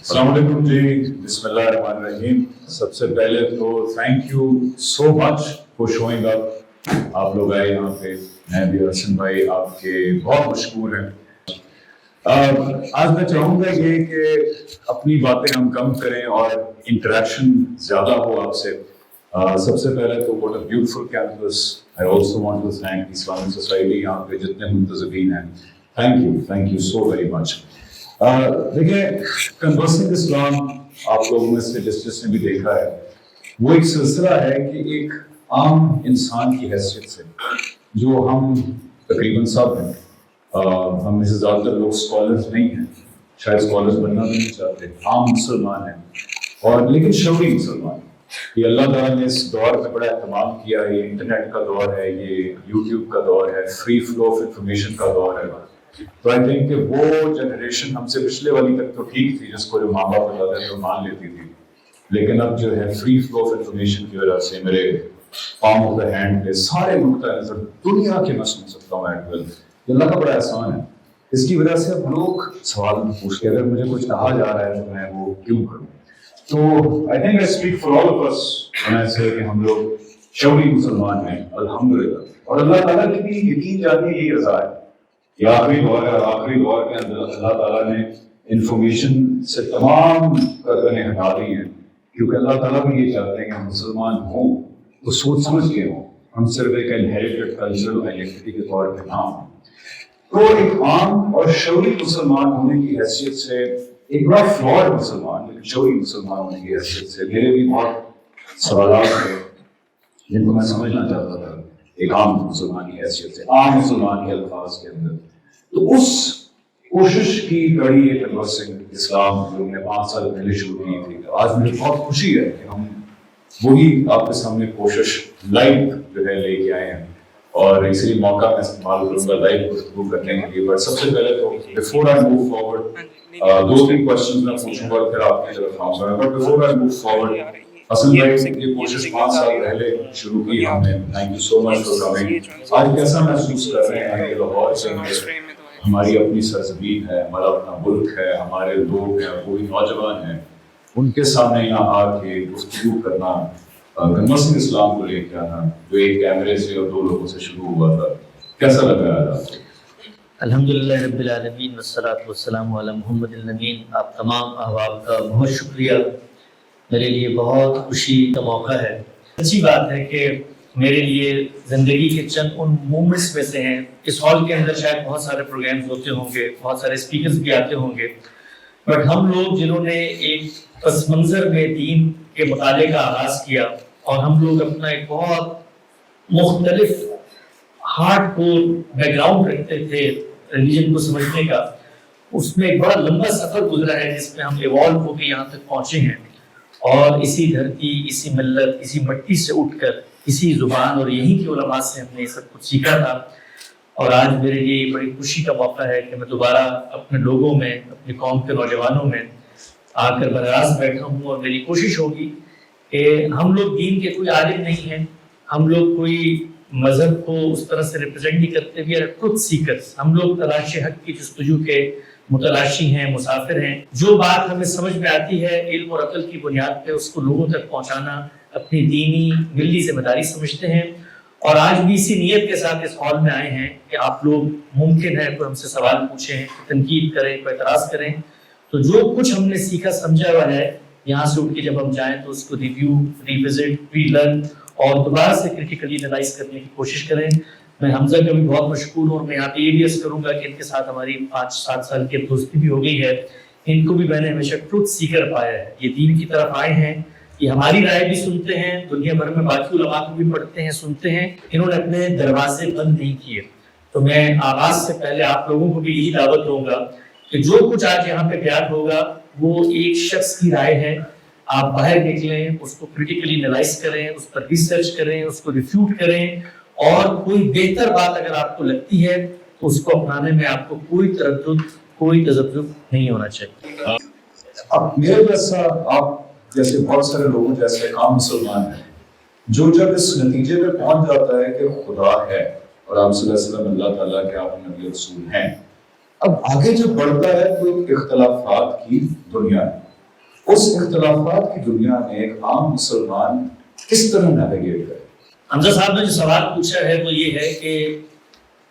السلام علیکم جی، بسم اللہ الرحمن الرحیم۔ سب سے پہلے تو thank you so much for showing up. آپ لوگ آئے یہاں پہ، میں بھی حسن بھائی آپ کے بہت مشکور ہیں۔ آج میں چاہوں گا یہ کہ اپنی باتیں ہم کم کریں اور انٹریکشن زیادہ ہو آپ سے۔ سب سے پہلے تو what a beautiful campus. I also want to thank Islamic society, یہاں پہ جتنے منتظمین ہیں، thank you so very much. دیکھیں، کنورسنگ اسلام آپ لوگوں میں سے جس نے بھی دیکھا ہے، وہ ایک سلسلہ ہے کہ ایک عام انسان کی حیثیت سے، جو ہم تقریباً سب ہیں، ہم میں سے زیادہ تر لوگ اسکالرز نہیں ہیں، شاید اسکالرز بننا بھی نہیں چاہتے، عام مسلمان ہیں اور لیکن شعوری مسلمان۔ یہ اللہ تعالیٰ نے اس دور میں بڑا اہتمام کیا ہے۔ یہ انٹرنیٹ کا دور ہے، یہ یوٹیوب کا دور ہے، فری فلو آف انفارمیشن کا دور ہے۔ تو آئی تھنک کہ وہ جنریشن ہم سے پچھلے والی تک تو ٹھیک تھی، جس کو جو ماں باپ بتاتے تھے وہ مان لیتی تھی، لیکن اب جو ہے فری فلو آف انفارمیشن کی وجہ سے میرے پام آف دا ہینڈ پہ سارے نقطۂ نظر دنیا کے میں سن سکتا ہوں ایٹ ول۔ یہ اللہ کا بڑا احسان ہے۔ اس کی وجہ سے اب لوگ سوال پوچھ کے اگر مجھے کچھ کہا جا رہا ہے تو میں وہ کیوں کروں؟ تو I think I speak for all of us when I say کہ ہم لوگ شعوری مسلمان ہیں الحمدللہ، اور اللہ تعالیٰ کی بھی یقین جانیے یہی رضا ہے۔ یہ آخری دور ہے، آخری دور کے اندر اللہ تعالیٰ نے انفارمیشن سے تمام قدریں ہٹا دی ہیں، کیونکہ اللہ تعالیٰ بھی یہ چاہتے ہیں کہ ہم مسلمان ہوں تو سوچ سمجھ کے ہوں، ہم صرف ایک انہیریٹڈ کلچرل آئیڈینٹی کے طور پہ نہ ہوں۔ تو ایک عام اور شعوری مسلمان ہونے کی حیثیت سے، ایک بڑا فلاڈ مسلمان لیکن شعوری مسلمان ہونے کی حیثیت سے میرے بھی بہت سوالات ہیں جن کو میں سمجھنا چاہتا تھا ایک عام مسلمان کی حیثیت سے، عام مسلمان کے الفاظ کے اندر۔ تو اس کوشش کی کڑی ہے کنورسنگ اسلام جو ہم نے 5 سال پہلے شروع کی تھی۔ آج مجھے بہت خوشی ہے کہ ہم وہی آپ کے سامنے کوشش لائیو جو ہے لے کے آئے ہیں، اور اس لیے موقع میں استعمال کروں گا لائیو گفتگو کرنے کے لیے۔ بٹ سب سے پہلے تو before I move forward 2-3 questions میں پوچھوں گا، پھر آپ کی طرف آؤں گا۔ But before I move forward, Hasan بھائی یہ کوشش 5 سال پہلے شروع کی ہم نے، thank you so much for coming. آج کیسا محسوس کر رہے ہیں کہ لاہور سے ہماری اپنی سرزمین ہے، ہمارا اپنا ملک ہے، ہمارے لوگ ہیں، وہی نوجوان ہیں، ان کے سامنے یہاں آ کے گفتگو کرنا، کنورسنگ اسلام کو لے کے آنا، جو ایک کیمرے سے اور 2 لوگوں سے شروع ہوا تھا، کیسا لگ رہا ہے آپ کو؟ الحمدللہ رب العالمین والصلاۃ والسلام علی محمد الامین۔ آپ تمام احباب کا بہت شکریہ، میرے لیے بہت خوشی کا موقع ہے۔ اچھی بات ہے کہ میرے لیے زندگی کے چند ان مومنٹس میں سے ہیں۔ اس ہال کے اندر شاید بہت سارے پروگرامز ہوتے ہوں گے، بہت سارے اسپیکرز بھی آتے ہوں گے، بٹ ہم لوگ جنہوں نے ایک پس منظر میں دین کے مطالعے کا آغاز کیا، اور ہم لوگ اپنا ایک بہت مختلف ہارڈ کور بیک گراؤنڈ رکھتے تھے ریلیجن کو سمجھنے کا، اس میں ایک بڑا لمبا سفر گزرا ہے جس میں ہم ایوالو ہو کے یہاں تک پہنچے ہیں، اور اسی دھرتی، اسی ملت، اسی مٹی سے اٹھ کر، اسی زبان اور یہیں کے علماء سے ہم نے یہ سب کچھ سیکھا تھا۔ اور آج میرے لیے بڑی خوشی کا موقع ہے کہ میں دوبارہ اپنے لوگوں میں، اپنی قوم کے نوجوانوں میں آ کر براہ راست بیٹھا ہوں، اور میری کوشش ہوگی کہ ہم لوگ دین کے کوئی عالم نہیں ہیں، ہم لوگ کوئی مذہب کو اس طرح سے ریپرزینٹ نہیں کرتے، وی آر ٹروتھ سیکرز، ہم لوگ تلاش حق کی جستجو کے متلاشی ہیں، مسافر ہیں۔ جو بات ہمیں سمجھ میں آتی ہے علم اور عقل کی بنیاد پہ اس کو لوگوں تک پہنچانا اپنی دینی ملی ذمہ داری سمجھتے ہیں، اور آج بھی اسی نیت کے ساتھ اس ہال میں آئے ہیں کہ آپ لوگ ممکن ہے کوئی ہم سے سوال پوچھیں، تنقید کریں، کوئی اعتراض کریں، تو جو کچھ ہم نے سیکھا سمجھا ہوا ہے یہاں سے اٹھ کے جب ہم جائیں تو اس کو ریویو، ریوزٹ، ری لرن اور دوبارہ سے کرٹیکلی انالائز کرنے کی کوشش کریں۔ میں حمزہ کا بھی بہت مشکور ہوں، اور میں یہاں پہ یہ بھی عرض کروں گا کہ ان کے ساتھ ہماری 5-7 سال کی دوستی بھی ہو گئی ہے، ان کو بھی میں نے ہمیشہ ٹروتھ سیکر پایا ہے، یہ دین کی طرف آئے ہیں، یہ ہماری رائے بھی سنتے ہیں، دنیا بھر میں باقی علماء کو بھی پڑھتے ہیں، سنتے ہیں، انہوں نے اپنے دروازے بند نہیں کیے۔ تو میں آغاز سے پہلے آپ لوگوں کو بھی یہی دعوت دوں گا کہ جو کچھ آج یہاں پہ بیان ہوگا وہ ایک شخص کی رائے ہے، آپ باہر نکلیں، اس کو کریٹیکلی انالائز کریں، اس پر ریسرچ کریں، اس کو ریفیوٹ کریں، اور کوئی بہتر بات اگر آپ کو لگتی ہے تو اس کو اپنانے میں آپ کو کوئی تردد، کوئی تذبذب نہیں ہونا چاہیے۔ اب میرے جیسا، آپ جیسے بہت سارے لوگوں جیسے عام مسلمان ہیں، جو جب اس نتیجے پہ پہنچ جاتا ہے کہ خدا ہے اور آپ صلی اللہ علیہ وسلم اللہ تعالیٰ کے آپ نبی رسول ہیں، اب آگے جب بڑھتا ہے تو اختلافات کی دنیا ہے، اس اختلافات کی دنیا میں ایک عام مسلمان کس طرح نیویگیٹ کرے؟ حمزہ صاحب نے جو سوال پوچھا ہے وہ یہ ہے کہ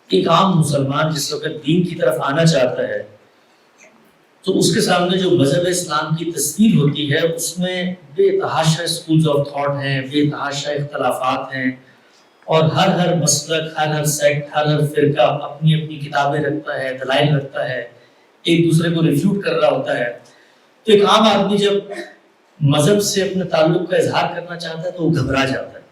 ایک عام مسلمان جس وقت دین کی طرف آنا چاہتا ہے تو اس کے سامنے جو مذہب اسلام کی تصویر ہوتی ہے اس میں بے تحاشا اسکولز آف تھاٹ ہیں، بے تحاشا اختلافات ہیں، اور ہر مسلک، ہر سیکٹ، ہر فرقہ اپنی اپنی کتابیں رکھتا ہے، دلائل رکھتا ہے، ایک دوسرے کو ریفیوٹ کر رہا ہوتا ہے۔ تو ایک عام آدمی جب مذہب سے اپنے تعلق کا اظہار کرنا چاہتا ہے تو وہ گھبرا جاتا ہے،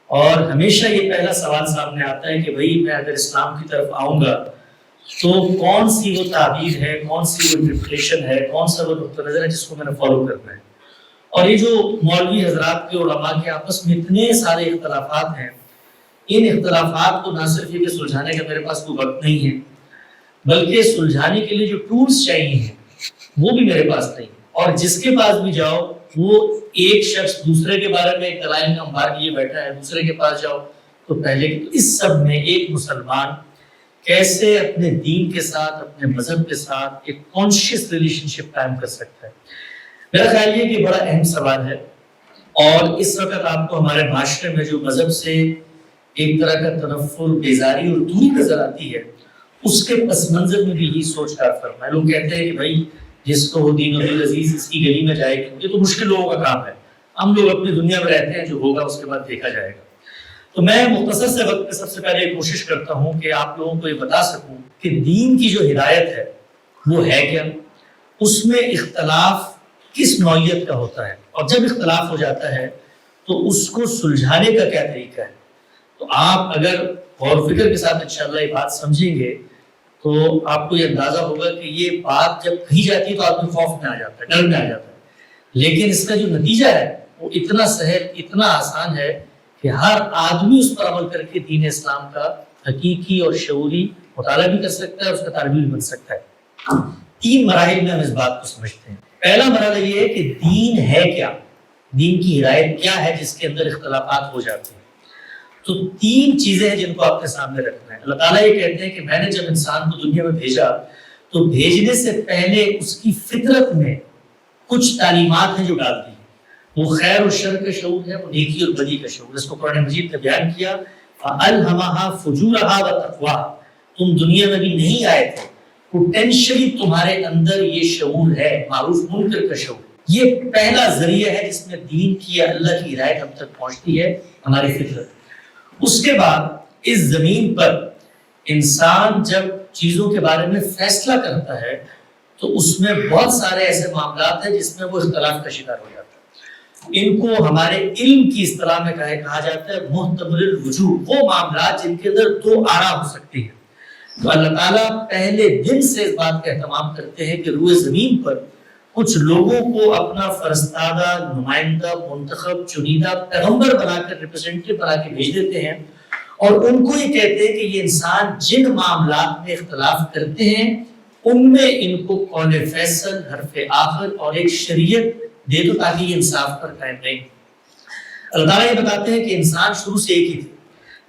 اور ہمیشہ یہ پہلا سوال سامنے آتا ہے کہ بھائی میں اگر اسلام کی طرف آؤں گا تو کون سی وہ تعبیر ہے، کون سی وہ انٹرپریٹیشن ہے، کون سا وہ نقطہ نظر ہے جس کو میں نے فالو کرنا ہے۔ اور یہ جو مولوی حضرات کے، علماء کے آپس میں اتنے سارے اختلافات ہیں، ان اختلافات کو نہ صرف یہ کہ سلجھانے کا میرے پاس کوئی وقت نہیں ہے، بلکہ سلجھانے کے لیے جو ٹولز چاہیے ہیں وہ بھی میرے پاس نہیں، اور جس کے پاس بھی جاؤ وہ ایک شخص دوسرے کے بارے میں ایک دلائل کا انبار کیے بیٹھا ہے، دوسرے کے پاس جاؤ تو پہلے اس سب میں ایک مسلمان کیسے اپنے دین کے ساتھ، اپنے مذہب کے ساتھ ایک کانشیس ریلیشن شپ قائم کر سکتا ہے؟ میرا خیال یہ کہ بڑا اہم سوال ہے، اور اس وقت آپ کو ہمارے معاشرے میں جو مذہب سے ایک طرح کا تنفر، بیزاری اور دوری نظر آتی ہے، اس کے پس منظر میں بھی یہی سوچ کار فرمائے۔ لوگ کہتے ہیں کہ بھائی جس کو دین و دل عزیز اس کی گلی میں جائے گی، یہ تو مشکل لوگوں کا کام ہے، ہم لوگ اپنی دنیا میں رہتے ہیں، جو ہوگا اس کے بعد دیکھا جائے گا۔ تو میں مختصر سے وقت میں سب سے پہلے کوشش کرتا ہوں کہ آپ لوگوں کو یہ بتا سکوں کہ دین کی جو ہدایت ہے وہ ہے کیا، اس میں اختلاف کس نوعیت کا ہوتا ہے، اور جب اختلاف ہو جاتا ہے تو اس کو سلجھانے کا کیا طریقہ ہے۔ تو آپ اگر غور و فکر کے ساتھ انشاءاللہ یہ بات سمجھیں گے تو آپ کو یہ اندازہ ہوگا کہ یہ بات جب کہی جاتی ہے تو آدمی خوف میں آ جاتا ہے، ڈر میں آ جاتا ہے، لیکن اس کا جو نتیجہ ہے وہ اتنا سہل، اتنا آسان ہے کہ ہر آدمی اس پر عمل کر کے دین اسلام کا حقیقی اور شعوری مطالعہ بھی کر سکتا ہے، اس کا طالب علم بن سکتا ہے۔ 3 مراحل میں ہم اس بات کو سمجھتے ہیں۔ پہلا مرحلہ یہ ہے کہ دین ہے کیا، دین کی ہدایت کیا ہے جس کے اندر اختلافات ہو جاتے ہیں۔ تو 3 چیزیں ہیں جن کو آپ کے سامنے رکھنا ہے۔ اللہ تعالیٰ یہ کہتے ہیں کہ میں نے جب انسان کو دنیا میں بھیجا تو بھیجنے سے پہلے اس کی فطرت میں کچھ تعلیمات ہیں جو ڈال دی، وہ خیر اور شر کا شعور ہے، وہ نیکی اور بدی کا شعور، اس کو قرآن مجید نے بیان کیا، فَأَلْهَمَهَا فُجُورَهَا وَتَقْوَاهَا۔ تم دنیا میں بھی نہیں آئے تھے، پوٹینشلی تمہارے اندر یہ شعور ہے، معروف منکر کا شعور۔ یہ پہلا ذریعہ ہے جس میں دین کی یا اللہ کی ہدایت ہم تک پہنچتی ہے، ہماری فطرت۔ اس کے بعد اس زمین پر انسان جب چیزوں کے بارے میں فیصلہ کرتا ہے تو اس میں بہت سارے ایسے معاملات ہیں جس میں وہ اختلاف کا شکار ہو جاتا ہے۔ ان کو ہمارے علم کی اصطلاح میں کہا جاتا ہے محتمل الوجوہ، وہ معاملات جن کے اندر 2 آرا ہو سکتی ہیں۔ تو اللہ تعالیٰ پہلے دن سے اس بات کا اہتمام کرتے ہیں کہ روئے زمین پر کچھ لوگوں کو اپنا فرستادہ، نمائندہ، منتخب، چنیدہ پیغمبر بنا کر، ریپرزینٹیو بنا کے بھیج دیتے ہیں، اور ان کو یہ کہتے ہیں کہ یہ انسان جن معاملات میں اختلاف کرتے ہیں ان میں ان کو قول فیصل، حرف آخر اور ایک شریعت دے دو تاکہ یہ انصاف پر قائم رہے۔ اللہ تعالیٰ یہ بتاتے ہیں کہ انسان شروع سے ایک ہی تھے،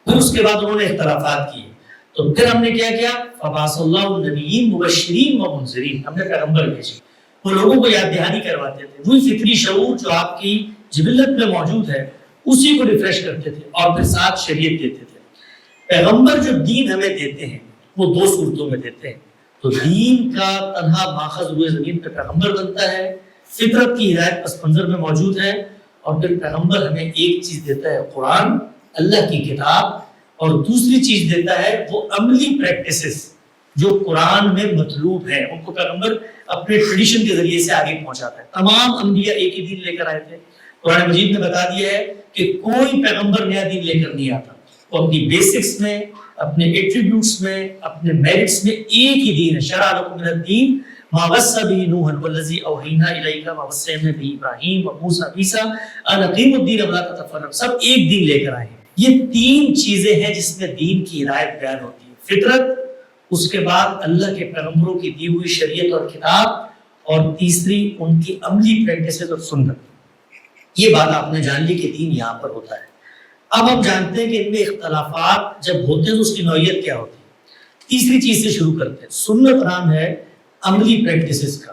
پھر اس کے بعد انہوں نے اختلافات کیے، تو پھر ہم نے کیا کیا، فَبَعَثَ اللَّهُ النَّبِيِّينَ مُبَشِّرِينَ وَمُنذِرِينَ، ہم نے پیغمبر بھیجے، وہ لوگوں کو یاد دہانی کرواتے تھے، وہی فطری شعور جو آپ کی جبلت میں موجود ہے اسی کو ریفریش کرتے تھے، اور پھر ساتھ شریعت دیتے تھے۔ پیغمبر جو دین ہمیں دیتے ہیں وہ 2 صورتوں میں دیتے ہیں۔ تو دین کا تنہا ماخذ روئے زمین پہ پیغمبر بنتا ہے، فطرت کی ہدایت پس منظر میں موجود ہے، اور پھر پیغمبر ہمیں ایک چیز دیتا ہے، قرآن، اللہ کی کتاب، اور دوسری چیز دیتا ہے وہ عملی پریکٹسز جو قرآن میں مطلوب ہیں، ان کو پیغمبر اپنے ٹریڈیشن کے ذریعے سے آگے پہنچاتا ہے۔ تمام انبیاء ایک ہی دین لے کر آئے تھے، قرآن مجید نے بتا دیا ہے کہ کوئی پیغمبر نیا دین لے کر نہیں آتا، وہ اپنی بیسکس میں، اپنے ایٹریبیوٹس میں، اپنے میرٹس میں ایک ہی دین ہے۔ شرع لکم من الدین ما وصى به نوح والذي اوحینا الیک ما وصینا به ابراہیم وموسیٰ وعیسیٰ ان اقیموا الدین ولا تتفرقوا، سب ایک دین لے کر آئے ہیں۔ یہ 3 چیزیں ہیں جس میں دین کی ہدایت بیان ہوتی ہے، فطرت، اس کے بعد اللہ کے پیغمبروں کی دی ہوئی شریعت اور کتاب، اور تیسری ان کی عملی پریکٹسز اور سنت۔ یہ بات آپ نے جان لی کہ دین یہاں پر ہوتا ہے۔ اب ہم جانتے ہیں کہ ان میں اختلافات جب ہوتے ہیں تو اس کی نوعیت کیا ہوتی ہے۔ تیسری چیز سے شروع کرتے ہیں، سنت نام ہے عملی پریکٹسز کا۔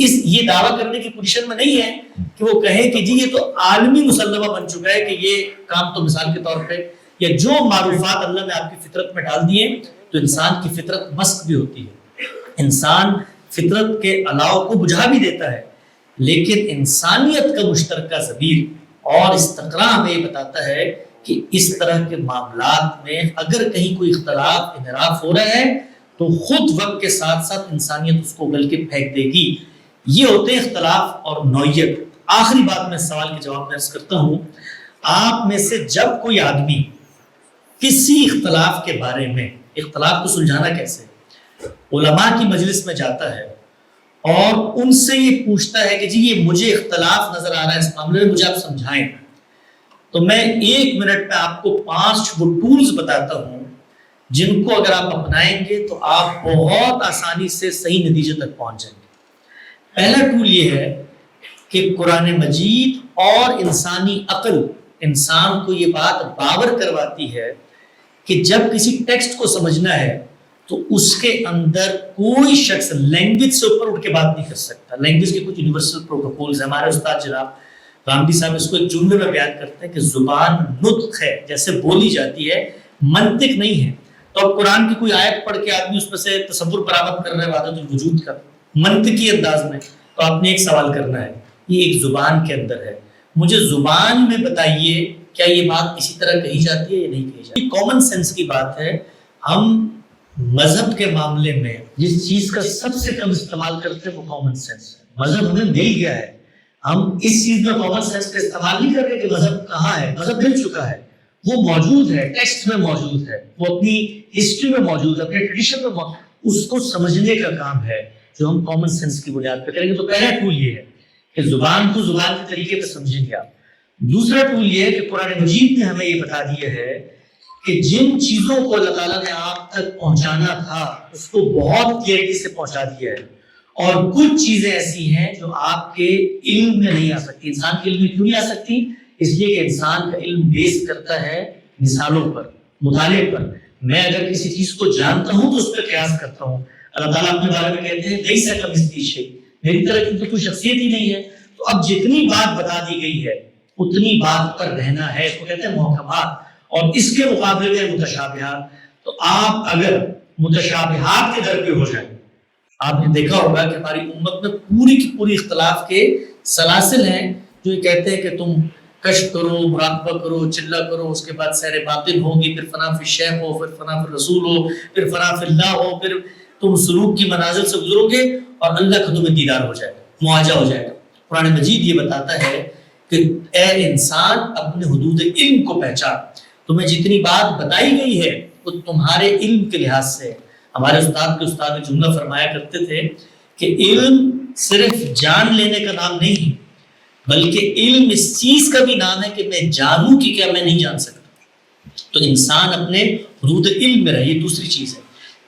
یہ دعویٰ کرنے کی پوزیشن میں نہیں ہے کہ وہ کہیں کہ جی یہ تو عالمی مسلمہ بن چکا ہے کہ یہ کام تو مثال کے طور پہ یا جو معروفات اللہ نے آپ کی فطرت میں ڈال دیے تو انسان کی فطرت مسک بھی ہوتی ہے، انسان فطرت کے علاؤ کو بجھا بھی دیتا ہے، لیکن انسانیت کا مشترکہ ضمیر اور استقراء ہمیں یہ بتاتا ہے کہ اس طرح کے معاملات میں اگر کہیں کوئی اختلاف انحراف ہو رہا ہے تو خود وقت کے ساتھ ساتھ انسانیت اس کو اگل کے پھینک دے گی۔ یہ ہوتے ہیں اختلاف اور نوعیت۔ آخری بات میں سوال کے جواب میں عرض کرتا ہوں، آپ میں سے جب کوئی آدمی کسی اختلاف کے بارے میں، اختلاف کو سلجھانا کیسے، علماء کی مجلس میں جاتا ہے اور ان سے یہ پوچھتا ہے کہ جی یہ مجھے اختلاف نظر آ رہا ہے اس معاملے میں، مجھے آپ سمجھائیں، تو میں 1 منٹ میں آپ کو 5 وہ ٹولز بتاتا ہوں جن کو اگر آپ اپنائیں گے تو آپ بہت آسانی سے صحیح نتیجے تک پہنچ جائیں گے۔ پہلا ٹول یہ ہے کہ قرآن مجید اور انسانی عقل انسان کو یہ بات باور کرواتی ہے کہ جب کسی ٹیکسٹ کو سمجھنا ہے تو اس کے اندر کوئی شخص لینگویج سے اوپر اٹھ کے بات نہیں کر سکتا۔ لینگویج کے کچھ یونیورسل پروٹوکولز ہیں، ہمارے استاد جناب رامدی صاحب اس کو ایک جملے میں بیان کرتے ہیں کہ زبان نطق ہے، جیسے بولی جاتی ہے، منطق نہیں ہے۔ تو اب قرآن کی کوئی آیت پڑھ کے آدمی اس میں سے تصور برآمد کر رہا ہے وحدت الوجود کا منطقی انداز میں، تو آپ نے ایک سوال کرنا ہے، یہ ایک زبان کے اندر ہے، مجھے زبان میں بتائیے کیا یہ بات اسی طرح کہی جاتی ہے یا نہیں کہی جاتی۔ کامن سینس کی بات ہے۔ ہم مذہب کے معاملے میں جس چیز کا سب سے کم استعمال کرتے ہیں وہ کامن سینس ہے۔ مذہب ہمیں مل گیا ہے، ہم اس چیز میں کامن سینس کا استعمال نہیں کر رہے کہ مذہب کہاں ہے، مذہب مل چکا ہے، وہ موجود ہے، ٹیکسٹ میں موجود ہے، وہ اپنی ہسٹری میں موجود ہے، اپنے ٹریڈیشن میں موجود ہے، اس کو سمجھنے کا کام ہے جو ہم کامن سینس کی بنیاد پہ کریں گے۔ تو پہلا ٹول یہ ہے کہ زبان کو زبان کے طریقے پہ سمجھیں گے آپ۔ دوسرا ٹول یہ ہے کہ قرآن مجید نے ہمیں یہ بتا دیا ہے کہ جن چیزوں کو اللہ تعالیٰ نے آپ تک پہنچانا تھا اس کو بہت کلیئرٹی سے پہنچا دیا ہے، اور کچھ چیزیں ایسی ہیں جو آپ کے علم میں نہیں آ سکتی۔ انسان کے علم میں کیوں نہیں آ سکتی؟ اس لیے کہ انسان کا علم بیس کرتا ہے مثالوں پر، مطالعے پر۔ میں اگر کسی چیز کو جانتا ہوں تو اس پہ قیاس کرتا ہوں۔ اللہ تعالیٰ اپنے بارے میں کہتے ہیں لیس کمثلہ شیء، میری طرح کی تو کوئی شخصیت ہی نہیں ہے۔ تو اب جتنی بات بتا دی گئی ہے اتنی بات پر رہنا ہے، اس کو کہتے ہیں محکمات، اور اس کے مقابلے میں متشابہات۔ تو آپ اگر متشابہات کے در پہ ہو جائیں، آپ نے دیکھا ہوگا کہ ہماری امت میں پوری کی پوری اختلاف کے سلاسل ہیں جو یہ کہتے ہیں کہ تم کشف کرو، مراقبہ کرو، چلہ کرو، اس کے بعد سیر باطن ہوگی، پھر فنا فی الشیخ ہو، پھر فنا فی الرسول ہو، پھر فنا فی اللہ ہو، پھر تم سلوک کی منازل سے گزرو گے اور اللہ کا تمہیں دیدار ہو جائے گا، معاہدہ ہو جائے گا۔ قرآن مجید یہ بتاتا ہے کہ اے انسان اپنے حدود علم کو پہچان، تمہیں جتنی بات بتائی گئی ہے وہ تمہارے علم کے لحاظ سے۔ ہمارے استاد کے استاد جملہ فرمایا کرتے تھے کہ علم صرف جان لینے کا نام نہیں بلکہ علم اس چیز کا بھی نام ہے کہ میں جانوں کہ کیا میں نہیں جان سکتا۔ تو انسان اپنے حدود علم میں رہے، یہ دوسری چیز ہے۔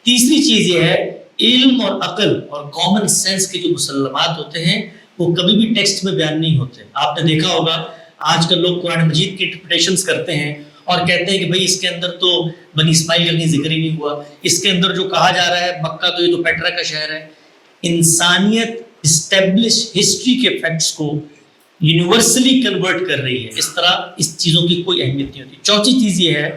تیسری چیز یہ ہے علم اور عقل اور کامن سینس کے جو مسلمات ہوتے ہیں وہ کبھی بھی ٹیکسٹ میں بیان نہیں ہوتے۔ آپ نے دیکھا ہوگا آج کل لوگ قرآن مجید کی انٹرپریٹیشنز کرتے ہیں اور کہتے ہیں کہ بھئی اس کے اندر تو بنی اسماعیل کا کہیں ذکر ہی نہیں ہوا، اس کے اندر جو کہا جا رہا ہے مکہ تو یہ تو پیٹرا کا شہر ہے۔ انسانیت اسٹیبلش ہسٹری کے فیکٹس کو یونیورسلی کنورٹ کر رہی ہے، اس طرح اس چیزوں کی کوئی اہمیت نہیں ہوتی۔ چوتھی چیز یہ ہے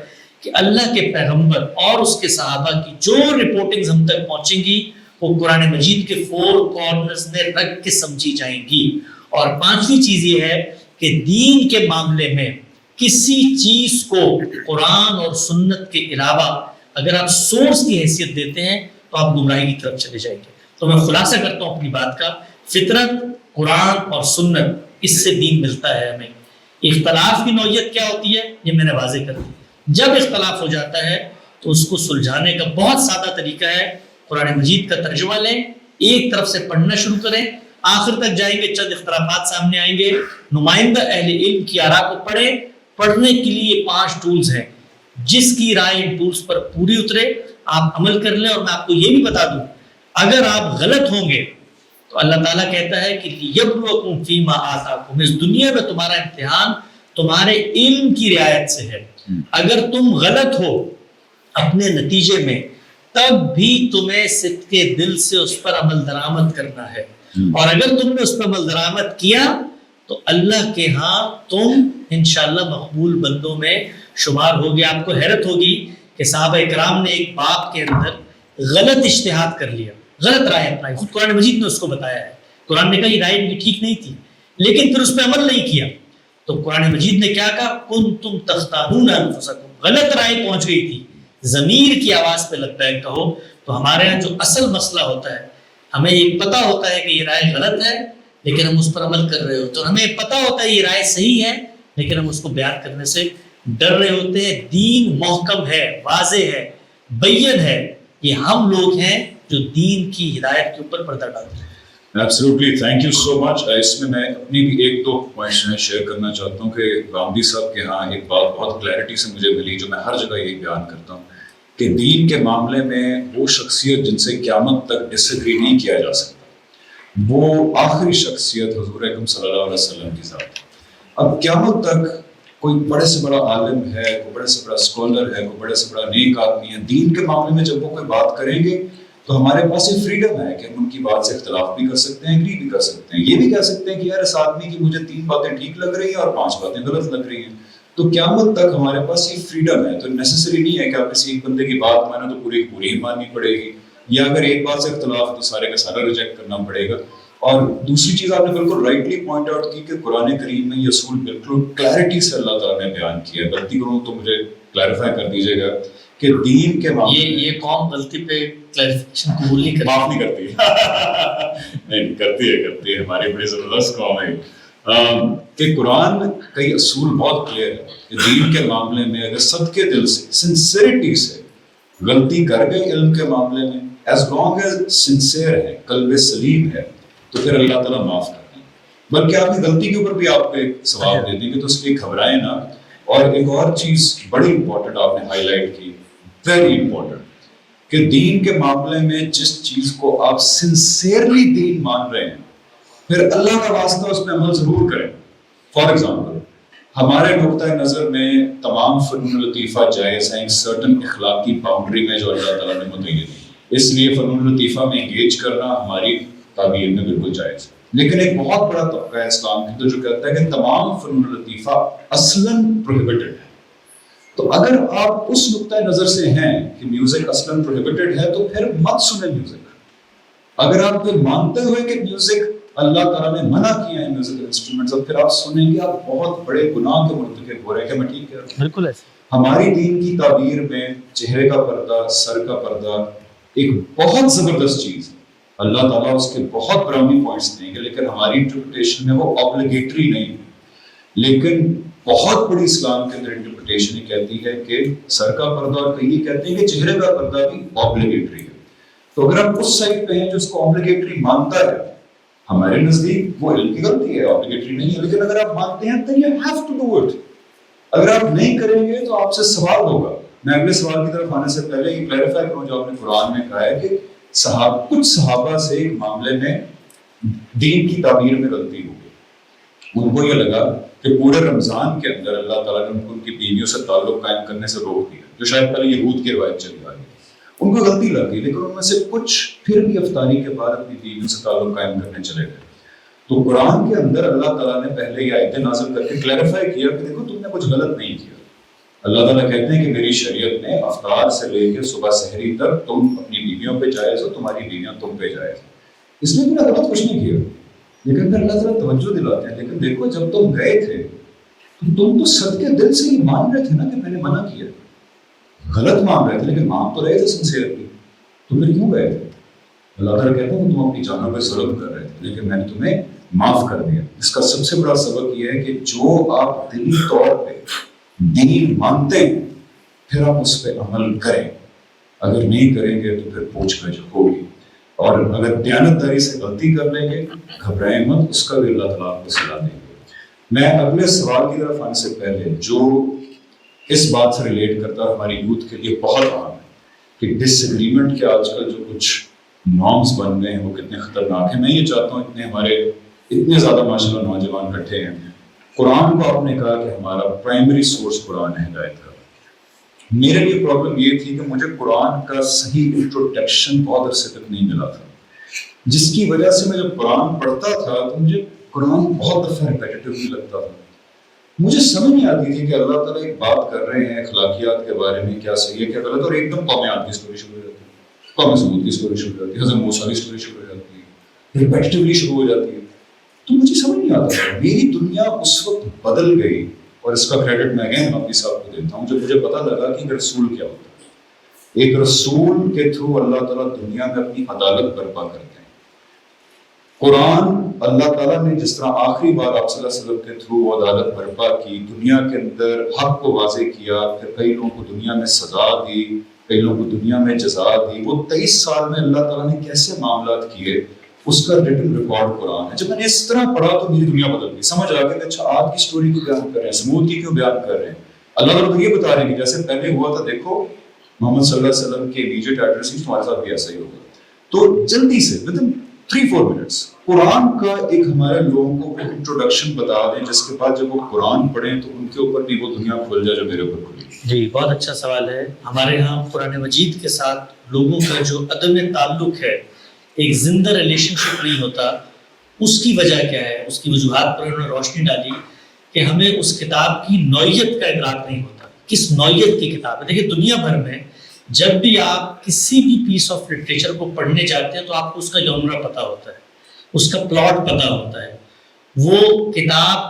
کہ اللہ کے پیغمبر اور اس کے صحابہ کی جو رپورٹنگز ہم تک پہنچیں گی وہ قرآن مجید کے 4 کارنرز میں رکھ کے سمجھی جائیں گی۔ اور پانچویں چیز یہ ہے کہ دین کے معاملے میں کسی چیز کو قرآن اور سنت کے علاوہ اگر آپ سورس کی حیثیت دیتے ہیں تو آپ گمراہی کی طرف چلے جائیں گے۔ تو میں خلاصہ کرتا ہوں اپنی بات کا، فطرت، قرآن اور سنت، اس سے دین ملتا ہے ہمیں۔ اختلاف کی نوعیت کیا ہوتی ہے یہ میں نے واضح کر دی۔ جب اختلاف ہو جاتا ہے تو اس کو سلجھانے کا بہت سادہ طریقہ ہے، قرآن مجید کا ترجمہ لیں، ایک طرف سے پڑھنا شروع کریں، آخر تک جائیں گے، چند اختلافات سامنے آئیں گے، نمائندہ اہل علم کی آراء کو پڑھیں۔ پڑھنے کے لیے 5 ٹولز ہیں، جس کی رائے ان ٹولز پر پوری اترے آپ عمل کر لیں۔ اور میں آپ کو یہ بھی بتا دوں اگر آپ غلط ہوں گے تو اللہ تعالیٰ کہتا ہے کہ لِيَبْلُوَكُمْ فِي مَا آتَاكُمْ، اس دنیا میں تمہارا امتحان تمہارے علم کی رعایت سے ہے۔ اگر تم غلط ہو اپنے نتیجے میں تب بھی تمہیں صدق دل سے اس پر عمل درآمد کرنا ہے۔ اور اگر تم نے اس پر عمل درآمد کیا تو اللہ کے ہاں تم انشاءاللہ مقبول بندوں میں شمار ہوگی. آپ کو حیرت ہوگی کہ صحابہ اکرام نے ایک باب کے اندر غلط اجتہاد کر لیا, غلط رائے اپنائی, خود قرآن مجید نے اس کو بتایا ہے. قرآن نے کہا یہ رائے بھی ٹھیک نہیں تھی, لیکن پھر اس پہ عمل نہیں کیا. تو قرآن مجید نے کیا کہا, کنتم تختارون انفسکم, غلط رائے پہنچ گئی تھی, ضمیر کی آواز پہ لگتا ہے کہو. تو ہمارے یہاں جو اصل مسئلہ ہوتا ہے, ہمیں یہ پتہ ہوتا ہے کہ یہ رائے غلط ہے لیکن ہم اس پر عمل کر رہے ہوتے ہیں, اور ہمیں پتہ ہوتا ہے یہ رائے صحیح ہے لیکن ہم اس کو بیان کرنے سے ڈر رہے ہوتے ہیں. دین محکم ہے, واضح ہے, بین ہے. یہ ہم لوگ ہیں جو دین کی ہدایت کے اوپر پردہ ڈالتے ہیں. ایبسلیوٹلی, تھینک یو سو مچ. اس میں اپنی بھی ایک دو پوائنٹس شیئر کرنا چاہتا ہوں کہ غامدی صاحب کے ہاں ایک بات بہت کلیئرٹی سے مجھے ملی, جو میں ہر جگہ یہی بیان کرتا ہوں کہ دین کے معاملے میں وہ شخصیت جن سے قیامت تک ڈس ایگری نہیں کیا جا سکتا, وہ آخری شخصیت حضور اکرم صلی اللہ علیہ وسلم کی ذات. اب قیامت تک کوئی بڑے سے بڑا عالم ہے, کوئی بڑے سے بڑا اسکالر ہے, کوئی بڑے سے بڑا نیک آدمی ہے, دین کے معاملے میں جب وہ کوئی بات کریں گے تو ہمارے پاس یہ فریڈم ہے کہ ہم ان کی بات سے اختلاف بھی کر سکتے ہیں, ایگری بھی کر سکتے ہیں, یہ بھی کہہ سکتے ہیں کہ یار اس آدمی کی مجھے 3 باتیں ٹھیک لگ رہی ہیں اور 5 باتیں غلط لگ رہی ہیں. تو قیامت تک ہمارے پاس یہ فریڈم ہے. تو نیسیسری نہیں ہے کہ آپ کسی ایک بندے کی بات مانیں تو پوری کی پوری ہی ماننی پڑے گی, یا اگر ایک بات سے اختلاف تو سارے کا سارا ریجیکٹ کرنا پڑے گا. اور دوسری چیز آپ نے بالکل رائٹلی پوائنٹ آؤٹ کی کہ قرآن کریم میں یہ اصول بالکل کلیئرٹی سے اللہ تعالیٰ نے بیان کیا ہے. غلطی کروں تو مجھے کلیریفائی کر دیجیے گا کہ دین کے معاملے یہ قوم غلطی پہ کلیریفیکیشن قبول نہیں کرتی, معاف نہیں کرتی. نہیں کرتی ہے, ہماری بڑی زبردست قوم ہے. کہ قرآن کا یہ اصول بہت کلیئر ہے کہ دین کے معاملے میں اگر صدقے دل سے, سنسیئرٹی سے غلطی کر گئے علم کے معاملے میں, ایز لانگ ایز سنسیئر ہے, قلب سلیم ہے, تو پھر اللہ تعالیٰ معاف کر دیں. بلکہ آپ کی غلطی کے اوپر بھی آپ کو ایک ثواب دے دیں گے, تو اس لیے گھبرائیں نہ. اور ایک اور چیز بڑی امپورٹنٹ آپ نے ہائی لائٹ کی, ویری امپورٹنٹ, کہ دین کے معاملے میں جس چیز کو آپ سنسیئرلی دین مان رہے ہیں, پھر اللہ کا واسطہ اس پہ عمل ضرور کریں. فار ایگزامپل, ہمارے نقطۂ نظر میں تمام فنون لطیفہ جائز ہیں ایک سرٹن اخلاقی باؤنڈری میں جو اللہ تعالیٰ نے متعین کی. اس لیے فنون لطیفہ میں انگیج کرنا ہماری تعبیر میں بالکل جائز ہے. لیکن ایک بہت بڑا طبقہ ہے اسلام کے اندر جو کہتا ہے کہ تمام فنون لطیفہ اصلاً پروہیبٹڈ ہے. تو اگر آپ اس نقطۂ نظر سے ہیں کہ میوزک اصلاً پروہیبٹڈ ہے تو پھر مت سنیں میوزک. اگر آپ یہ مانتے ہوئے کہ میوزک اللہ تعالیٰ نے منع کیا ہے میوزیکل انسٹرومنٹس, اور پھر آپ سنیں گے آپ بہت بڑے گناہ کے مرتکب ہو رہے ہیں. کہ میں ٹھیک کہہ رہا ہوں؟ بالکل ایسے. ہماری دین کی تعبیر میں چہرے کا پردہ, سر کا پردہ ایک بہت زبردست چیز ہے. اللہ تعالیٰ اس کے بہت براؤنی پوائنٹس دیں گے, لیکن ہماری انٹرپریٹیشن میں وہ آبلیگیٹری نہیں ہے. لیکن بہت بڑی اسلام کے اندر انٹرپریٹیشن یہ کہتی ہے کہ سر کا پردہ, اور کئی یہ کہتے ہیں کہ چہرے کا پردہ بھی آبلیگیٹری ہے. تو اگر آپ اس سائڈ پہ ہیں جو اس کو آبلیگیٹری مانتا ہے, ہمارے نزدیک وہ علم کی غلطی ہے, آبلیگیٹری نہیں ہے. لیکن اگر آپ مانتے ہیں تو you have to do it. اگر آپ نہیں کریں گے تو آپ سے سوال ہوگا. میں اگلے سوال کی طرف آنے سے پہلے یہ کلیریفائی کروں جو آپ نے قرآن میں کہا ہے کہ کچھ صحابہ سے ایک معاملے میں دین کی تعبیر میں غلطی ہو گئی. ان کو یہ لگا کہ پورے رمضان کے اندر اللہ تعالیٰ نے ان کی بیویوں سے تعلق قائم کرنے سے روک دیا, جو شاید پہلے یہود کی روایت چلی آ گئی. ان کو غلطی لگ گئی, لیکن ان میں سے کچھ پھر بھی افطاری کے بعد اپنی بیویوں سے تعلق قائم کرنے چلے گئے. تو قرآن کے اندر اللہ تعالیٰ نے پہلے یہ آیتیں نازل کر کے کلیریفائی کیا کہ دیکھو تم نے کچھ غلط نہیں کیا. اللہ تعالیٰ کہتے ہیں کہ میری شریعت نے افطار سے لے کے صبح سحری تک تم اپنی بیویوں پہ جائز ہو, تمہاری بیویاں تم پہ جائز ہو. اس لیے تم نے غلط کچھ نہیں کیا. لیکن پھر اللہ تعالیٰ توجہ دلاتے ہیں, لیکن دیکھو جب تم گئے تھے تم تو صدقے دل سے یہ مان رہے تھے نا کہ میں نے منع کیا. غلط مان رہے تھے لیکن مان تو رہے تھے سنسیئرلی, تو پھر کیوں گئے تھے؟ اللہ تعالیٰ کہتے ہیں کہ تم اپنی جانوں پہ ظلم کر رہے تھے لیکن میں نے تمہیں معاف کر دیا. اس کا سب سے بڑا سبق یہ ہے کہ جو آپ دلی طور پہ دین مانتے ہیں پھر آپ اس پہ عمل کریں. اگر نہیں کریں گے تو پھر پوچھ گچھ ہوگی, اور اگر دیانتداری سے غلطی کر لیں گے گھبرائیں مت, اس کا بھی اللہ تعالیٰ آپ کو سزا دیں گے. میں اگلے سوال کی طرف آنے سے پہلے جو اس بات سے ریلیٹ کرتا ہے ہماری یوتھ کے لیے بہت اہم ہے کہ ڈس ایگریمنٹ کے آج کل جو کچھ نارمز بن گئے ہیں وہ کتنے خطرناک ہیں. میں یہ چاہتا ہوں اتنے زیادہ ماشاءاللہ نوجوان کٹھے ہیں. قرآن کو آپ نے کہا کہ ہمارا پرائمری سورس قرآن ہے ہدایت کا. میرے لیے پرابلم یہ تھی کہ مجھے قرآن کا صحیح انٹروڈکشن بہت عرصے تک نہیں ملا تھا. جس کی وجہ سے میں جب قرآن پڑھتا تھا تو مجھے قرآن بہت دفعہ ریپیٹیٹیولی لگتا تھا. مجھے سمجھ نہیں آتی تھی کہ اللہ تعالیٰ ایک بات کر رہے ہیں اخلاقیات کے بارے میں، کیا صحیح ہے کیا غلط، اور ایک دم قوم عاد کی اسٹوری شروع ہو جاتی ہے، قوم ثمود کی اسٹوری شروع ہو جاتی ہے، حضرت موسیٰ کی اسٹوری شروع ہو جاتی ہے، ریپیٹیٹیولی شروع ہو جاتی ہے. تو مجھے سمجھ نہیں آتا تھا. میری دنیا اس وقت بدل گئی، اور اس کا کریڈٹ میں اگین نبی صاحب کو دیتا ہوں. جب مجھے پتا لگا کہ ایک رسول کیا ہوتا ہے، ایک رسول کے تھرو اللہ تعالیٰ دنیا میں اپنی عدالت برپا کرتے ہیں. قرآن اللہ تعالیٰ نے جس طرح آخری بار آپ صلی اللہ علیہ وسلم کے تھرو وہ عدالت برپا کی، دنیا کے اندر حق کو واضح کیا، پھر کئی لوگوں کو دنیا میں سزا دی، کئی لوگوں کو دنیا میں جزا دی. وہ 23 سال میں اللہ تعالیٰ نے کیسے معاملات کیے، اس کا ریٹن ریکارڈ قرآن ہے. جب میں نے اس طرح پڑھا تو میری دنیا بدل گئی. سمجھ آ گیا کہ اچھا عاد کی اسٹوری کو بیان کر رہے ہیں، سمود کی کیوں بیان کر رہے ہیں. اللہ تعالیٰ تو یہ بتا رہے ہیں کہ جیسے پہلے ہوا تھا، دیکھو محمد صلی اللہ علیہ وسلم کے امیجیٹ ایڈریس تمہارے ساتھ بھی ایسا ہی ہوگا. تو جلدی سے ود ان 3-4 منٹس قرآن کا ایک ہمارے لوگوں کو انٹروڈکشن بتا دیں، جس کے بعد جب وہ قرآن پڑھیں تو ان کے اوپر بھی وہ دنیا کھل جائے جو میرے اوپر کھلی. جی بہت اچھا سوال ہے. ہمارے یہاں قرآن مجید کے ساتھ لوگوں کا جو عدم تعلق ہے، ایک زندہ ریلیشن شپ نہیں ہوتا. اس کی وجہ کیا ہے؟ اس کی وجوہات پر انہوں نے روشنی ڈالی کہ ہمیں اس کتاب کی نوعیت کا ادراک نہیں ہوتا. کس نوعیت کی کتاب ہے؟ دیکھیے دنیا بھر میں جب بھی آپ کسی بھی پیس آف لٹریچر کو پڑھنے جاتے ہیں تو آپ کو اس کا جانرا پتہ ہوتا ہے، اس کا پلاٹ پتہ ہوتا ہے، وہ کتاب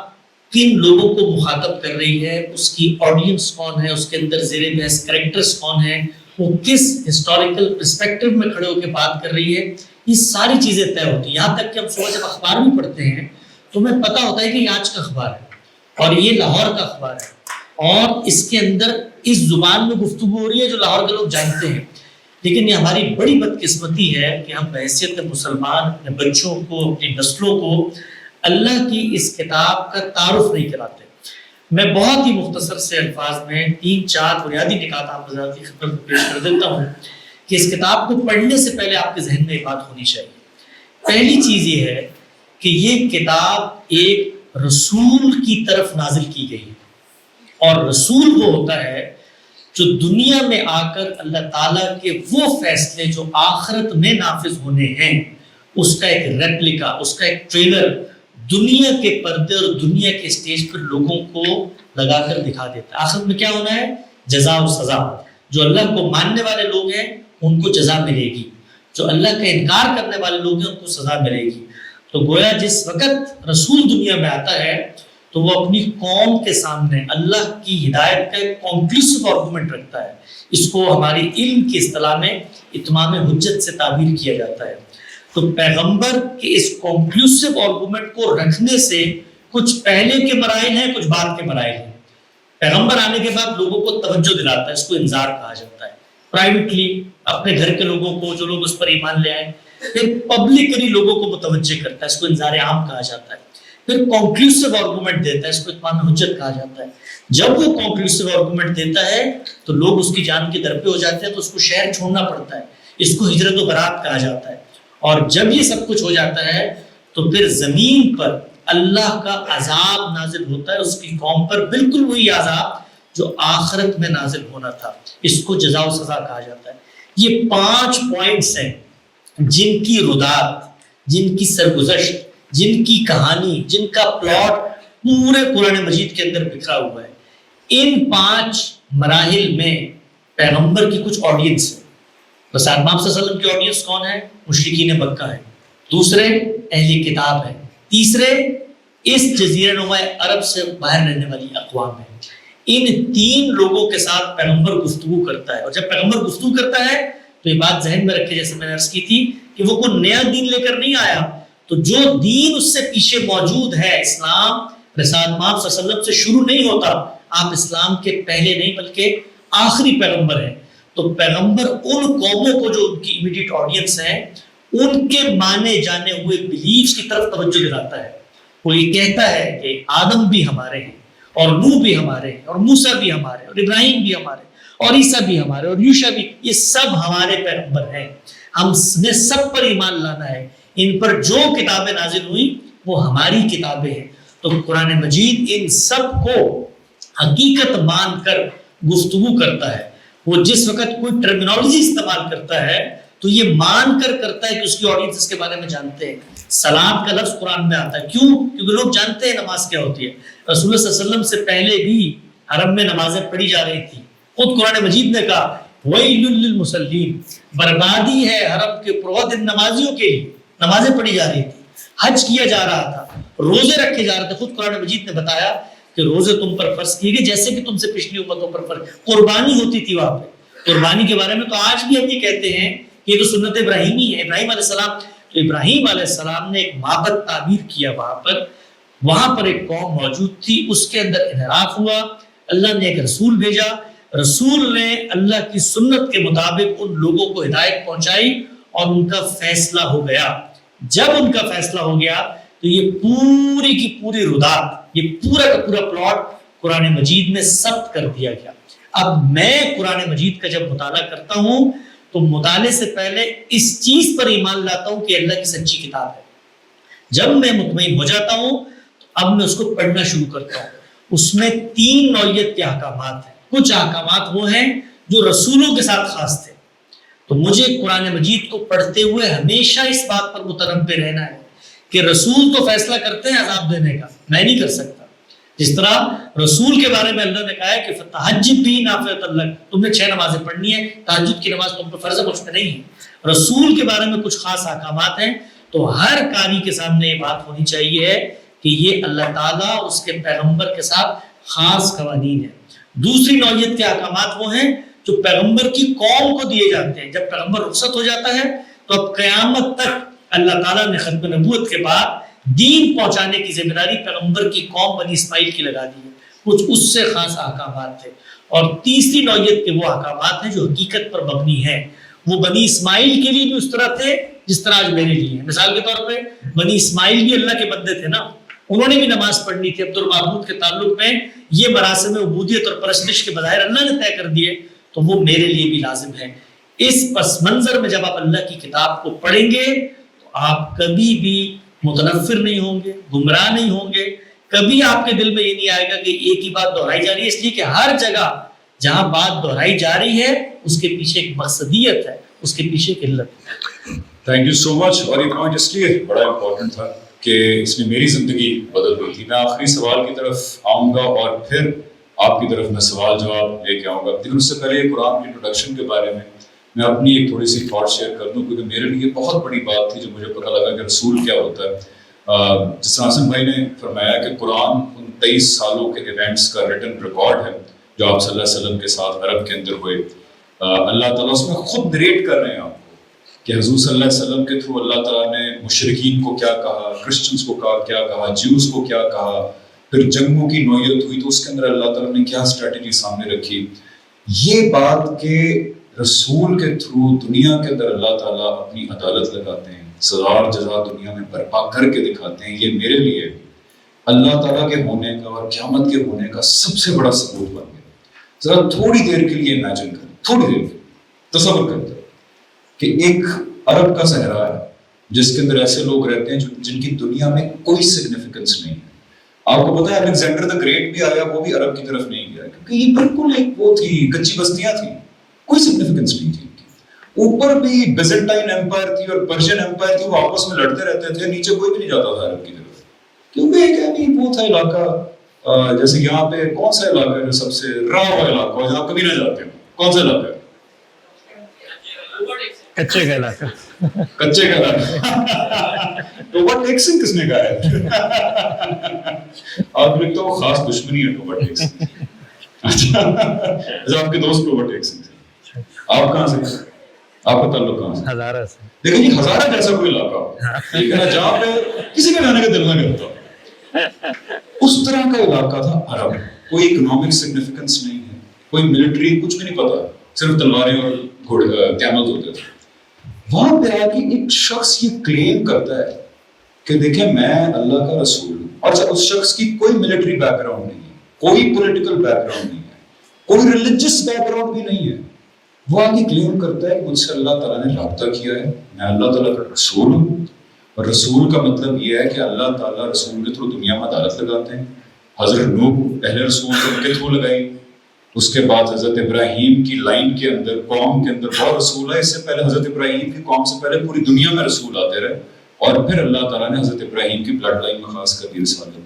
کن لوگوں کو مخاطب کر رہی ہے، اس کی آڈینس کون ہے، اس کے اندر زیر بحث کریکٹرز کون ہیں، وہ کس ہسٹوریکل پرسپیکٹو میں کھڑے ہو کے بات کر رہی ہے. یہ ساری چیزیں طے ہوتی ہیں. یہاں تک کہ ہم صبح جب اخبار بھی پڑھتے ہیں تو ہمیں پتہ ہوتا ہے کہ یہ آج کا اخبار ہے اور یہ لاہور کا اخبار ہے، اور اس کے اندر اس زبان میں گفتگو ہو رہی ہے جو لاہور کے لوگ جانتے ہیں. لیکن یہ ہماری بڑی بدقسمتی ہے کہ ہم بحیثیت مسلمان اپنے بچوں کو، اپنی نسلوں کو اللہ کی اس کتاب کا تعارف نہیں کراتے. میں بہت ہی مختصر سے الفاظ میں 3-4 بنیادی نکات آپ حضرات کی خدمت میں پیش کر دیتا ہوں کہ اس کتاب کو پڑھنے سے پہلے آپ کے ذہن میں ایک بات ہونی چاہیے. پہلی چیز یہ ہے کہ یہ کتاب ایک رسول کی طرف نازل کی گئی ہے، اور رسول وہ ہوتا ہے جو دنیا میں آ کر اللہ تعالیٰ کے وہ فیصلے جو آخرت میں نافذ ہونے ہیں اس کا ایک ریپلیکا، اس کا ایک ٹریلر دنیا کے پردے اور دنیا کے اسٹیج پر لوگوں کو لگا کر دکھا دیتا ہے. آخرت میں کیا ہونا ہے؟ جزا و سزا. جو اللہ کو ماننے والے لوگ ہیں ان کو جزا ملے گی، جو اللہ کا انکار کرنے والے لوگ ہیں ان کو سزا ملے گی. تو گویا جس وقت رسول دنیا میں آتا ہے تو وہ اپنی قوم کے سامنے اللہ کی ہدایت کا ایک کنکلوسیو آرگومنٹ رکھتا ہے. اس کو ہماری علم کی اصطلاح میں اتمام حجت سے تعبیر کیا جاتا ہے. تو پیغمبر کے اس کنکلوسیو آرگومنٹ کو رکھنے سے کچھ پہلے کے مراحل ہیں، کچھ بعد کے مراحل ہیں. پیغمبر آنے کے بعد لوگوں کو توجہ دلاتا ہے، اس کو انذار کہا جاتا ہے. پرائیویٹلی اپنے گھر کے لوگوں کو جو لوگ اس پر ایمان لے آئے، پھر پبلکلی لوگوں کو متوجہ کرتا ہے، اس کو انذار عام کہا جاتا ہے. پھر کنکلوسیو آرگومنٹ دیتا ہے، اس کو اتمام حجت کہا جاتا ہے. جب وہ کنکلوسیو آرگومنٹ دیتا ہے تو لوگ اس کی جان کے در پہ ہو جاتے ہیں، تو اس کو شہر چھوڑنا پڑتا ہے. اس کو ہجرت و برات کہا جاتا ہے. اور جب یہ سب کچھ ہو جاتا ہے تو پھر زمین پر اللہ کا عذاب نازل ہوتا ہے اس کی قوم پر، بالکل وہی عذاب جو آخرت میں نازل ہونا تھا. اس کو جزا و سزا کہا جاتا ہے. یہ 5 پوائنٹس ہیں جن کی ردات، جن کی سرگزشت، جن کی کہانی، جن کا پلاٹ پورے قرآن مجید کے اندر بکھرا ہوا ہے. ان 5 مراحل میں پیغمبر کی کچھ آڈینس ہے. بس امام صلی اللہ علیہ وسلم کی آڈینس کون ہے؟ مشرکین مکہ ہے. دوسرے اہل کتاب ہے. تیسرے اس جزیرہ نما عرب سے باہر رہنے والی اقوام ہے. ان 3 لوگوں کے ساتھ پیغمبر گفتگو کرتا ہے. اور جب پیغمبر گفتگو کرتا ہے تو یہ بات ذہن میں رکھے، جیسے میں نے عرض کی تھی کہ وہ کوئی نیا دین لے کر نہیں آیا. تو جو دین اس سے پیچھے موجود ہے، اسلام رسالت امام صلی اللہ علیہ وسلم سے شروع نہیں ہوتا. آپ اسلام کے پہلے نہیں بلکہ آخری پیغمبر ہیں. تو پیغمبر ان قوموں کو جو ان کی امیڈیٹ آڈینس ہیں ان کے مانے جانے ہوئے بلیفز کی طرف توجہ دلاتا ہے. وہ یہ کہتا ہے کہ آدم بھی ہمارے ہیں، اور نوح بھی ہمارے ہیں، اور موسیٰ بھی ہمارے، اور ابراہیم بھی ہمارے، اور عیسیٰ بھی ہمارے، اور یوشع بھی، یہ سب ہمارے پیغمبر ہیں. ہم نے سب پر ایمان لانا ہے. ان پر جو کتابیں نازل ہوئیں وہ ہماری کتابیں ہیں. تو قرآن مجید ان سب کو حقیقت مان کر گفتگو کرتا ہے. وہ جس وقت کوئی ٹرمینالوجی استعمال کرتا ہے تو یہ مان کر کرتا ہے کہ اس کی آڈینس اس کے بارے میں جانتے ہیں. صلاۃ کا لفظ قرآن میں آتا ہے. کیوں؟ کیونکہ لوگ جانتے ہیں نماز کیا ہوتی ہے. رسول اللہ صلی اللہ علیہ وسلم سے پہلے بھی حرم میں نمازیں پڑھی جا رہی تھی. خود قرآن مجید نے کہا وَيْلٌ لِّلْمُصَلِّينَ، بربادی ہے حرم کے پروت نمازیوں کے لیے. نمازیں پڑھی جا رہی تھی، حج کیا جا رہا تھا، روزے رکھے جا رہے تھے. خود قرآن مجید نے بتایا کہ روزے تم پر فرض کیے گئے جیسے کہ تم سے پچھلی امتوں پر فرض. قربانی ہوتی تھی وہاں پہ. قربانی کے بارے میں تو آج بھی ہم یہ کہتے ہیں کہ یہ تو سنت ابراہیمی ہے. ابراہیم علیہ السلام، تو ابراہیم علیہ السلام نے ایک معبد تعمیر کیا وہاں پر ایک قوم موجود تھی، اس کے اندر انحراف ہوا. اللہ نے ایک رسول بھیجا، رسول نے اللہ کی سنت کے مطابق ان لوگوں کو ہدایت پہنچائی اور ان کا فیصلہ ہو گیا. جب ان کا فیصلہ ہو گیا تو یہ پوری کی پوری رودات، یہ پورا کا پورا پلاٹ قرآن مجید میں ثبت کر دیا گیا. اب میں قرآن مجید کا جب مطالعہ کرتا ہوں تو مطالعے سے پہلے اس چیز پر ایمان لاتا ہوں کہ اللہ کی سچی کتاب ہے. جب میں مطمئن ہو جاتا ہوں تو اب میں اس کو پڑھنا شروع کرتا ہوں. اس میں 3 نوعیت کے احکامات ہیں. کچھ احکامات وہ ہیں جو رسولوں کے ساتھ خاص تھے، تو مجھے قرآن مجید کو پڑھتے ہوئے ہمیشہ اس بات پر متنبہ رہنا ہے کہ رسول تو فیصلہ کرتے ہیں عذاب دینے کا، میں نہیں کر سکتا. جس طرح رسول کے بارے میں اللہ نے کہا ہے کہ فتہجد بھی نافلۃ لک، تم نے 6 نمازیں پڑھنی ہے، تہجد کی نماز تم پر فرض ہے، مجھ پہ نہیں ہے. رسول کے بارے میں کچھ خاص احکامات ہیں. تو ہر قاری کے سامنے یہ بات ہونی چاہیے کہ یہ اللہ تعالیٰ اس کے پیغمبر کے ساتھ خاص قوانین ہیں. دوسری نوعیت کے احکامات وہ ہیں جو پیغمبر کی قوم کو دیے جاتے ہیں. جب پیغمبر رخصت ہو جاتا ہے تو اب قیامت تک اللہ تعالیٰ نے ختم نبوت کے بعد دین پہنچانے کی ذمہ داری پیغمبر کی قوم بنی اسماعیل کی لگا دی ہے. کچھ اس سے خاص احکامات تھے. اور تیسری نوعیت کے وہ احکامات ہیں جو حقیقت پر مبنی ہیں. وہ بنی اسماعیل کے لیے بھی اس طرح تھے جس طرح آج میرے لیے ہیں. مثال کے طور پہ بنی اسماعیل بھی اللہ کے بندے تھے نا، انہوں نے بھی نماز پڑھنی تھی. عبد المعبود کے تعلق میں یہ مراسم عبودیت اور پرستش کے بظاہر اللہ نے طے کر دیے، تو وہ میرے لیے بھی لازم ہے. اس پس منظر میں جب آپ اللہ کی کتاب کو پڑھیں گے تو آپ کبھی بھی متنفر نہیں ہوں گے، گمراہ نہیں ہوں گے. کبھی آپ کے دل میں یہ نہیں آئے گا کہ ایک ہی بات دہرائی جا رہی ہے، اس لیے کہ ہر جگہ جہاں بات دہرائی جا رہی ہے اس کے پیچھے ایک مقصدیت ہے، اس کے پیچھے ایک علت ہے. تھینک یو سو مچ. اور یہ پوائنٹ اس لیے بڑا امپورٹنٹ تھا کہ اس میں میری زندگی بدل گئی تھی. میں آخری سوال کی طرف آؤں گا اور پھر آپ کی طرف میں سوال جواب لے کے آؤں گا. لیکن اس سے پہلے قرآن کی انٹروڈکشن کے بارے میں اپنی ایک تھوڑی سی تھاٹ شیئر کر دوں، کیونکہ میرے لیے بہت بڑی بات تھی جب مجھے پتہ لگا کہ رسول کیا ہوتا ہے. جس طرح حسن بھائی نے فرمایا کہ قرآن ان 23 سالوں کے ایونٹس کا ریٹن ریکارڈ ہے جو آپ صلی اللہ علیہ وسلم کے ساتھ عرب کے اندر ہوئے. اللہ تعالیٰ اس میں خود نریٹ کر رہے ہیں آپ کو کہ حضور صلی اللہ علیہ وسلم کے تھرو اللہ تعالیٰ نے مشرکین کو کیا کہا، کرسچنس کو کیا کہا، جیوز کو کیا کہا، پھر جنگوں کی نوعیت ہوئی تو اس کے اندر اللہ تعالیٰ نے کیا اسٹریٹجی سامنے رکھی. یہ بات کہ رسول کے تھرو دنیا کے اندر اللہ تعالیٰ اپنی عدالت لگاتے ہیں، سزا اور جزا دنیا میں برپا کر کے دکھاتے ہیں، یہ میرے لیے اللہ تعالیٰ کے ہونے کا اور قیامت کے ہونے کا سب سے بڑا ثبوت بن گیا. ذرا تھوڑی دیر کے لیے امیجن کریں، تھوڑی دیر تصور کرتے کہ ایک عرب کا صحرا ہے جس کے اندر ایسے لوگ رہتے ہیں جن کی دنیا میں کوئی سگنیفیکنس نہیں ہے. آپ کو پتا ہے الیگزینڈر دا گریٹ بھی آیا، وہ بھی عرب کی طرف نہیں گیا کیونکہ یہ بالکل ایک وہ تھی، کچی بستیاں تھیں، کوئی سگنیفیکنس نہیں تھی. اوپر بھی بیزنٹائن ایمپائر تھی اور پرشین ایمپائر تھی، وہ آپس میں لڑتے رہتے تھے، نیچے کوئی بھی نہیں جاتا تھا عرب کی طرف کیونکہ ایک وہ تھا علاقہ. جیسے یہاں پہ کون سا علاقہ ہے جو سب سے راہ ہوا علاقہ جہاں کبھی نہ جاتے ہو، کون سا علاقہ ہے؟ کچے کا علاقہ. کچے کا علاقہ. ٹوبا ٹیکسنگ کس نے کہا ہے؟ آپ لکھتے ہو خاص دشمنی ہے ٹوبا ٹیکسنگ. اچھا آپ کے دوست ٹوبا ٹیکسنگ تھے. آپ کہاں سے؟ آپ کا تعلق کہاں سے؟ ہزارہ سے. لیکن یہ ہزارہ جیسا کوئی علاقہ جہاں پہ کسی کے جانے کا دل نہ کرتا، اس طرح کا علاقہ تھا عرب. کوئی اکنامک سگنیفیکنس نہیں ہے، کوئی ملٹری کچھ بھی نہیں پتا، صرف تلواریں اور کیملز ہوتے تھے. وہاں پہ آ کے ایک شخص یہ کلیم کرتا ہے کہ دیکھیں میں اللہ کا رسول ہوں. اور اس شخص کی کوئی ملٹری بیک گراؤنڈ نہیں ہے، کوئی پولیٹیکل بیک گراؤنڈ نہیں ہے، کوئی ریلیجس بیک گراؤنڈ بھی نہیں ہے. وہ آگے کلیم کرتا ہے کہ مجھ سے اللہ تعالیٰ نے رابطہ کیا ہے، میں اللہ تعالیٰ کا رسول ہوں. اور رسول کا مطلب یہ ہے کہ اللہ تعالیٰ رسول کے تھرو دنیا میں عدالت لگاتے ہیں. حضرت نوح اہل رسول سے ان کے تھرو لگائی، اس کے بعد حضرت ابراہیم کی لائن کے اندر قوم کے اندر بہت رسول ہے. اس سے پہلے حضرت ابراہیم کی قوم سے پہلے پوری دنیا میں رسول آتے رہے, اور پھر اللہ تعالیٰ نے حضرت ابراہیم کی بلڈ لائن میں خاص کر دی رسالت,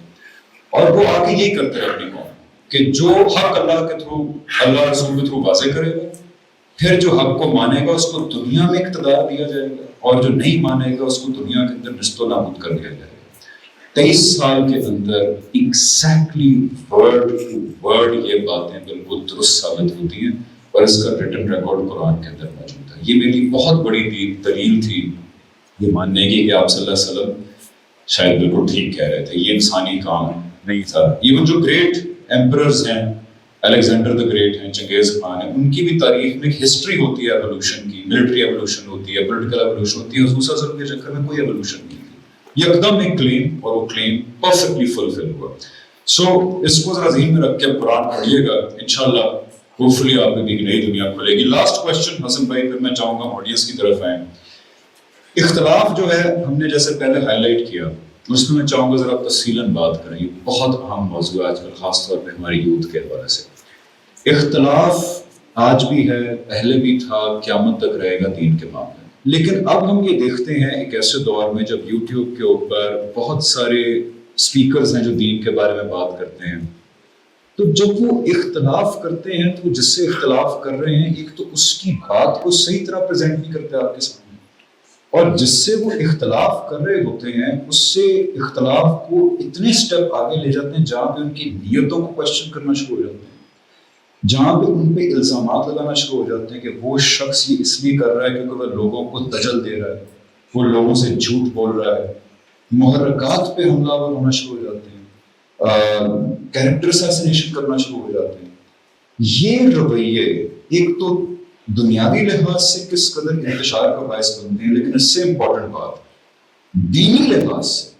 اور وہ آگے یہی کرتے رہے اپنی قوم کہ جو حق اللہ کے تھرو, اللہ رسول کے تھرو واضح کرے گا, پھر جو حق کو مانے گا اس کو دنیا میں اقتدار دیا جائے گا, اور جو نہیں مانے گا اس کو دنیا کے اندر نست و نابود کر دیا جائے گا. 23 سال کے اندر ایگزیکٹلی ورڈ ٹو ورڈ یہ باتیں بالکل درست ثابت ہوتی ہیں, اور اس کا ریٹن ریکارڈ قرآن کے اندر موجود ہے. یہ میری بہت بڑی دلیل تھی یہ ماننے کی کہ آپ صلی اللہ علیہ وسلم شاید بالکل ٹھیک کہہ رہے تھے, یہ انسانی کام نہیں تھا. ایون جو گریٹ ایمپررز ہیں, الیگزینڈر دا گریٹ ہیں, چنگیز خان ہیں, ان کی بھی تاریخ میں ایک ہسٹری ہوتی ہے ایوولوشن کی, ملٹری ایوولوشن ہوتی ہے, پولیٹیکل ایوولوشن ہوتی ہے. حضور صلی اللہ علیہ وسلم کے چکر میں کوئی ایوولوشن نہیں تھی, یکدم ایک کلیم, اور وہ کلیم پرفیکٹلی فلفل ہوا. سو اس کو ذرا ذہن میں رکھ کے قرآن پڑھیے گا, انشاءاللہ ہوپفلی آپ کی ایک نئی دنیا کھلے گی. لاسٹ کوسچن حسن بھائی, پھر میں چاہوں گا آڈینس کی طرف آئیں. اختلاف جو ہے ہم نے جیسے پہلے ہائی لائٹ کیا, اس میں چاہوں گا ذرا تفصیلاً بات کریں. یہ بہت اہم موضوع ہے آج کل, خاص طور پہ ہماری یوتھ کے حوالے سے. اختلاف آج بھی ہے, پہلے بھی تھا, قیامت تک رہے گا دین کے معاملے. لیکن اب ہم یہ دیکھتے ہیں ایک ایسے دور میں جب یوٹیوب کے اوپر بہت سارے اسپیکرز ہیں جو دین کے بارے میں بات کرتے ہیں, تو جب وہ اختلاف کرتے ہیں تو جس سے اختلاف کر رہے ہیں, ایک تو اس کی بات کو صحیح طرح پریزنٹ نہیں کرتے آپ کے سامنے, اور جس سے وہ اختلاف کر رہے ہوتے ہیں اس سے اختلاف کو اتنے سٹیپ آگے لے جاتے ہیں جہاں پہ ان کی نیتوں کو کوشچن کرنا شروع ہو جاتے ہیں, جہاں پہ ان پہ الزامات لگانا شروع ہو جاتے ہیں کہ وہ شخص یہ اس لیے کر رہا ہے کیونکہ وہ لوگوں کو دجل دے رہا ہے, وہ لوگوں سے جھوٹ بول رہا ہے. محرکات پہ حملہ آور ہونا شروع ہو جاتے ہیں, کیریکٹر اسیسینیشن کرنا شروع ہو جاتے ہیں. یہ رویے ایک تو دنیاوی لحاظ سے کس قدر انتشار کا باعث بنتے ہیں, لیکن اس سے امپورٹنٹ بات دینی لحاظ سے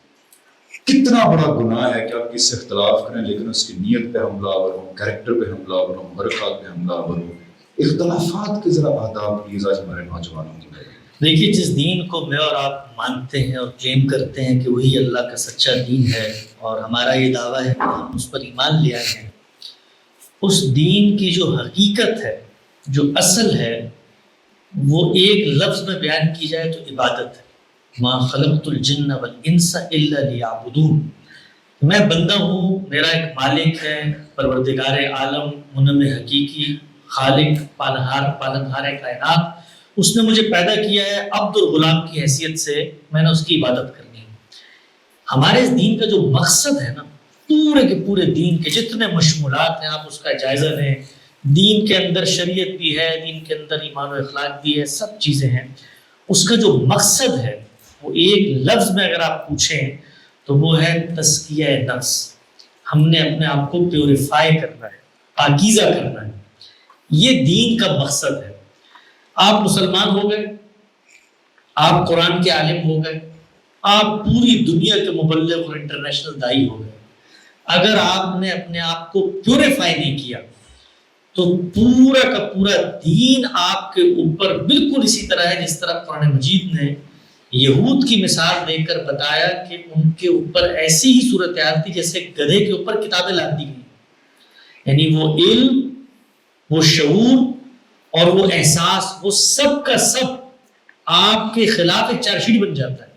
کتنا بڑا گناہ ہے کہ آپ کس سے اختلاف کریں لیکن اس کی نیت پہ حملہ آور ہو, کیریکٹر پہ حملہ آور ہو, محرکات پہ حملہ آور ہو. اختلافات کے ذرا آداب پلیز آج ہمارے نوجوانوں کو. دیکھیے, جس دین کو میں اور آپ مانتے ہیں اور کلیم کرتے ہیں کہ وہی اللہ کا سچا دین ہے, اور ہمارا یہ دعویٰ ہے کہ ہم اس پر ایمان لے آئے ہیں, اس دین کی جو حقیقت ہے, جو اصل ہے, وہ ایک لفظ میں بیان کی جائے تو عبادت ہے. ما خلقت الجن والانس الا لیعبدون. میں بندہ ہوں, میرا ایک مالک ہے, پروردگار عالم, منعم حقیقی, خالق, پالنہار کائنات. اس نے مجھے پیدا کیا ہے عبد اور غلام کی حیثیت سے, میں نے اس کی عبادت کرنی ہے. ہمارے اس دین کا جو مقصد ہے نا, پورے کے پورے دین کے جتنے مشمولات ہیں آپ اس کا جائزہ لیں. دین کے اندر شریعت بھی ہے, دین کے اندر ایمان و اخلاق بھی ہے, سب چیزیں ہیں. اس کا جو مقصد ہے وہ ایک لفظ میں اگر آپ پوچھیں تو وہ ہے تزکیہ نفس. ہم نے اپنے آپ کو پیوریفائی کرنا ہے, پاکیزہ کرنا ہے. یہ دین کا مقصد ہے. آپ مسلمان ہو گئے, آپ قرآن کے عالم ہو گئے, آپ پوری دنیا کے مبلغ اور انٹرنیشنل داعی ہو گئے. اگر آپ نے اپنے آپ کو پیوریفائی نہیں کیا تو پورا کا پورا دین آپ کے اوپر بالکل اسی طرح ہے جس طرح قرآن مجید نے یہود کی مثال دے کر بتایا کہ ان کے اوپر ایسی ہی صورتحال تھی جیسے گدھے کے اوپر کتابیں لاد دی گئی. یعنی وہ علم, وہ شعور اور وہ احساس, وہ سب کا سب آپ کے خلاف ایک چارج شیٹ بن جاتا ہے.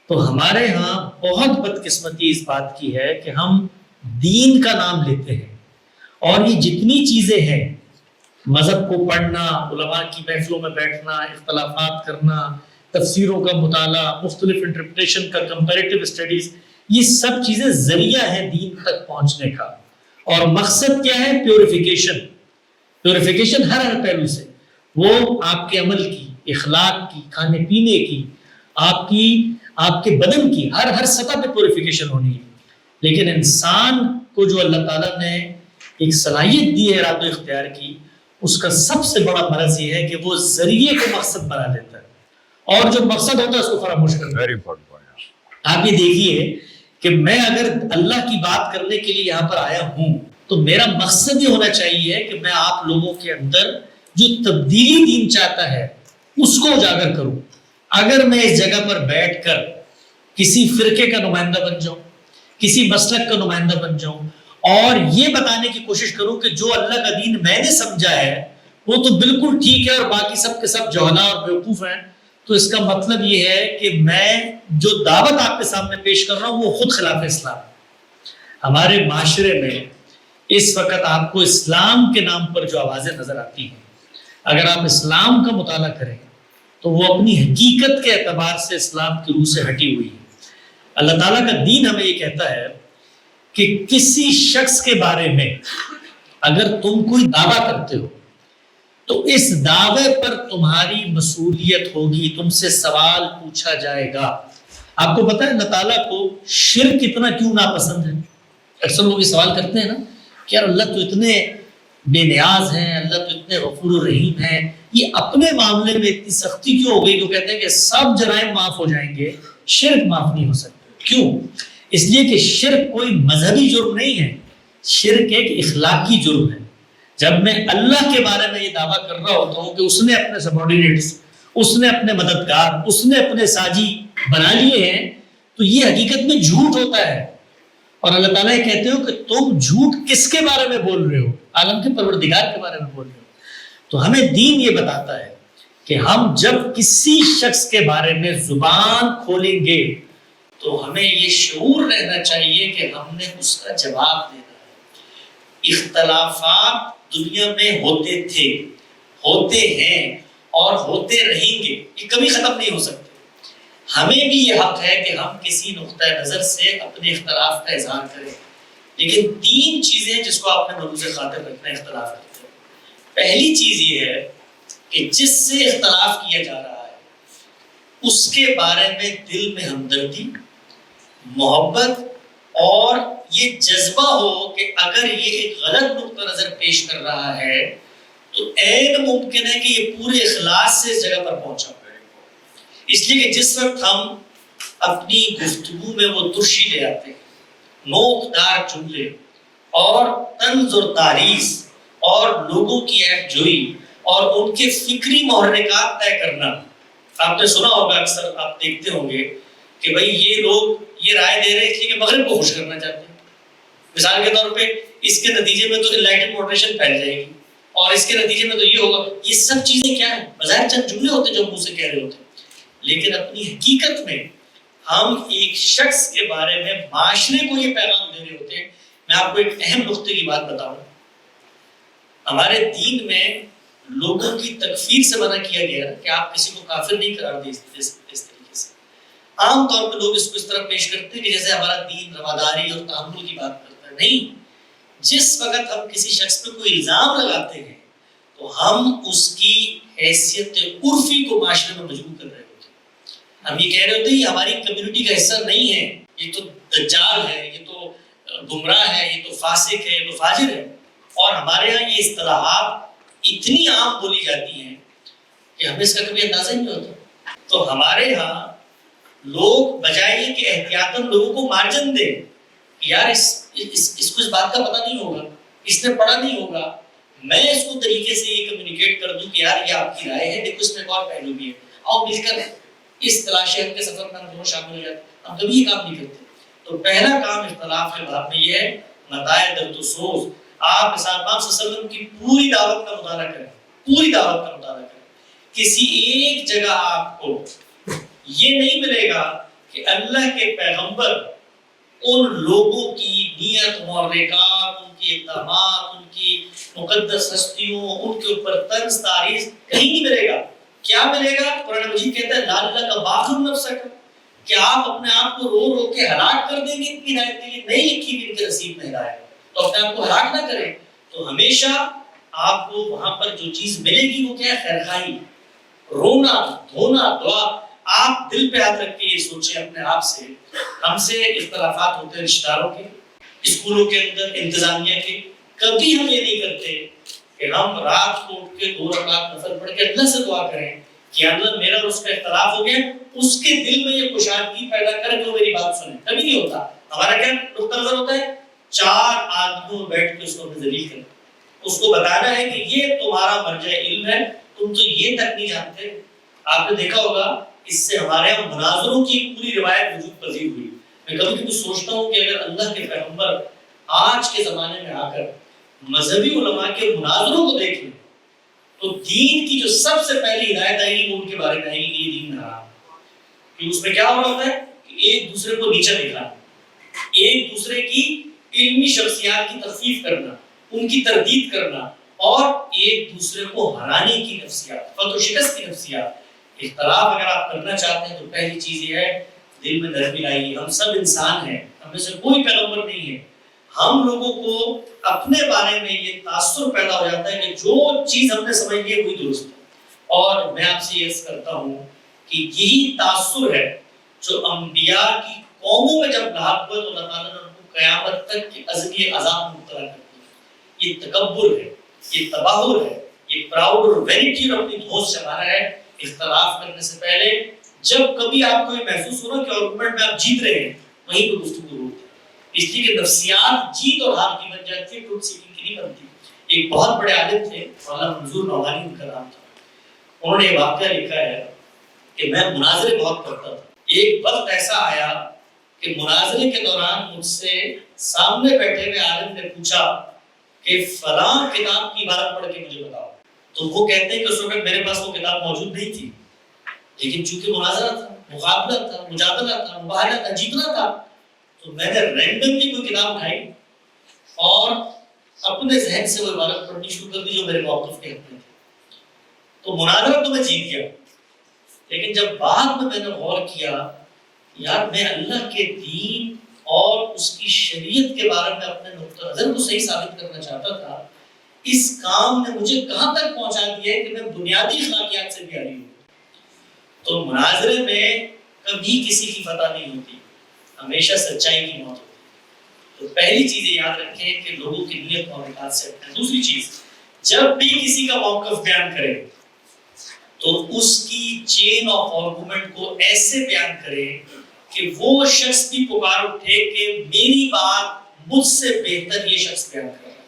تو ہمارے ہاں بہت بدقسمتی اس بات کی ہے کہ ہم دین کا نام لیتے ہیں اور یہ جتنی چیزیں ہیں, مذہب کو پڑھنا, علماء کی محفلوں میں بیٹھنا, اختلافات کرنا, تفسیروں کا مطالعہ, مختلف انٹرپریٹیشن کا, کمپیریٹیو اسٹڈیز, یہ سب چیزیں ذریعہ ہیں دین تک پہنچنے کا. اور مقصد کیا ہے؟ پیوریفیکیشن. پیوریفیکیشن ہر پہلو سے, وہ آپ کے عمل کی, اخلاق کی, کھانے پینے کی, آپ کے بدن کی, ہر سطح پہ پیوریفیکیشن ہونی ہے. لیکن انسان کو جو اللہ تعالیٰ نے ایک صلاحیت دی ہے ارادہ اختیار کی, اس کا سب سے بڑا مرض یہ ہے کہ وہ ذریعے کو مقصد بنا دیتا ہے اور جو مقصد ہوتا ہے اس کو فراموش کرتا ہے. آپ یہ دیکھیے کہ میں اگر اللہ کی بات کرنے کے لیے یہاں پر آیا ہوں تو میرا مقصد یہ ہونا چاہیے کہ میں آپ لوگوں کے اندر جو تبدیلی دین چاہتا ہے اس کو اجاگر کروں. اگر میں اس جگہ پر بیٹھ کر کسی فرقے کا نمائندہ بن جاؤں, کسی مسلک کا نمائندہ بن جاؤں اور یہ بتانے کی کوشش کروں کہ جو اللہ کا دین میں نے سمجھا ہے وہ تو بالکل ٹھیک ہے اور باقی سب کے سب جوہلا اور بیوقوف ہیں، تو اس کا مطلب یہ ہے کہ میں جو دعوت آپ کے سامنے پیش کر رہا ہوں وہ خود خلاف اسلام ہے۔ ہمارے معاشرے میں اس وقت آپ کو اسلام کے نام پر جو آوازیں نظر آتی ہیں، اگر آپ اسلام کا مطالعہ کریں تو وہ اپنی حقیقت کے اعتبار سے اسلام کی روح سے ہٹی ہوئی ہے۔ اللہ تعالیٰ کا دین ہمیں یہ کہتا ہے کہ کسی شخص کے بارے میں اگر تم کوئی دعویٰ کرتے ہو تو اس دعوے پر تمہاری مسئولیت ہوگی، تم سے سوال پوچھا جائے گا۔ آپ کو پتہ ہے اللہ تعالیٰ کو شرک اتنا کیوں ناپسند ہے؟ اکثر لوگ یہ سوال کرتے ہیں نا کہ یار اللہ تو اتنے بے نیاز ہیں، اللہ تو اتنے غفور و رحیم ہیں، یہ اپنے معاملے میں اتنی سختی کیوں ہو گئی کہ کہتے ہیں کہ سب جرائم معاف ہو جائیں گے، شرک معاف نہیں ہو سکتا؟ کیوں؟ اس لیے کہ شرک کوئی مذہبی جرم نہیں ہے، شرک ایک اخلاقی جرم ہے۔ جب میں اللہ کے بارے میں یہ دعویٰ کر رہا ہوتا ہوں کہ اس نے اپنے سبارڈینیٹس، اس نے اپنے مددگار، اس نے اپنے ساجی بنا لیے ہیں، تو یہ حقیقت میں جھوٹ ہوتا ہے۔ اور اللہ تعالیٰ یہ کہتے ہو کہ تم جھوٹ کس کے بارے میں بول رہے ہو؟ عالم کے پروردگار کے بارے میں بول رہے ہو۔ تو ہمیں دین یہ بتاتا ہے کہ ہم جب کسی شخص کے بارے میں زبان کھولیں گے تو ہمیں یہ شعور رہنا چاہیے کہ ہم نے اس کا جواب دینا ہے۔ اختلافات دنیا میں ہوتے تھے، ہوتے ہیں اور ہوتے رہیں گے، یہ کبھی ختم نہیں ہو سکتے۔ ہمیں بھی یہ حق ہے کہ ہم کسی نقطہ نظر سے اپنے اختلاف کا اظہار کریں، لیکن تین چیزیں جس کو آپ نے ملحوظ خاطر رکھنا ہے اختلاف کرتے ہیں۔ پہلی چیز یہ ہے کہ جس سے اختلاف کیا جا رہا ہے اس کے بارے میں دل میں ہمدردی، محبت اور یہ جذبہ ہو کہ اگر یہ ایک غلط نقطہ نظر پیش کر رہا ہے تو عین ممکن ہے کہ یہ پورے اخلاص سے اس جگہ پر پہنچا ہے۔ اس لیے کہ جس وقت ہم اپنی گفتگو میں وہ ترشی لے آتے ہیں، نوکدار جملے اور طنز اور تعریض اور لوگوں کی عیب جوئی اور ان کے فکری محرکات طے کرنا، آپ نے سنا ہوگا، اکثر آپ دیکھتے ہوں گے کہ بھئی یہ لوگ یہ رائے دے رہے ہیں اس لیے کہ مغرب کو خوش کرنا چاہتے ہیں۔ مثال کے طور پہ اس کے نتیجے میں تو انلائٹن ماڈریشن پھیل جائے گی اور اس کے نتیجے میں تو یہ ہوگا۔ یہ سب چیزیں کیا ہیں؟ بظاہر چند جملے ہوتے ہیں جو منہ سے کہہ رہے ہوتے ہیں، لیکن اپنی حقیقت میں ہم ایک شخص کے بارے میں معاشرے کو یہ پیغام دے رہے ہوتے ہیں۔ میں آپ کو ایک اہم نقطے کی بات بتاؤں، ہمارے دین میں لوگوں کی تکفیر سے منع کیا گیا کہ آپ کسی کو کافر نہیں قرار دے سکتے۔ اس طریقے سے عام طور پہ لوگ اس کو اس طرح پیش کرتے ہیں کہ جیسے ہمارا دین رواداری اور تحمل کی بات کرتا ہے۔ نہیں، جس وقت ہم کسی شخص پہ کوئی الزام لگاتے ہیں تو ہم اس کی حیثیت عرفی کو معاشرے میں مجبور کر رہے ہوتے ہیں۔ ہم یہ کہہ رہے ہوتے ہیں یہ ہماری کمیونٹی کا حصہ نہیں ہے، یہ تو دجال ہے، یہ تو گمراہ ہے، یہ تو فاسق ہے، یہ تو فاجر ہے۔ اور ہمارے ہاں یہ اصطلاحات اتنی عام بولی جاتی ہیں کہ ہمیں اس کا کبھی اندازہ ہی نہیں ہوتا۔ تو ہمارے ہاں لوگ بجائے یہ کہ احتیاطاً لوگوں کو مارجن دیں کہ یار اس کو اس بات کا پتہ نہیں ہوگا، اس نے پڑھا نہیں ہوگا، میں اس کو طریقے سے یہ کمیونیکیٹ کر دوں کہ یار یہ آپ کی رائے ہے، دیکھو اس میں ایک اور پہلو بھی ہے، آؤ مل کر اس تلاش ہم کے سفر میں ہم دونوں شامل ہو جاتے ہیں۔ ہم کبھی یہ کام نہیں کرتے۔ تو پہلا کام اختلاف کے باب میں یہ ہے، متاع درد و سوز۔ آپ اسلام صلی اللہ علیہ وسلم کی پوری دعوت کا مطالعہ کریں، پوری دعوت کا مطالعہ کریں۔ کسی ایک جگہ آپ کو یہ نہیں ملے گا کہ اللہ کے پیغمبر ان لوگوں کی نیت محرکات، ان کے اقدامات، ان کی مقدس ہستیوں، ان کے اوپر طنز تعریض کہیں نہیں ملے گا۔ کیا ملے گا؟ قرآن مجید کہتا ہے لعلک باخع نفسک، کہ آپ اپنے آپ کو رو رو کے ہلاک کر دیں گے ان کی ہدایت کے لیے، نہیں لکھی ہوئی ان کے نصیب میں ہدایت، تو اپنے آپ کو ہلاک نہ کریں۔ تو ہمیشہ آپ کو وہاں پر جو چیز ملے گی وہ کیا ہے؟ خیرخواہی، رونا دھونا، دعا۔ آپ دل پہ ہاتھ رکھ کے یہ سوچیں اپنے آپ سے، ہم سے اختلافات ہوتے ہیں رشتہ داروں کے، اسکولوں کے اندر انتظامیہ کے، کبھی ہم یہ نہیں کرتے کہ ہم رات کو اٹھ کے 2 رکعت نفل پڑھ کے اللہ سے دعا کریں کہ اللہ میرا اور اس کا اختلاف ہو گیا، اس کے دل میں یہ کشادگی پیدا کر کے وہ میری بات سنیں۔ کبھی نہیں ہوتا۔ ہمارا کیا نقطہ نظر ہوتا ہے؟ 4 آدمیوں بیٹھ کے اس کو ذلیل کریں، اس کو بتانا ہے کہ یہ تمہارا مرجع علم ہے، تم تو یہ تک نہیں جانتے۔ آپ نے دیکھا ہوگا اس سے ہمارے یہاں مناظروں کی پوری روایت وجود پذیر ہوئی۔ میں کبھی کبھی سوچتا ہوں کہ اگر اللہ کے پیغمبر آج کے زمانے میں آ کر مذہبی علماء کے مناظروں کو دیکھ لیں تو دین کی جو سب سے پہلی ہدایت آئے گی وہ ان کے بارے میں آئے گی کہ یہ دین حرام ہے۔ کہ اس میں کیا ہو رہا ہوتا ہے کہ ایک دوسرے کو نیچا دکھانا، ایک دوسرے کی علمی شخصیات کی تخفیف کرنا، ان کی تردید کرنا، اور ایک دوسرے کو ہرانے کی نفسیات، فتح و شکست کی نفسیات۔ اختلاف اگر آپ کرنا چاہتے ہیں تو پہلی چیز یہ ہے دل میں نرمی لائیے۔ ہم سب انسان ہیں، ہم میں سے کوئی پیغمبر نہیں ہے۔ ہم لوگوں کو اپنے بارے میں یہ تاثر پیدا ہو جاتا ہے کہ جو چیز ہم نے سمجھ لی ہے وہی درست ہے، اور میں آپ سے یہ عرض کرتا ہوں کہ یہی تاثر ہے جو انبیاء کی قوموں میں جب لاحق ہوا تو اللہ تعالیٰ نے ان کو قیامت تک کے ازلی عذاب میں مبتلا کر دیا۔ یہ تکبر ہے، یہ تباہر ہے، یہ پراؤڈ اور وینٹی اور اپنی دھوس چلانا ہے۔ اختلاف کرنے سے پہلے جب کبھی آپ کو یہ محسوس ہو کہ آرگومنٹ میں آپ جیت رہے ہیں وہیں پہ گفتگو روک دیں، اس لیے کہ نفسیات جیت اور ہار کی بن جاتی ہے، ٹروتھ سیکنگ کی نہیں بنتی۔ ایک بہت بڑے عالم تھے مولانا منظور نوحانی ان کا نام تھا، انہوں نے یہ واقعہ لکھا ہے کہ میں مناظرے بہت کرتا تھا۔ ایک وقت ایسا آیا کہ مناظرے کے دوران مجھ سے سامنے بیٹھے ہوئے عالم نے پوچھا کہ فلاں کتاب کی عبارت پڑھ کے مجھے بتاؤ، تو وہ کہتے ہیں کہ اس وقت میرے پاس وہ کتاب موجود نہیں تھی، لیکن چونکہ مناظرہ تھا، مقابلہ تھا، مجادلہ تھا، مباہلہ تھا، جیتنا تھا، تو میں نے رینڈملی کوئی کتاب اٹھائی اور اپنے ذہن سے وہ عبارت پڑھنی شروع کر دی جو میرے موقف کے حق میں تھی۔ تو مناظرہ تو میں جیت گیا، لیکن جب بعد میں نے غور کیا یار میں اللہ کے دین اور اس کی شریعت کے بارے میں اپنے نقطہ نظر کو صحیح ثابت کرنا چاہتا تھا، اس کام نے مجھے کہاں تک پہنچا دیا ہے کہ میں بنیادی اخلاقیات سے بھی آری ہوں۔ تو مناظرے میں کبھی کسی کی فتح نہیں ہوتی، ہمیشہ سچائی کی موت ہوتی ہے۔ تو پہلی چیز یہ یاد رکھیں کہ لوگوں کی نیت اور اطاعت سے رکھیں۔ دوسری چیز، جب بھی کسی کا موقف بیان کرے تو اس کی چین آف آرگومنٹ کو ایسے بیان کرے کہ وہ شخص بھی پکار اٹھے کہ میری بات مجھ سے بہتر یہ شخص بیان کر رہا ہے۔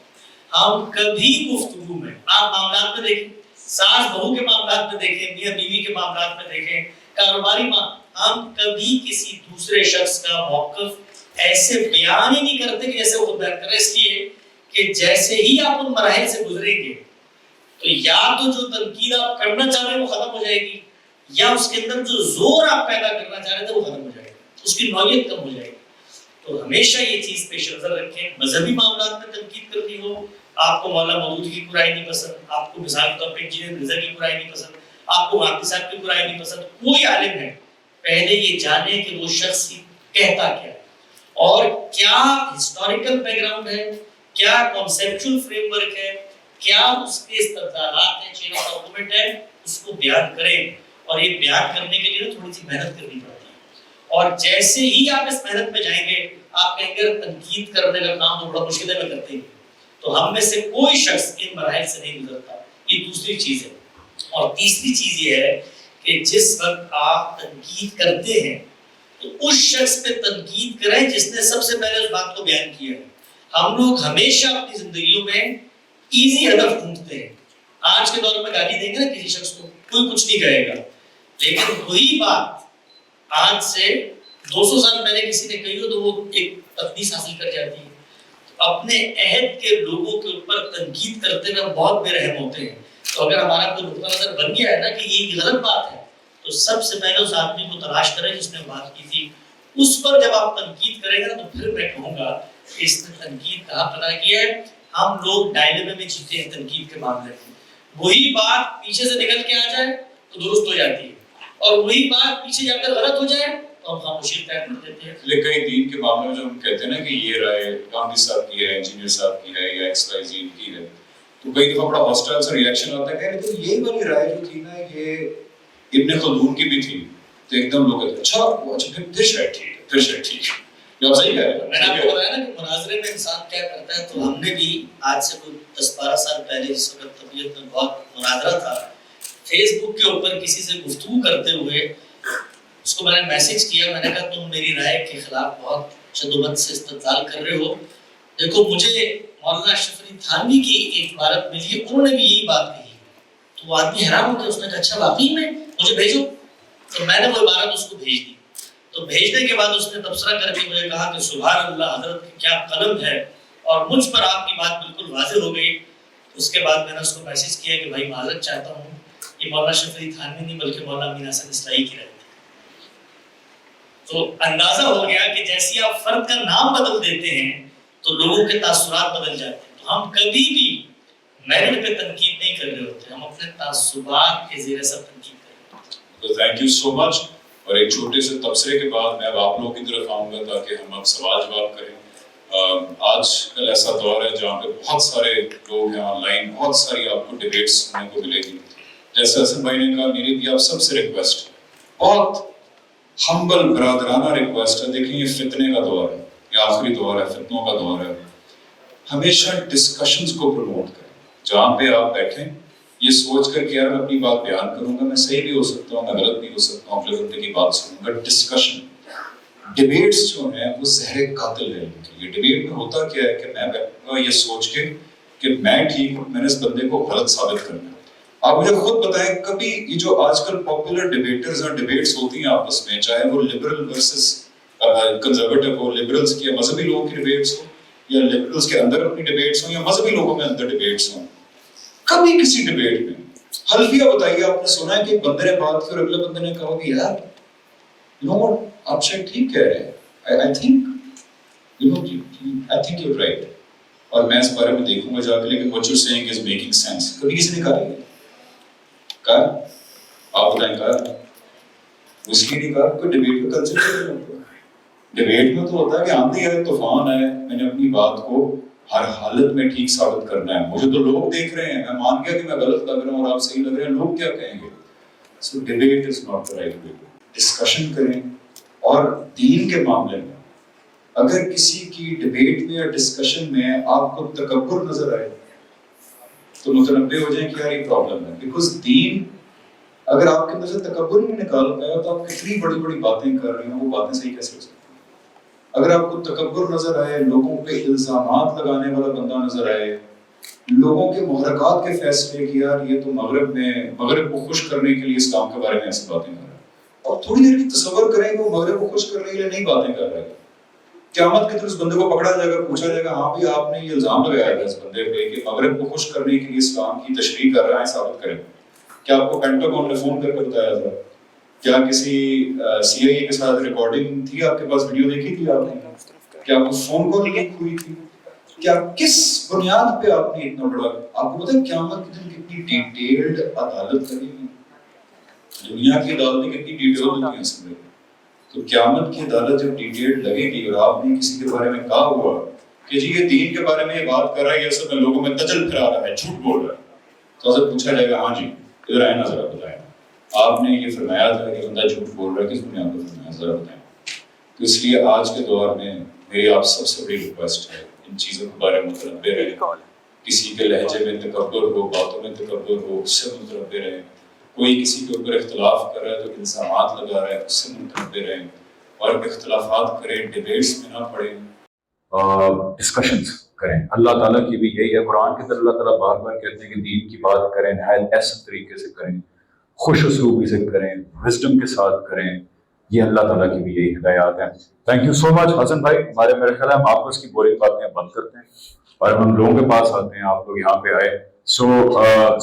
ہم کبھی گفتگو میں، آپ معاملات میں دیکھیں، ساس بہو کے معاملات میں دیکھیں، میاں بیوی کے معاملات میں دیکھیں، کاروباری ہم کبھی کسی دوسرے شخص کا موقف ایسے بیان ہی نہیں کرتے کہ جیسے وہ خود بیان کر رہے، اس لیے کہ جیسے ہی آپ ان مراحل سے گزریں گے تو یا تو جو تنقید آپ کرنا چاہ رہے ہیں وہ ختم ہو جائے گی، یا اس کے اندر جو زور آپ پیدا کرنا چاہ رہے تھے وہ ختم ہو جائے گا، اس کی نوعیت کم ہو جائے گی۔ تو ہمیشہ یہ چیز پیش نظر رکھیں، مذہبی معاملات میں تنقید کرنی ہو، آپ کو مولانا مودودی کی برائی نہیں پسند، آپ کو مثال کے طور پہ انجینئر رضا کی برائی نہیں پسند، آپ کو مہدی صاحب کی برائی نہیں پسند، کوئی عالم ہے پہلے یہ جانے کہ وہ شخص کہتا کیا ہے اور کیا ہسٹوریکل بیک گراؤنڈ ہے، کیا کانسیپچول فریم ورک ہے، کیا اس کے استدلالات ہیں، چین آف آرگومنٹ ہے، اس کو بیان کریں۔ اور یہ بیان کرنے کے لیے تھوڑی سی محنت کرنی پڑتی ہے، اور جیسے ہی آپ اس محنت میں جائیں گے آپ کہیں گے تنقید کرنے کا کام تو بڑا مشکل ہے، میں کرتے ہی تو ہم میں سے کوئی شخص ان مراحل سے نہیں گزرتا۔ یہ دوسری چیز ہے۔ اور تیسری چیز یہ ہے کہ جس وقت آپ تنقید کرتے ہیں تو اس شخص پہ تنقید کریں جس نے سب سے پہلے اس بات کو بیان کیا ہے۔ ہم لوگ ہمیشہ اپنی زندگیوں میں ایزی ہدف ڈھونڈتے ہیں۔ آج کے دور میں گالی دیں گے نا کسی شخص کو، کوئی کچھ نہیں کہے گا، لیکن وہی بات آج سے 200 سال پہلے کسی نے کہی ہو تو وہ ایک تقدیس حاصل کر جاتی ہے۔ اپنے عہد کے لوگوں کے اوپر تنقید کرتے ہوئے بہت بے رحم ہوتے ہیں۔ تو اگر ہمارا کوئی نقطہ نظر بن گیا ہے نا کہ یہ غلط بات ہے تو سب سے پہلے اس آدمی کو تلاش کریں جس نے بات کی تھی، اس پر جب آپ تنقید کریں گے نا تو پھر میں کہوں گا کہ اس نے تنقید کہاں پیدا کی ہے۔ ہم لوگ ڈائلیمے میں جیتے ہیں تنقید کے معاملے میں، وہی بات پیچھے سے نکل کے آ جائے تو درست ہو جاتی ہے، اور وہی بات پیچھے جا کر غلط ہو جائے تو ہم خاموشی اختیار کر دیتے ہیں۔ لیکن کئی دین کے معاملے میں جو ہم کہتے ہیں نا کہ یہ رائے گاندھی صاحب کی ہے، انجینئر صاحب کی ہے، یا ایکس وائی زی کی ہے، تو کئی دفعہ بڑا ہاسٹائل سا ریاکشن آتا ہے کہ تو یہی والی رائے جو تھی نا یہ ابن خلدون کی بھی تھی، تو ایک دم لوگ کہتے ہیں اچھا پھر شاید ٹھیک ہے، پھر شاید ٹھیک ہے۔ یہ صحیح ہے، میں نے آپ کو بتایا نا کہ مناظرے میں انسان کیا کرتا ہے، تو ہم نے بھی آج سے کوئی 10-12 سال پہلے جس وقت طبیعت میں بہت مناظرہ تھا، فیس بک کے اوپر کسی سے گفتگو کرتے ہوئے اس کو میں نے میسج کیا، میں نے کہا تم میری رائے کے خلاف بہت شدت سے استدلال کر رہے ہو، دیکھو مجھے مولانا اشرف علی تھانوی کی ایک عبارت ملی، انہوں نے بھی یہی بات کہی، تو وہ آدمی حیران ہو گیا، اس نے کہا اچھا واقعی میں، مجھے بھیجو، تو میں نے وہ عبارت اس کو بھیج دی۔ تو بھیجنے کے بعد اس نے تبصرہ کر کے مجھے کہا کہ سبحان اللہ، حضرت کی کیا قلم ہے، اور مجھ پر آپ کی بات بالکل واضح ہو گئی. اس کے بعد میں نے اس کو میسج کیا کہ بھائی معذرت چاہتا ہوں, یہ مولانا شفیع تھانوی نہیں بلکہ مولانا امین حسن اصلاحی کی رائے تھی. تو اندازہ ہو گیا کہ جیسے آپ فرد کا نام بدل دیتے ہیں تو لوگوں کے تاثرات بدل جاتے ہیں. تو ہم کبھی بھی میرٹ پہ تنقید نہیں کر رہے ہوتے, ہم اپنے تعصبات کے زیر سب تنقید کر رہے ہوتے ہیں. تو تھینک یو سو مچ. اور ایک چھوٹے سے تبصرے کے بعد میں اب آپ لوگوں کی طرف آؤں گا تاکہ ہم اب سوال جواب کریں. آج کل ایسا دور ہے جہاں پہ بہت سارے لوگ ہیں آن لائن, بہت ساری آپ کو ڈیبیٹس سننے کو ملے گی. جیسے حسن بھائی نے کہا, میری بھی آپ سب سے ریکویسٹ, بہت ہمبل برادرانہ ریکویسٹ ہے. دیکھیں یہ فتنے کا دور ہے, یہ آخری دور ہے, فتنوں کا دور ہے. ہمیشہ ڈسکشنز کو پروموٹ کریں. جہاں پہ آپ بیٹھیں یہ سوچ کر کہ یار میں اپنی بات بیان کروں گا, میں صحیح بھی ہو سکتا ہوں, میں غلط بھی ہو سکتا ہوں, اگلے بندے کی بات سنوں گا. ڈسکشن, ڈیبیٹس جو ہیں وہ زہر قاتل ہے. یہ ڈیبیٹ میں ہوتا کیا ہے کہ میں بیٹھوں گا یہ سوچ کے کہ میں ٹھیک ہوں, میں نے اس بندے کو غلط ثابت کرنا ہے. آپ مجھے خود بتائیں, کبھی یہ جو آج کل پاپولر ڈیبیٹرز اور ڈیبیٹس ہوتی ہیں آپس میں, چاہے وہ لبرل ورسز کنزرویٹو ہو, لبرلز کی یا مذہبی لوگوں کی ڈیبیٹس ہو, یا لبرلز کے اندر اپنی ڈیبیٹس ہوں, یا مذہبی لوگوں میں اندر ڈیبیٹس ہوں, کبھی کسی ڈیبیٹ میں حلفیہ بتائیے آپ نے سنا ہے کہ ایک بندے نے بات کی اور اگلے بندے نے کہا کہ یار یو نو واٹ, آپ شاید ٹھیک کہہ رہے ہیں, I think you know I think you're right, اور میں اس بارے میں دیکھوں گا جا کے, لیکن what you're saying is making sense. کبھی کسی نے کہا کہا آپ بتائیں کہا اس کی نہیں کہا. کوئی ڈیبیٹ میں کنسیڈر نہیں ہوتا. ڈیبیٹ میں تو ہوتا ہے کہ آندھی ہے, طوفان ہے, میں نے اپنی بات کو ہر حالت میں ٹھیک ثابت کرنا ہے. مجھے تو لوگ دیکھ رہے ہیں, میں مان گیا کہ میں غلط لگ رہا ہوں اور آپ صحیح لگ رہے ہیں, لوگ کیا کہیں گے. So debate is not the right way. Discussion کریں. اور دین کے معاملے میں اگر کسی کی ڈیبیٹ میں یا ڈسکشن میں آپ کو تکبر نظر آئے تو متنبہ ہو جائیں کہ یار یہ پرابلم ہے. بیکاز دین اگر آپ کے اندر سے تکبر نہیں نکال پایا تو آپ کتنی بڑی بڑی باتیں کر رہے ہیں, وہ باتیں صحیح کیسے ہو سکتی ہیں. اگر آپ کو تکبر نظر آئے, لوگوں پہ الزامات لگانے والا بندہ نظر آئے, لوگوں کے محرکات کے فیصلے کہ یار یہ تو مغرب کو خوش کرنے کے لیے اسلام کے بارے میں ایسی باتیں کر رہا ہے, اور تھوڑی دیر کی تصور کریں کہ وہ مغرب کو خوش کرنے کے لیے نئی باتیں کر رہا ہے. قیامت کے دن اس بندے کو پکڑا جائے گا, پوچھا جائے گا ہاں بھی آپ نے یہ الزام لگایا تھا اس بندے پہ کہ مغرب کو خوش کرنے کے لیے اسلام کی تشریح کر رہا ہے, ثابت کریں. کیا آپ کو پینٹاگون نے فون کر کے بتایا تھا؟ کیا کسی سی آئی اے کے ساتھ ریکارڈنگ تھی آپ کے پاس, ویڈیو دیکھی تھی آپ نے؟ کیا آپ کو فون کال لنک ہوئی تھی؟ کیا کس بنیاد پہ آپ نے اتنا بڑا, آپ کو پتہ ہے قیامت کے دن کتنی ڈیٹیلڈ عدالت لگے گی. دنیا کی عدالتیں کتنی ڈیٹیل ہوتی ہیں اس میں, تو قیامت کی عدالت جب ڈیٹیل لگے گی اور آپ نے کسی کے بارے میں کہا ہوا کہ جی یہ دین کے بارے میں یہ بات کر رہا ہے, یہ اصل میں لوگوں میں دجل پھیلا رہا ہے, جھوٹ بول رہا ہے, تو اسے پوچھا جائے گا ہاں جی ادھر آئے نا ذرا بتائیں آپ نے یہ فرمایا تھا کہ بندہ جھوٹ بول رہا ہے, کس بنیاد پر فرمایا, ذرا بتائیں. تو اس لیے آج کے دور میں میری آپ سب سے بڑی ریکویسٹ ہے ان چیزوں کے بارے میں متنبہ رہیں. کسی کے لہجے میں تکبر ہو, باتوں میں تکبر ہو, اس سے متنبہ رہیں. کوئی کسی کے اوپر اختلاف کر رہا ہے تو الزامات لگا رہا ہے, اس سے متنبہ رہیں. اور اختلافات کریں, ڈیبیٹس میں نہ پڑیں, ڈسکشنز کریں. اللہ تعالیٰ کی بھی یہی ہے, قرآن کے اندر اللہ تعالیٰ بار بار کہتے ہیں کہ دین کی بات کریں, نہایت ایسے طریقے سے کریں, خوش اسلوبی سے کریں, وزڈم کے ساتھ کریں. یہ اللہ تعالیٰ کی بھی یہی ہدایات ہیں. تھینک یو سو مچ حسن بھائی. میرے خیال ہے ہم آپس کی بورنگ باتیں بند کرتے ہیں اور ہم لوگوں کے پاس آتے ہیں. آپ لوگ یہاں پہ آئے, سو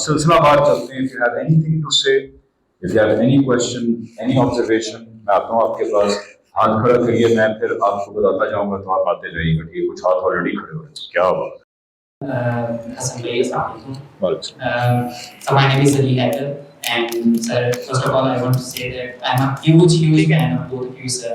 سلسلہ بار چلتے ہیں. If you have anything to say, if you have any question, any observation, میں آتا ہوں آپ کے پاس. ہاتھ کھڑا کریے, میں پھر آپ کو بتاتا جاؤں گا تو آپ آتے جائیے گا. ٹھیک, کچھ ہاتھ آلریڈی کھڑے ہو رہے ہیں. کیا ہوا؟ Hassan bhai, assalamu alaikum. So my name is Ali Haider, and sir, first of all, I want to say that I'm a huge fan of both of you, sir.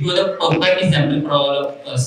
you are the perfect example for all of us,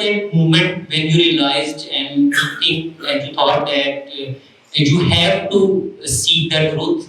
that moment when you realized and you thought that you have to seek that truth?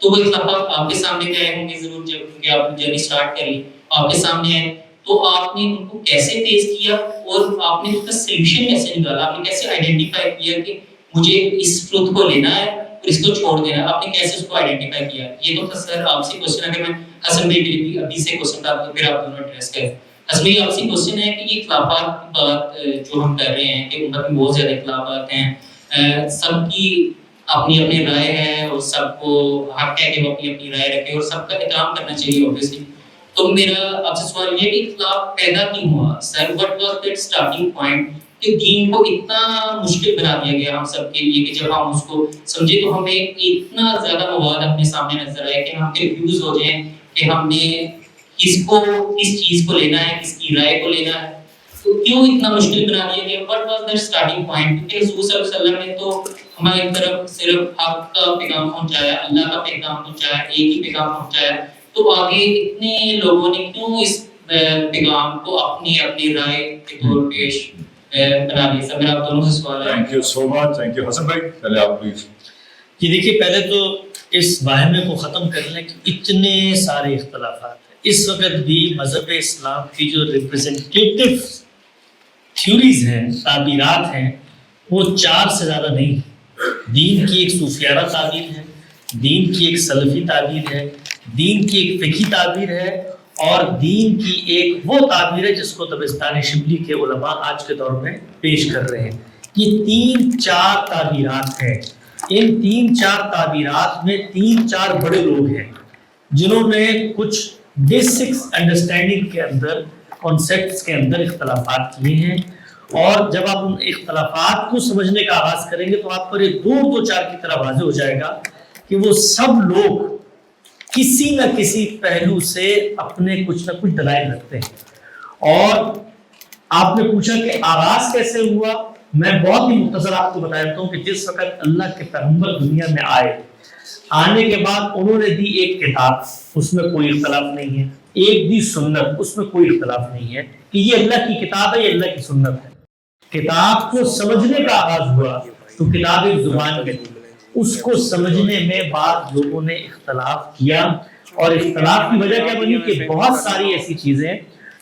تو وہ اختلافات آپ کے سامنے بھی آئے ہوں گے ضرور جب کہ آپ نے جرنی اسٹارٹ کری آپ کے سامنے آئے تو آپ نے ان کو کیسے فیس کیا اور آپ نے اس کا سولوشن کیسے نکالا آپ نے کیسے آئیڈینٹیفائی کیا کہ مجھے اس ٹروتھ کو لینا ہے اور اس کو چھوڑ دینا ہے آپ نے کیسے اس کو آئیڈینٹیفائی کیا یہ تو تھا سر آپ سے کوشچن ہے کہ میں حسن بھائی کے لیے ابھی سے کوشچن تھا تو پھر آپ دونوں ایڈریس کریں حسن بھائی آپ سے کوشچن ہے کہ یہ اختلافات کی بات جو ہم کر رہے ہیں کہ امت میں بہت زیادہ اختلافات ہیں سب کی اپنی اپنی رائے ہے اور سب کو حق ہے کہ وہ اپنی اپنی رائے رکھے اور سب کا احترام کرنا چاہیے اوبویسلی تو میرا آپ سے سوال یہ ہے کہ اختلاف پیدا کیوں ہوا sir what was that starting point کہ دین کو اتنا مشکل بنا دیا گیا ہم سب کے لیے کہ جب ہم اس کو سمجھے تو ہمیں اتنا زیادہ مواد اپنے سامنے نظر آئے کہ ہم کنفیوز ہو جائیں کہ ہم نے کس چیز کو لینا ہے کس کی رائے کو لینا ہے تو کیوں اتنا مشکل بنا دیا گیا what was that starting point کیونکہ حضور صلی اللہ علیہ وسلم نے تو ہماری طرف صرف حق کا پیغام پہنچایا اللہ کا پیغام پہنچایا ایک ہی پیغام پہنچایا تو آگے اتنے لوگوں نے کیوں اس پیغام کو اپنی اپنی رائے کے طور پیش بنا دیا سر میرا آپ دونوں سے سوال ہے thank you so much thank you Hasan بھائی پہلے آپ پلیز جی دیکھیے پہلے تو اس واہمے کو ختم کر لیں کہ اتنے سارے اختلافات ہیں اس وقت بھی مذہب اسلام کی جو ریپرزنٹیٹیو تھیوریز ہیں تعبیرات ہیں وہ 4 سے زیادہ نہیں دین کی ایک صوفیانہ تعبیر ہے دین کی ایک سلفی تعبیر ہے دین کی ایک فقہی تعبیر ہے اور دین کی ایک وہ تعبیر ہے جس کو دبستان شبلی کے علماء آج کے دور میں پیش کر رہے ہیں یہ 3-4 تعبیرات ہیں ان 3-4 تعبیرات میں 3-4 بڑے لوگ ہیں جنہوں نے کچھ بیسکس انڈرسٹینڈنگ کے اندر کانسیپٹس کے اندر اختلافات کیے ہیں اور جب آپ ان اختلافات کو سمجھنے کا آغاز کریں گے تو آپ پر یہ 2-4 کی طرح واضح ہو جائے گا کہ وہ سب لوگ کسی نہ کسی پہلو سے اپنے کچھ نہ کچھ دلائل رکھتے ہیں اور آپ نے پوچھا کہ آغاز کیسے ہوا میں بہت ہی مختصر آپ کو بتا دیتا ہوں کہ جس وقت اللہ کے پیغمبر دنیا میں آنے کے بعد انہوں نے دی ایک کتاب اس میں کوئی اختلاف نہیں ہے ایک دی سنت اس میں کوئی اختلاف نہیں ہے کہ یہ اللہ کی کتاب ہے یہ اللہ کی سنت ہے کتاب کو سمجھنے کا آغاز ہوا تو کتاب ایک زبان میں تھی اس کو سمجھنے میں بعض لوگوں نے اختلاف کیا اور اختلاف کی وجہ کیا بنی کہ بہت ساری ایسی چیزیں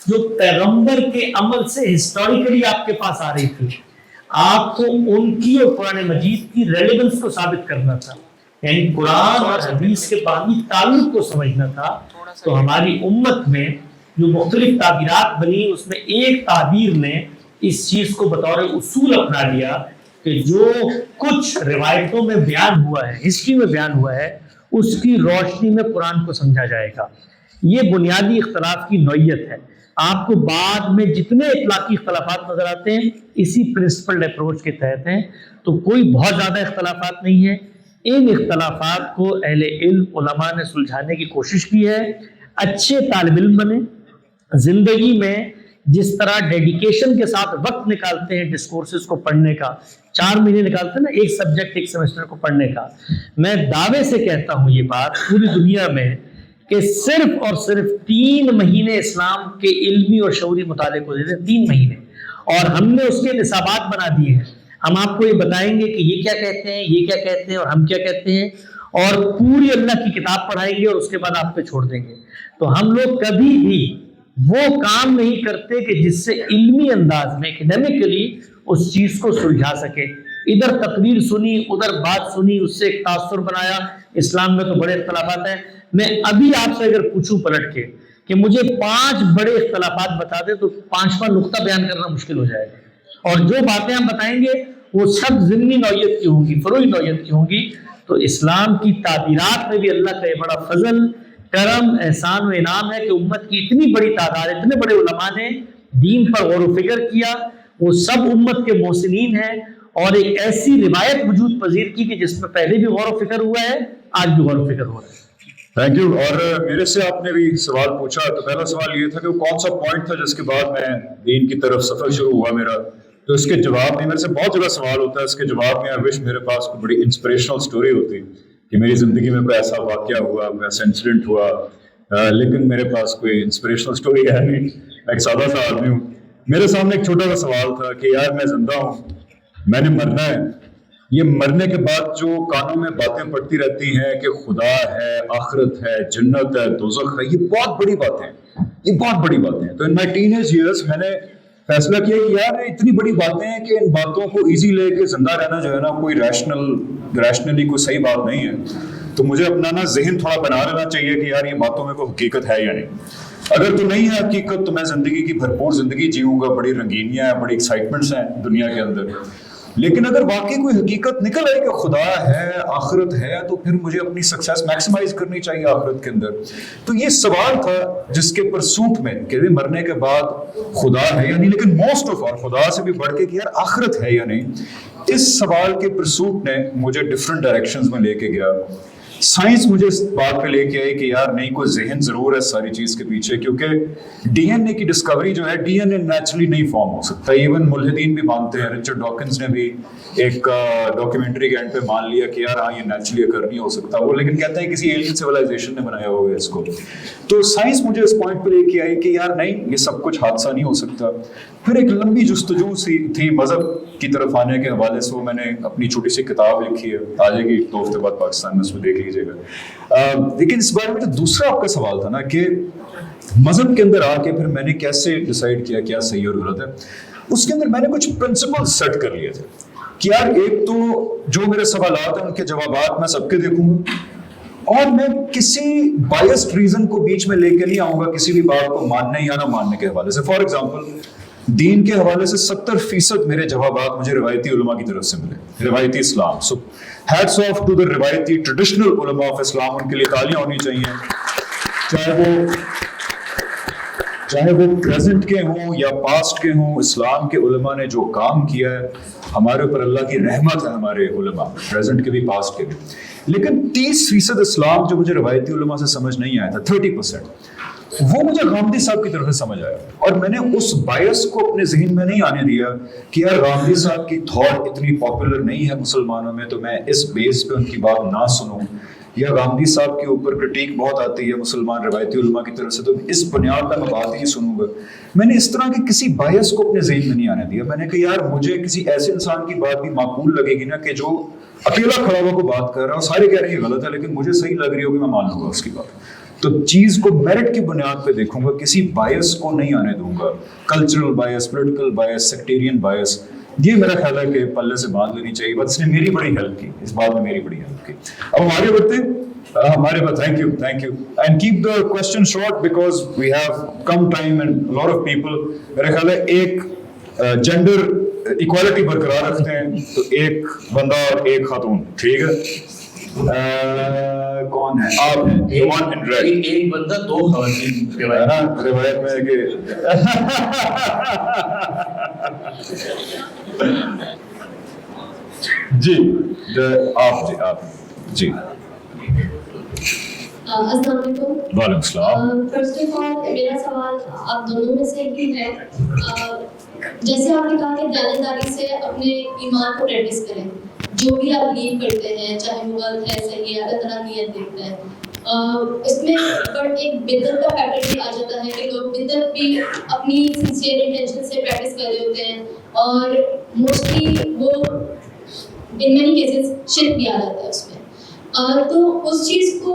جو پیغمبر کے عمل سے ہسٹوریکلی آپ کے پاس آ رہی تھی آپ کو ان کی اور قرآن مجید کی ریلیونس کو ثابت کرنا تھا یعنی قرآن اور حدیث کے باقی تعلق کو سمجھنا تھا تو ہماری امت میں جو مختلف تعبیرات بنی اس میں ایک تعبیر نے اس چیز کو بطور اصول اپنا لیا کہ جو کچھ روایتوں میں بیان ہوا ہے ہسٹری میں بیان ہوا ہے اس کی روشنی میں قرآن کو سمجھا جائے گا یہ بنیادی اختلاف کی نوعیت ہے آپ کو بعد میں جتنے اخلاقی اختلافات نظر آتے ہیں اسی پرنسپل اپروچ کے تحت ہیں تو کوئی بہت زیادہ اختلافات نہیں ہیں ان اختلافات کو اہل علم علماء نے سلجھانے کی کوشش کی ہے اچھے طالب علم بنے زندگی میں جس طرح ڈیڈیکیشن کے ساتھ وقت نکالتے ہیں ڈسکورسز کو پڑھنے کا 4 مہینے نکالتے ہیں نا ایک سبجیکٹ ایک سیمسٹر کو پڑھنے کا میں دعوے سے کہتا ہوں یہ بات پوری دنیا میں کہ صرف اور صرف 3 مہینے اسلام کے علمی اور شعوری مطالعے کو دیتے ہیں 3 مہینے اور ہم نے اس کے نصابات بنا دیے ہیں ہم آپ کو یہ بتائیں گے کہ یہ کیا کہتے ہیں یہ کیا کہتے ہیں اور ہم کیا کہتے ہیں اور پوری اللہ کی کتاب پڑھائیں گے اور اس کے بعد آپ پہ چھوڑ دیں گے تو ہم لوگ کبھی بھی وہ کام نہیں کرتے کہ جس سے علمی انداز میں اکیڈیمکلی اس چیز کو سلجھا سکے ادھر تقریر سنی ادھر بات سنی اس سے ایک تاثر بنایا اسلام میں تو بڑے اختلافات ہیں میں ابھی آپ سے اگر پوچھوں پلٹ کے کہ مجھے 5 بڑے اختلافات بتا دیں تو 5واں نقطہ بیان کرنا مشکل ہو جائے گا اور جو باتیں ہم بتائیں گے وہ سب ضمنی نوعیت کی ہوں گی فروعی نوعیت کی ہوں گی تو اسلام کی تعبیرات میں بھی اللہ کا یہ بڑا فضل کرم احسان و انعام ہے کہ امت کی اتنی بڑی تعداد اتنے بڑے علماء نے دین پر غور و فکر کیا وہ سب امت کے محسنین ہیں اور ایک ایسی روایت وجود پذیر کی کہ جس میں پہلے بھی غور و فکر ہوا ہے آج بھی غور و فکر ہو رہا ہے تھینک یو اور میرے سے آپ نے بھی سوال پوچھا تو پہلا سوال یہ تھا کہ وہ کون سا پوائنٹ تھا جس کے بعد میں دین کی طرف سفر شروع ہوا میرا تو اس کے جواب میں میرے سے بہت جگہ سوال ہوتا ہے اس کے جواب میں آئی وش میرے پاس کوئی بڑی انسپریشنل سٹوری ہوتی کہ میری زندگی میں کوئی ایسا واقعہ ہوا کوئی ایسا انسیڈنٹ ہوا لیکن میرے پاس کوئی انسپریشنل سٹوری ہے نہیں میں ایک سادہ سا آدمی ہوں میرے سامنے ایک چھوٹا سا سوال تھا کہ یار میں زندہ ہوں میں نے مرنا ہے یہ مرنے کے بعد جو کانوں میں باتیں پڑتی رہتی ہیں کہ خدا ہے، آخرت ہے، جنت ہے، دوزخ ہے، یہ بہت بڑی باتیں ہیں، یہ بہت بڑی باتیں ہیں. تو ان مائی ٹینیج ایئرس میں نے فیصلہ کیا کہ یار اتنی بڑی باتیں ہیں کہ ان باتوں کو ایزی لے کے زندہ رہنا جو ہے نا کوئی ریشنلی کوئی صحیح بات نہیں ہے. تو مجھے اپنا نا ذہن تھوڑا بنا لینا چاہیے کہ یار یہ باتوں میں کوئی حقیقت ہے یا نہیں. اگر تو نہیں ہے حقیقت تو میں زندگی کی بھرپور زندگی جیوں گا، بڑی رنگینیاں ہیں، بڑی ایکسائٹمنٹس ہیں دنیا کے اندر. لیکن اگر واقعی کوئی حقیقت نکل آئے کہ خدا ہے، آخرت ہے، تو پھر مجھے اپنی سکسیس میکسیمائز کرنی چاہیے آخرت کے اندر. تو یہ سوال تھا جس کے پرسوٹ میں کہ مرنے کے بعد خدا ہے یا نہیں، لیکن موسٹ آف آل خدا سے بھی بڑھ کے کہ یار آخرت ہے یا نہیں. اس سوال کے پرسوٹ نے مجھے ڈفرینٹ ڈائریکشنز میں لے کے گیا. سائنس مجھے اس بات پہ لے کے آئی کہ یار نہیں، کوئی ذہن ضرور ہے ساری چیز کے پیچھے، کیونکہ ڈی این اے کی ڈسکوری جو ہے، ڈی این اے نیچرلی نہیں فارم ہو سکتا. ایون ملحدین بھی مانتے ہیں، رچرڈ ڈاکنز نے بھی ایک ڈاکیومنٹری کے اینڈ پہ مان لیا کہ یار ہاں یہ نیچرلی اکر نہیں ہو سکتا. وہ لیکن کہتے ہیں کسی ایلین سیولائزیشن نے بنایا ہوا ہے اس کو. تو سائنس مجھے اس پوائنٹ پہ لے کے آئی کہ یار نہیں، یہ سب کچھ حادثہ نہیں ہو سکتا. پھر ایک لمبی جستجو سی تھی مذہب کی طرف آنے کے حوالے سے. وہ میں نے اپنی چھوٹی سی کتاب لکھی ہے، آ جائے گی 2 ہفتے بعد پاکستان میں، اس میں دیکھ لیجیے گا. لیکن اس بارے میں جو دوسرا آپ کا سوال تھا نا کہ مذہب کے اندر آ کے پھر میں نے کیسے ڈیسائیڈ کیا کیا صحیح اور غلط ہے، اس کے اندر میں نے کچھ پرنسپل سیٹ کر لیے تھے کہ یار ایک تو جو میرے سوالات ہیں ان کے جوابات میں سب کے دیکھوں گا، اور میں کسی بائسڈ ریزن کو بیچ میں لے کے نہیں آؤں گا کسی بھی بات کو ماننے یا نہ ماننے کے حوالے سے. فار ایگزامپل دین کے حوالے سے 70% میرے جوابات مجھے روایتی علماء کی طرف سے ملے، روایتی اسلام. سو ہیٹس آف ٹو دا روایتی ٹریڈیشنل علماء آف اسلام، ان کے لیے تالیاں ہونی چاہیے، چاہے وہ پریزنٹ کے ہوں یا پاسٹ کے ہوں. اسلام کے علماء نے جو کام کیا ہے، ہمارے اوپر اللہ کی رحمت ہے، ہمارے علماء پریزنٹ کے بھی پاسٹ کے بھی. لیکن 30% اسلام جو مجھے روایتی علماء سے سمجھ نہیں آیا تھا، 30%، وہ مجھے غامدی صاحب کی طرف سے سمجھ آیا. اور میں نے اس بائس کو اپنے ذہن میں نہیں آنے دیا کہ یار غامدی صاحب کی تھاٹ اتنی پاپولر نہیں ہے مسلمانوں میں، تو میں اس بیس پہ ان کی بات نہ سنوں، یا غامدی صاحب کے اوپر کرٹیک بہت آتی ہے مسلمان روایتی علماء کی طرف سے، تو اس بنیاد پر میں بات ہی سنوں گا. میں نے اس طرح کے کسی بائس کو اپنے ذہن میں نہیں آنے دیا. میں نے کہا یار مجھے کسی ایسے انسان کی بات بھی معقول لگے گی نا کہ جو اکیلا کھڑا ہوا کو بات کر رہا ہے، اور سارے کہہ رہے ہیں یہ غلط ہے لیکن مجھے صحیح لگ رہی ہوگی، میں مان لوں گا اس کی بات. تو چیز کو میرٹ کی بنیاد پہ دیکھوں گا، کسی بائس کو نہیں آنے دوں گا، کلچرل بائس، پولیٹیکل بائس، سیکٹیرین بائس. یہ میرا خیال ہے کہ پلے سے باندھ لینی چاہیے. بس اس نے میری بڑی ہیلپ کی، اس بات میں میری بڑی ہیلپ کی. اب ہم آگے بڑھتے ہیں. ہمارے پاس thank you and keep the question short because we have کم time and lot of people. میرا خیال ہے ایک جینڈر ایکوالٹی برقرار رکھتے ہیں، تو ایک بندہ اور ایک خاتون، ٹھیک ہے؟ کون ہے آپ ہیں؟ ایک بندہ 2 خواتین روایت میں کہ جی آپ جی. السلام علیکم. وعلیکم السلام. فرسٹ آف آل میرا سوال آپ دونوں میں سے ہی ہے. جیسے آپ نے کہا کہ دیانتداری سے اپنے ایمان کو پریکٹس کریں، جو بھی آپ بلیو کرتے ہیں چاہے وہ غلط ہے صحیح ہے، اللہ تعالیٰ نیت دیکھتا ہے. اس میں بٹ ایک بدعت کا فیکٹر بھی آ جاتا ہے کہ لوگ بدعت بھی اپنی سنسیئر انٹینشن سے پریکٹس کر رہے ہوتے ہیں، اور موسٹلی وہ ان مینی کیسز شرک بھی آ جاتا ہے اس میں. تو اس چیز کو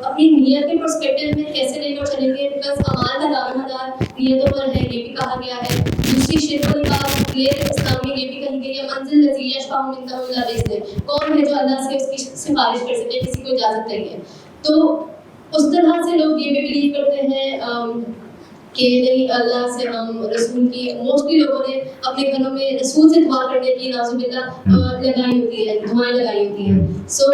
اپنی نیت کے پرسپیکٹو میں کیسے لے کر چلیں گے؟ بیکاز اعمال کا دار مدار نیتوں پر ہے، یہ بھی کہا گیا ہے. دوسری شرک الباب یہ اسلام میں یہ بھی کہی گئی ہے، منزل لذی یشفع عندہ الا باذنہ، کون ہے جو اللہ سے اس کی سفارش کر سکے، کسی کو اجازت نہیں ہے. تو اس طرح سے لوگ یہ بھی بلیو کرتے ہیں کہ نہیں اللہ سے ہم رسول کی، موسٹلی لوگوں نے اپنے گھروں میں رسول سے دعا کرنے کی نعوذ باللہ لگائی ہوتی ہے، دعائیں لگائی ہوتی ہیں. سو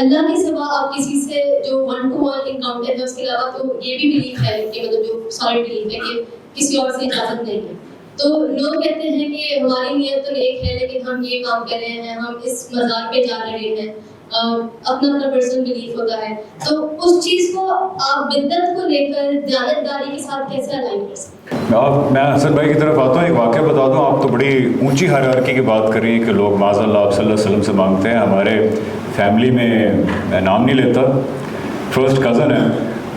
اللہ کے سوا آپ کسی سے جو 1-to-1 انکاؤنٹر ہے اس کے علاوہ تو یہ بھی بلیف ہے کہ مطلب جو سالڈ بلیف ہے کہ کسی اور سے اجازت نہیں ہے. تو لوگ کہتے ہیں کہ ہماری نیت تو ایک ہے لیکن ہم یہ کام کر رہے ہیں، ہم اس مزار پہ جا رہے ہیں، اپنا اپنا پرسنل بلیف ہوتا ہے. تو اس چیز کو آپ بدعت کو لے کر دیانتداری کے ساتھ کیسے الائن کر سکتے ہیں؟ میں حسن بھائی کی طرف آتا ہوں. ایک واقعہ بتا دوں. آپ تو بڑی اونچی ہائرارکی کی بات کر رہی ہیں کہ لوگ معاذ اللہ آپ صلی اللہ علیہ وسلم سے مانگتے ہیں. ہمارے فیملی میں نام نہیں لیتا، فرسٹ کزن ہے،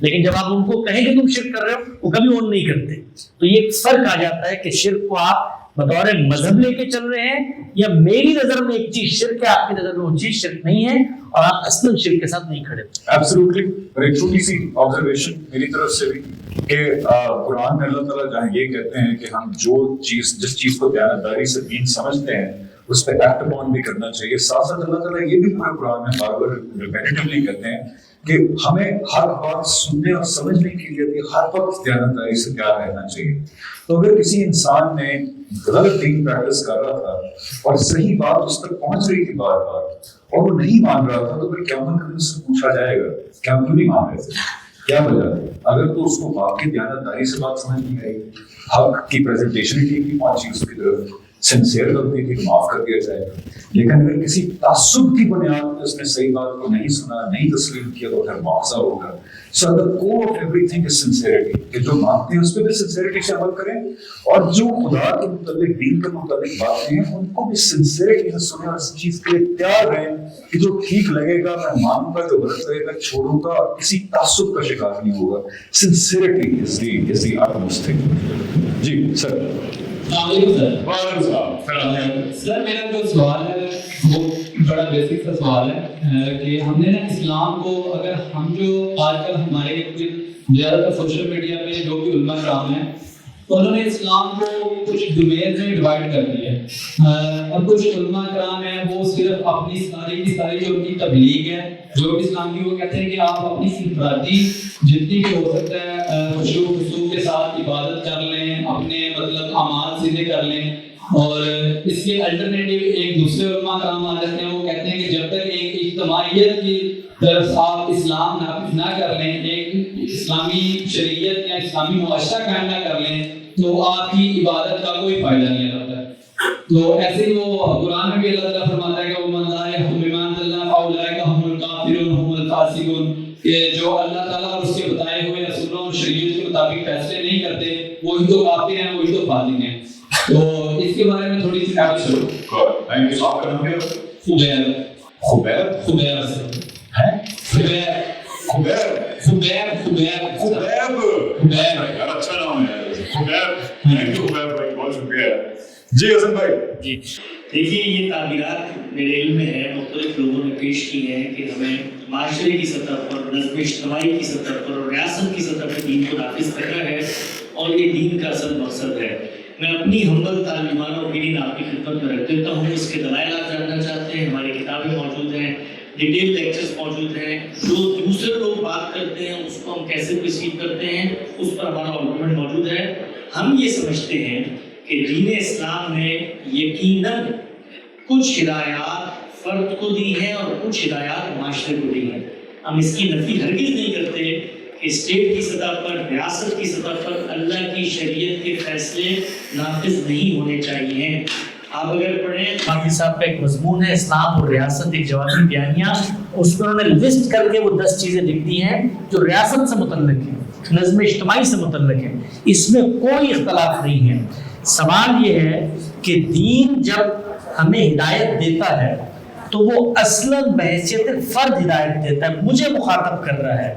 لیکن جب آپ ان کو کہیں کہ تم شرک کر رہے ہو وہ کبھی وہ نہیں کرتے. تو یہ ایک فرق آ جاتا ہے کہ شرک کو آپ بطور مذہب لے کے چل رہے ہیں یا میری نظر میں ایک چیز شرک ہے آپ کی نظر میں وہ چیز شرک نہیں ہے اور آپ اصلاً شرک کے ساتھ نہیں کھڑے. ایبسولوٹلی. اور ایک چھوٹی سی آبزرویشن میری طرف سے بھی کہ قرآن میں اللہ تعالیٰ جہاں یہ کہتے ہیں کہ ہم جس چیز کو دیانتداری سے دین سمجھتے ہیں اس پہ ایکٹ اپون بھی کرنا چاہیے. ساتھ ساتھ اللہ تعالیٰ یہ بھی پورے قرآن میں بار بار ریپیٹیٹولی کہتے ہیں کہ ہمیں ہر بات سننے اور سمجھنے کے لیے ہر وقت دیانتداری سے تیار رہنا چاہیے. تو اگر کسی انسان نے غلط دین پریکٹس کر رہا تھا اور صحیح بات اس تک پہنچ رہی تھی بار بار اور وہ نہیں مان رہا تھا تو پھر قیامت کے دن سے پوچھا جائے گا کیا کیوں نہیں مان رہے تھے, کیا وجہ ہے؟ اگر تو اس کو واقعی دیانتداری سے بات سمجھ نہیں آئی, حق کی پریزنٹیشن ٹھیک نہیں پہنچی اس کی طرف, سنسیئر غلطی تھی تو معاف کر دیا جائے گا. لیکن اگر کسی تعصب کی بنیاد پہ اس نے صحیح بات کو نہیں سنا, نہیں تسلیم کیا تو پھر معاوضہ ہوگا. So the core of everything is sincerity, کہ جو مانتے ہیں اس پہ بھی سنسیئرٹی سے عمل کریں اور جو خدا کے متعلق دین کے متعلق باتیں ہیں ان کو بھی سنسیئرٹی سے سنیں اور اس چیز کے لیے تیار رہیں کہ جو ٹھیک لگے گا میں مانوں گا, جو غلط لگے گا چھوڑوں گا اور کسی تعصب کا شکار نہیں ہوگا. سنسیئرٹی از دی utmost thing. جی سر. سر میرا جو سوال ہے وہ بڑا بیسک سا سوال ہے کہ ہم نے نا اسلام کو, اگر ہم جو آج کل ہمارے زیادہ تر سوشل میڈیا پہ جو بھی علماء کرام ہیں انہوں نے اسلام کو کچھ ڈومین میں ڈیوائڈ کر دیا ہے. اب کچھ علماء کرام ہیں وہ صرف اپنی ساری کی ساری جو ان کی تبلیغ ہے جو بھی اسلام کی, وہ کہتے ہیں کہ آپ اپنی انفرادی جتنی بھی ہو سکتا ہے خشوع و خضوع کے ساتھ عبادت کر لیں, اپنے مطلب اعمال سیدھے کر لیں. اور اس کے الٹرنیٹیو ایک دوسرے علماء کرام آ جاتے ہیں, وہ کہتے ہیں کہ جب تک ایک اجتماعیت کی طرف آپ اسلام نافذ نہ کر لیں, ایک اسلامی شریعت یا اسلامی معاشرہ قائم نہ کر لیں تو آپ کی عبادت کا کوئی فائدہ نہیں رہتا. تو ایسے ہی وہ قرآن میں بھی اللہ تعالیٰ فرماتا ہے کہ وَمَنْ لَا يَحْكُمْ بِمَا أَنزَلَ اللَّهُ فَأُولَٰئِكَ هُمُ الْكَافِرُونَ هُمُ الْفَاسِقُونَ, کہ جو اللہ تعالیٰ اور اس کے بتائے ہوئے رسولوں اور شریعت کے مطابق فیصلے نہیں کرتے وہی تو کافر ہیں, وہی تو فاسق ہیں. تو اس کے بارے میں تھوڑی سی بات کرو. Thank you. آپ کا نام کیا ہے؟ خبیر. خبیر. خبیر ہے خبیر خبیر خبیر خبیر خبیر. یار اچھا نام ہے خبیر. تھینک یو خبیر بھائی, بہت شکریہ. جی حسن بھائی. جی دیکھیے یہ تعبیرات میرے علم میں ہے, مختلف لوگوں نے پیش کی ہیں کہ ہمیں معاشرے کی سطح پر, نظم اجتماعی کی سطح پر اور ریاست کی سطح پر دین کو نافذ کرنا ہے اور یہ دین کا اصل مقصد ہے. میں اپنی ہمبل تعلیمانہ اوپینین آپ کی خدمت میں رکھ دیتا ہوں. اس کے دلائل آپ جاننا چاہتے ہیں, ہماری کتابیں موجود ہیں, ڈیٹیل لیکچرز موجود ہیں. جو دوسرے لوگ بات کرتے ہیں اس کو ہم کیسے پرسیو کرتے ہیں اس پر ہمارا آرگومنٹ موجود ہے. ہم یہ سمجھتے ہیں کہ دین اسلام نے یقیناً کچھ ہدایات فرد کو دی ہیں اور کچھ ہدایات معاشرے کو دی ہیں. ہم اس کی نفی ہرگز نہیں کرتے کہ اسٹیٹ کی سطح پر, ریاست کی سطح پر اللہ کی شریعت کے فیصلے نافذ نہیں ہونے چاہیے. آپ اگر پڑھیں حافظ صاحب کا ایک مضمون ہے اسلام اور ریاست, ایک جوابی بیانیہ, اس میں انہوں نے لسٹ کر کے وہ 10 چیزیں لکھ دی ہیں جو ریاست سے متعلق ہیں, نظم اجتماعی سے متعلق ہیں. اس میں کوئی اختلاف نہیں ہے. سوال یہ ہے کہ دین جب ہمیں ہدایت دیتا ہے تو وہ اصلاً بحیثیت فرد ہدایت دیتا ہے, مجھے مخاطب کر رہا ہے.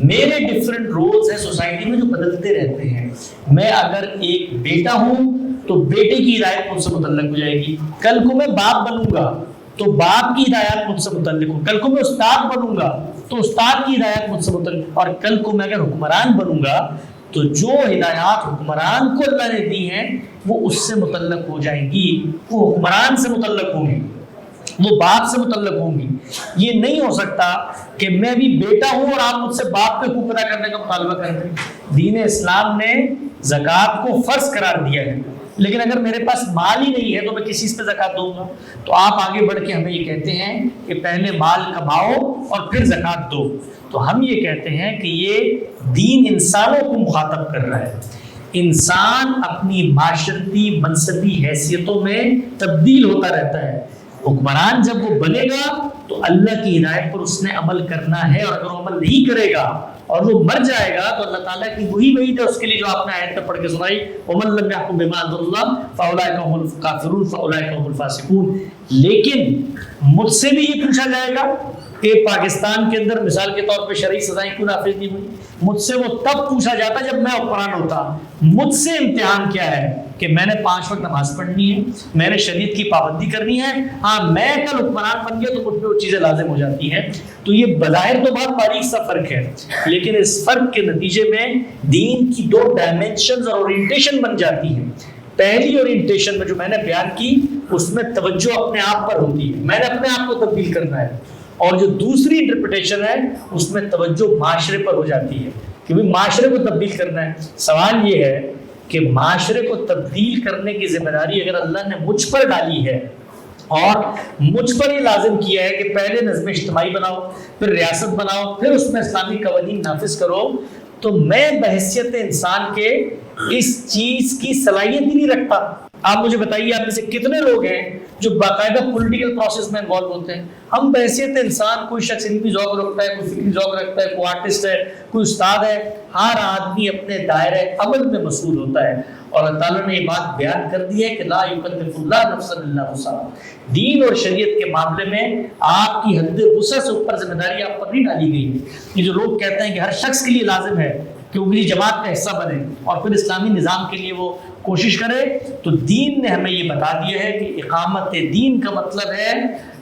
میرے ڈیفرنٹ رولز ہیں سوسائٹی میں جو بدلتے رہتے ہیں. میں اگر ایک بیٹا ہوں تو بیٹے کی ہدایت مجھ سے متعلق ہو جائے گی, کل کو میں باپ بنوں گا تو باپ کی ہدایت مجھ سے متعلق ہو, کل کو میں استاد بنوں گا تو استاد کی ہدایت مجھ سے متعلق, اور کل کو میں اگر حکمران بنوں گا تو جو ہدایات حکمران کو اللہ نے دی ہیں وہ اس سے متعلق ہو جائیں گی, وہ حکمران سے متعلق ہوں گی, وہ باپ سے متعلق ہوں گی. یہ نہیں ہو سکتا کہ میں بھی بیٹا ہوں اور آپ مجھ سے باپ پہ حقوق ادا کرنے کا مطالبہ کرتے ہیں. دین اسلام نے زکوٰۃ کو فرض قرار دیا ہے, لیکن اگر میرے پاس مال ہی نہیں ہے تو میں کس چیز پہ زکوٰۃ دوں گا؟ تو آپ آگے بڑھ کے ہمیں یہ کہتے ہیں کہ پہلے مال کماؤ اور پھر زکوٰۃ دو. تو ہم یہ کہتے ہیں کہ یہ دین انسانوں کو مخاطب کر رہا ہے. انسان اپنی معاشرتی منصبی حیثیتوں میں تبدیل ہوتا رہتا ہے. حکمران جب وہ بنے گا تو اللہ کی ہدایت پر اس نے عمل کرنا ہے، اور اگر وہ عمل نہیں کرے گا اور وہ مر جائے گا تو اللہ تعالیٰ کی وہی وعید ہے اس کے لیے جو آپ نے آیت میں پڑھ کے سنائی، وَمَن لَّمْ يَحْكُم بِمَا أَنزَلَ اللَّهُ فَأُولَٰئِكَ هُمُ الْكَافِرُونَ فَأُولَٰئِكَ هُمُ الْفَاسِقُونَ۔ لیکن مجھ سے بھی یہ پوچھا جائے گا کہ پاکستان کے اندر مثال کے طور پہ شرعی سزائیں کیوں نافذ نہیں ہوئی؟ مجھ سے وہ تب پوچھا جاتا جب میں حکمران ہوتا۔ مجھ سے امتحان کیا ہے کہ میں نے 5 وقت نماز پڑھنی ہے، میں نے شریعت کی پابندی کرنی ہے، ہاں میں کل حکمران بن گیا تو مجھ پہ وہ چیزیں لازم ہو جاتی ہیں۔ تو یہ بظاہر تو بہت باریک سا فرق ہے، لیکن اس فرق کے نتیجے میں دین کی 2 ڈائمنشنز اور اورینٹیشن بن جاتی ہیں۔ پہلی اورینٹیشن میں جو میں نے بیان کی اس میں توجہ اپنے آپ پر ہوتی ہے، میں نے اپنے آپ کو تبدیل کرنا ہے، اور جو دوسری انٹرپریٹیشن ہے اس میں توجہ معاشرے پر ہو جاتی ہے کہ بھی معاشرے کو تبدیل کرنا ہے۔ سوال یہ ہے کہ معاشرے کو تبدیل کرنے کی ذمہ داری اگر اللہ نے مجھ پر ڈالی ہے اور مجھ پر یہ لازم کیا ہے کہ پہلے نظم اجتماعی بناؤ، پھر ریاست بناؤ، پھر اس میں اسلامی قوانین نافذ کرو، تو میں بحیثیت انسان کے اس چیز کی صلاحیت ہی نہیں رکھتا۔ آپ مجھے بتائیے آپ میں سے کتنے لوگ ہیں جو باقاعدہ پولیٹیکل پروسیس میں انوالو ہوتے ہیں؟ ہم بحیثیت انسان، کوئی شخص علمی ذوق رکھتا ہے، کوئی فکری ذوق رکھتا ہے، کوئی آرٹسٹ ہے، کوئی استاد ہے، ہر آدمی اپنے دائرۂ عمل میں مسئول ہوتا ہے، اور اللہ تعالیٰ نے یہ بات بیان کر دی ہے کہ لا یکلف اللہ نفسا الا وسعہا۔ دین اور شریعت کے معاملے میں آپ کی حد وسع سے اوپر ذمہ داری آپ پر نہیں ڈالی گئی ہے۔ یہ جو لوگ کہتے ہیں کہ ہر شخص کے لیے لازم ہے کہ وہ میری جماعت کا حصہ بنے اور پھر اسلامی نظام کے لیے وہ کوشش کرے، تو دین نے ہمیں یہ بتا دیا ہے کہ اقامت دین کا مطلب ہے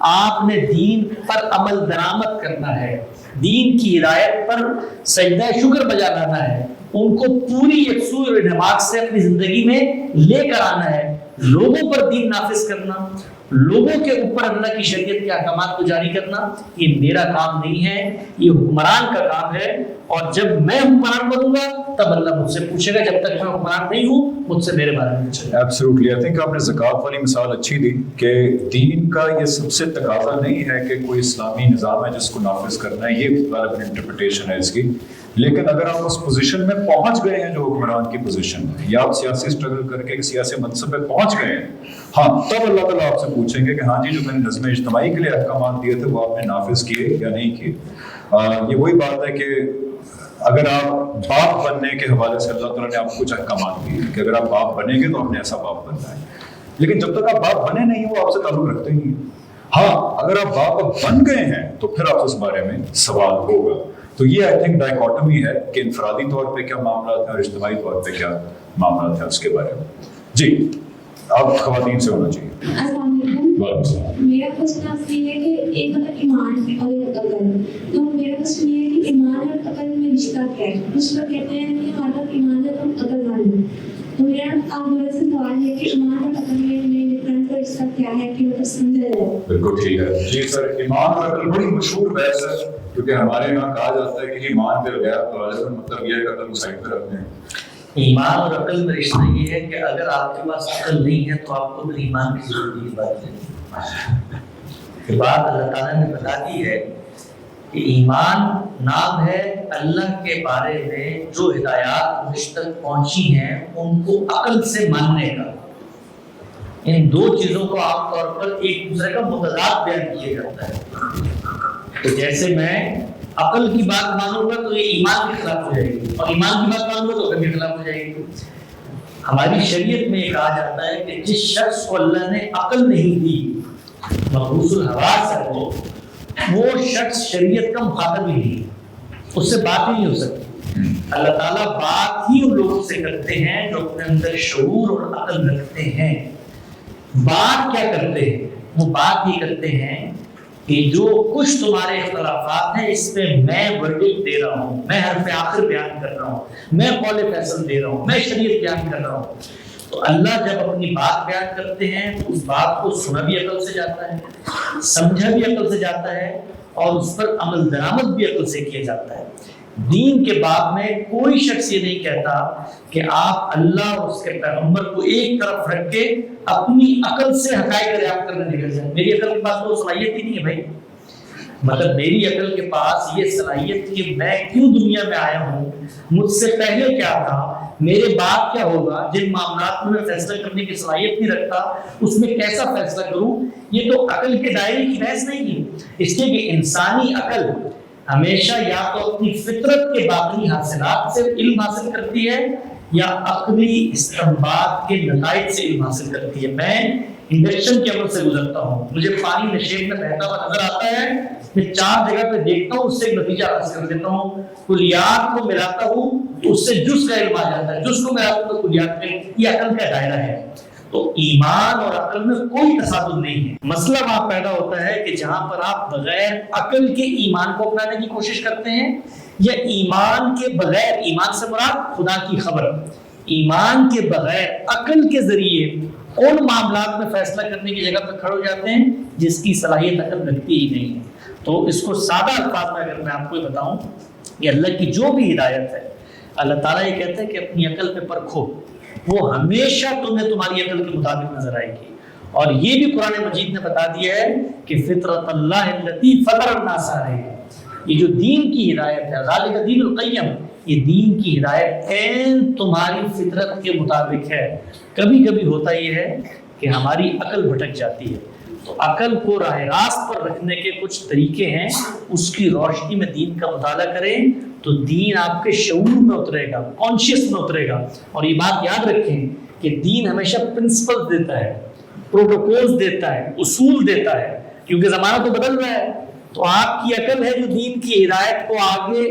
آپ نے دین پر عمل درآمد کرنا ہے، دین کی ہدایت پر سجدہ شکر بجا لانا ہے، ان کو پوری یکسو اور انضباط سے اپنی زندگی میں لے کر آنا ہے، لوگوں پر دین نافذ کرنا، لوگوں کے اوپر اللہ کی شریعت کے احکامات کو جاری کرنا، یہ میرا کام نہیں ہے، یہ حکمران کا کام ہے، اور جب میں حکمران بنوں گا تب اللہ مجھ سے پوچھے گا، جب تک میں حکمران نہیں ہوں مجھ سے میرے بارے میں پوچھے گا۔ ایبسلیوٹلی، آئی تھنک آپ نے زکوٰۃ والی مثال اچھی دی کہ دین کا یہ سب سے تقاضا نہیں ہے کہ کوئی اسلامی نظام ہے جس کو نافذ کرنا ہے، یہ غالباً انٹرپریٹیشن ہے اس کی، لیکن اگر آپ اس پوزیشن میں پہنچ گئے ہیں جو حکمران کی پوزیشن ہے، یا آپ سیاسی اسٹرگل کر کے ایک سیاسی منصب پہ پہنچ گئے ہیں، ہاں تب اللہ تعالیٰ آپ سے پوچھیں گے کہ ہاں جی جو میں نے نظم اجتماعی کے لیے احکامات دیے تھے وہ آپ نے نافذ کیے یا نہیں کیے۔ یہ وہی بات ہے کہ اگر آپ باپ بننے کے حوالے سے اللہ تعالیٰ نے آپ کو کچھ احکامات دیے کہ اگر آپ باپ بنیں گے تو آپ نے ایسا باپ بننا ہے، لیکن جب تک آپ باپ بنے نہیں وہ آپ سے تعلق رکھتے ہی نہیں۔ ہاں اگر آپ باپ بن گئے ہیں تو پھر آپ اس بارے میں سوال ہوگا۔ تو یہ آئی تھنک ڈائیکاٹمی ہے کہ انفرادی طور پہ کیا معاملات ہیں اور اجتماعی طور پہ کیا معاملات ہیں اس کے بارے میں۔ جی آپ خواتین سے ہونا چاہیے۔ السلام علیکم۔ میرا کوشچن آپ سے یہ ہے کہ ایک مطلب ایمان اور ایک عقل، تو میرا کوشچن یہ ہے کہ ایمان اور عقل میں رشتہ کیا ہے؟ کچھ لوگ کہتے ہیں کہ ہمارا ایمان ہے تو ہم عقل والے ہیں، تو میرا آپ لوگوں سے سوال ہے کہ ایمان اور عقل میں ڈفرینس کا رشتہ کیا ہے کہ وہ سمجھا جائے۔ بالکل ٹھیک ہے جی سر۔ ایمان اور عقل بڑی مشہور بحث ہے کیونکہ ہمارے یہاں کہا جاتا ہے کہ ایمان پہ غیر تو مطلب یہ ہے کہ عقل کو سائڈ پہ رکھتے ہیں۔ ایمان اور عقل میں رشتہ یہ ہے کہ اگر آپ کے پاس عقل نہیں ہے تو آپ کو پھر ایمان کی ضرورت کی بات نہیں۔ یہ بات اللہ تعالیٰ نے بتا دی ہے کہ ایمان نام ہے اللہ کے بارے میں جو ہدایات مجھ تک پہنچی ہیں ان کو عقل سے ماننے کا۔ ان 2 چیزوں کو عام طور پر ایک دوسرے کا متضاد بیان کیا جاتا ہے۔ تو جیسے میں عقل کی بات مانوں گا تو یہ ایمان کے خلاف ہو جائے گی، اور ایمان کی بات مانوں گا تو عقل کے خلاف ہو جائے گی۔ ہماری شریعت میں یہ کہا جاتا ہے کہ جس شخص کو اللہ نے عقل نہیں دی، مبعوث الحواس ہے وہ شخص شریعت کا مخاطب ہی نہیں، اس سے بات ہی نہیں ہو سکتی۔ اللہ تعالیٰ بات ہی ان لوگوں سے کرتے ہیں جو اپنے اندر شعور اور عقل رکھتے ہیں۔ بات کیا کرتے ہیں؟ وہ بات یہ کرتے ہیں کہ جو کچھ تمہارے اختلافات ہیں اس پہ میں ورڈکٹ دے رہا ہوں، میں حرف آخر بیان کر رہا ہوں، میں قول فیصل دے رہا ہوں، میں شریعت بیان کر رہا ہوں۔ تو اللہ جب اپنی بات بیان کرتے ہیں تو اس بات کو سنا بھی عقل سے جاتا ہے، سمجھا بھی عقل سے جاتا ہے، اور اس پر عمل درآمد بھی عقل سے کیا جاتا ہے۔ دین کے باب میں کوئی شخص یہ نہیں کہتا کہ آپ اللہ اور اس کے پیغمبر کو ایک طرف رکھ کے اپنی عقل سے حقائق دریافت کرنے نکل جائیں۔ میری عقل کے پاس وہ صلاحیت ہی نہیں ہے بھائی، مطلب میری عقل کے پاس یہ صلاحیت کہ میں کیوں دنیا میں آیا ہوں، مجھ سے پہلے کیا تھا، میرے بعد کیا ہوگا، جن معاملات میں فیصلہ کرنے کی صلاحیت نہیں رکھتا اس میں کیسا فیصلہ کروں، یہ تو عقل کے دائرے کی بحث نہیں ہے۔ اس لیے کہ انسانی عقل ہمیشہ یا تو اپنی فطرت کے باقی حاصلات سے علم حاصل کرتی ہے یا عقلی استنباط کے نتائج سے علم حاصل کرتی ہے. میں انڈکشن کے عمل سے گزرتا ہوں, مجھے پانی نشیب میں بہتا ہوا نظر آتا ہے, میں 4 جگہ پہ دیکھتا ہوں, اس سے ایک نتیجہ حاصل کر دیتا ہوں, کلیات کو ملاتا ہوں تو اس سے جز کا علم آ جاتا ہے, جز کو ملاتا ہوں تو کلیات میں. یہ عقل کا دائرہ ہے. تو ایمان اور عقل میں کوئی تصادم نہیں ہے. مسئلہ وہاں پیدا ہوتا ہے کہ جہاں پر آپ بغیر عقل کے ایمان کو اپنانے کی کوشش کرتے ہیں یا ایمان کے بغیر, ایمان سے مراد خدا کی خبر, ایمان کے بغیر عقل کے ذریعے ان معاملات میں فیصلہ کرنے کی جگہ پہ کھڑے ہو جاتے ہیں جس کی صلاحیت عقل رکھتی ہی نہیں ہے. تو اس کو سادہ الفاظ میں اگر میں آپ کو بتاؤں کہ اللہ کی جو بھی ہدایت ہے, اللہ تعالیٰ یہ کہتے ہیں کہ اپنی عقل پہ پرکھو, وہ ہمیشہ تمہیں تمہاری عقل کے مطابق نظر آئے گی. اور یہ بھی قرآن مجید نے بتا دیا ہے کہ فطرت اللہ التی فطر الناس علیہ, یہ جو دین کی ہدایت ہے, ذالک دین القیم, یہ دین کی ہدایت عین تمہاری فطرت کے مطابق ہے. کبھی کبھی ہوتا یہ ہے کہ ہماری عقل بھٹک جاتی ہے, تو عقل کو راہ راست پر رکھنے کے کچھ طریقے ہیں, اس کی روشنی میں دین کا مطالعہ کریں تو دین آپ کے شعور میں اترے گا, کانشیس میں اترے گا. اور یہ بات یاد رکھیں کہ دین ہمیشہ پرنسپل دیتا ہے, پروٹوکولز دیتا ہے, اصول دیتا ہے, کیونکہ زمانہ تو بدل رہا ہے. تو آپ کی عقل ہے جو دین کی ہدایت کو آگے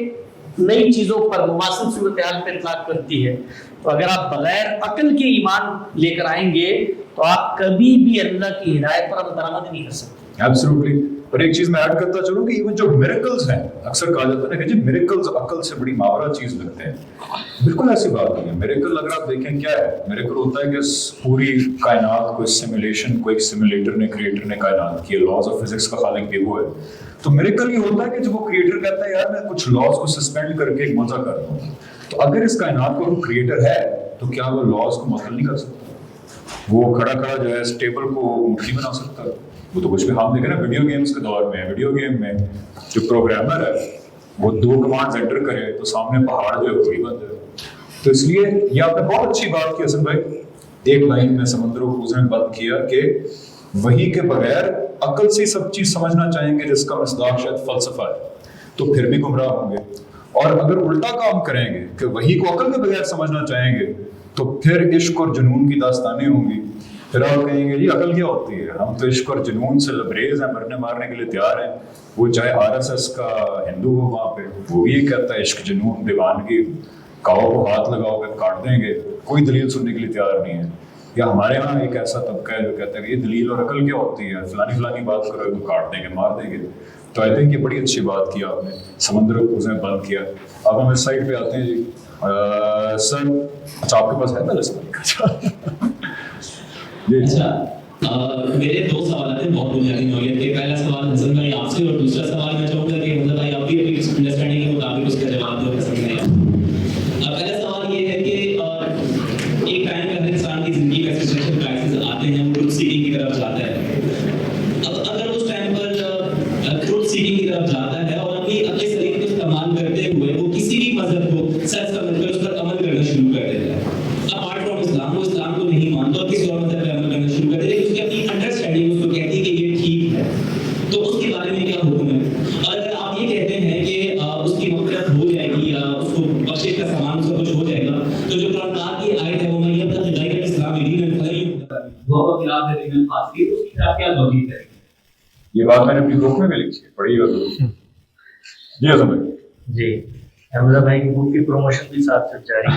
نئی چیزوں پر مماثل صورتحال پہ اطلاق کرتی ہے. تو اگر آپ بغیر عقل کے ایمان لے کر آئیں گے تو آپ کبھی بھی اللہ کی ہدایت پر عمل درآمد نہیں کر سکتے. ایبسولوٹلی. اور ایک چیز میں ایڈ کرتا چلوں کہ ایون جو میریکلز ہیں, اکثر کہا جاتا ہے کہ جی میریکلز عقل سے بڑی ماورا چیز لگتے ہیں. بالکل ایسی بات نہیں ہے. میریکل اگر آپ دیکھیں کیا ہے, میریکل ہوتا ہے کہ پوری کائنات کو سیمولیشن کو ایک سیمولیٹر نے, کریٹر نے کائنات کی, لاز آف فزکس کا خالق بھی وہ ہے. تو میریکل یہ ہوتا ہے کہ جب وہ کریٹر کہتا ہے یار میں کچھ لاز کو سسپینڈ کر کے ایک مزہ کر دوں, تو اگر اس کائنات کو کریٹر ہے تو کیا وہ لاز کو معطل نہیں کر سکتا؟ وہ کھڑا کھڑا جو ہے اس ٹیبل کو مٹھی بنا سکتا ہے. وہ تو کچھ بھی ہم دیکھیں نا ویڈیو گیمز کے دور میں, ویڈیو گیم میں جو پروگرامر ہے وہ 2 کمانڈز انٹر کرے تو سامنے پہاڑ جو ہے وہی بن جائے. تو اس لیے یہ آپ نے بہت اچھی بات کی حسن بھائی, ایک لائن میں سمندر و کوزے میں بند کیا کہ وہی کے بغیر عقل سے سب چیز سمجھنا چاہیں گے جس کا مصداق شاید فلسفہ ہے, تو پھر بھی گمراہ ہوں گے. اور اگر الٹا کام کریں گے کہ وہی کو عقل کے بغیر سمجھنا چاہیں گے تو پھر عشق اور جنون کی داستانیں ہوں گی. پھر آپ کہیں گے جی عقل کیا ہوتی ہے, ہم تو عشق اور جنون سے لبریز ہیں, مرنے مارنے کے لیے تیار ہیں. وہ چاہے RSS کا ہندو ہو وہاں پہ, وہ بھی یہ کہتا ہے عشق جنون دیوانگی, کاؤ کو ہاتھ لگاؤ گے کاٹ دیں گے, کوئی دلیل سننے کے لیے تیار نہیں ہے. یا ہمارے ہاں ایک ایسا طبقہ ہے جو کہتا ہے کہ یہ دلیل اور عقل کیا ہوتی ہے, فلانی فلانی بات کرو تو کاٹ دیں گے, مار دیں گے. تو آئی تھنک یہ بڑی اچھی بات کی آپ نے, سمندر کو کوزے بند کیا. اب ہم اس سائڈ پہ آتے ہیں جی. سر اچھا آپ کے پاس ہے پہلے سوال؟ میرے 2 سوالات ہیں بہت بنیادی نوعیت کے. پہلا سوال حسن بھائی آپ سے, اور دوسرا سوال میں چاہوں گا کہ مطلب بھائی آپ بھی اپنی انڈرسٹینڈنگ کے مطابق اس کا جواب دو پسند کریں. پہلا سوال یہ ہے کہ ایک ٹائم پہ ہر انسان کی زندگی کا ایکسٹینشن کرائسس آتے ہیں, وہ ٹروتھ سیکنگ کی طرف جاتا ہے. اب اگر اس ٹائم پر ٹروتھ سیکنگ کی طرف جاتا ہے اور اپنی عقلی سلیقے کو استعمال کرتے ہوئے وہ کسی بھی مذہب کو سچ سمجھ کر اس پر عمل کرنا شروع کر دیتا ہے, اپارٹ فرام اسلام, وہ اسلام کو نہیں مانتا اور کسی اور مذہب پہ عمل کرنا شروع کر دیتا ہے, اس کی اپنی انڈرسٹینڈنگ اس کو کہتی ہے کہ یہ ٹھیک ہے, تو اس کے بارے میں کیا حکم ہے؟ اور اگر آپ یہ کہتے ہیں کہ اس کی مغفرت ہو جائے گی یا اس کو بخشش کا سامان اس کا کچھ ہو جائے گا, تو جو قرآن پاک کی آیت ہے وہ میں یہ بتا کہ اسلام دین خیر وہ خلاف ہے دین فاسد, اس کی کیا توجیہ ہے؟ یہ بات میں نے اپنی بک میں بھی لکھی ہے, پڑھی ہے. جی حسن بھائی. جی حمزہ بھائی کی بک کی پروموشن بھی ساتھ ساتھ جاری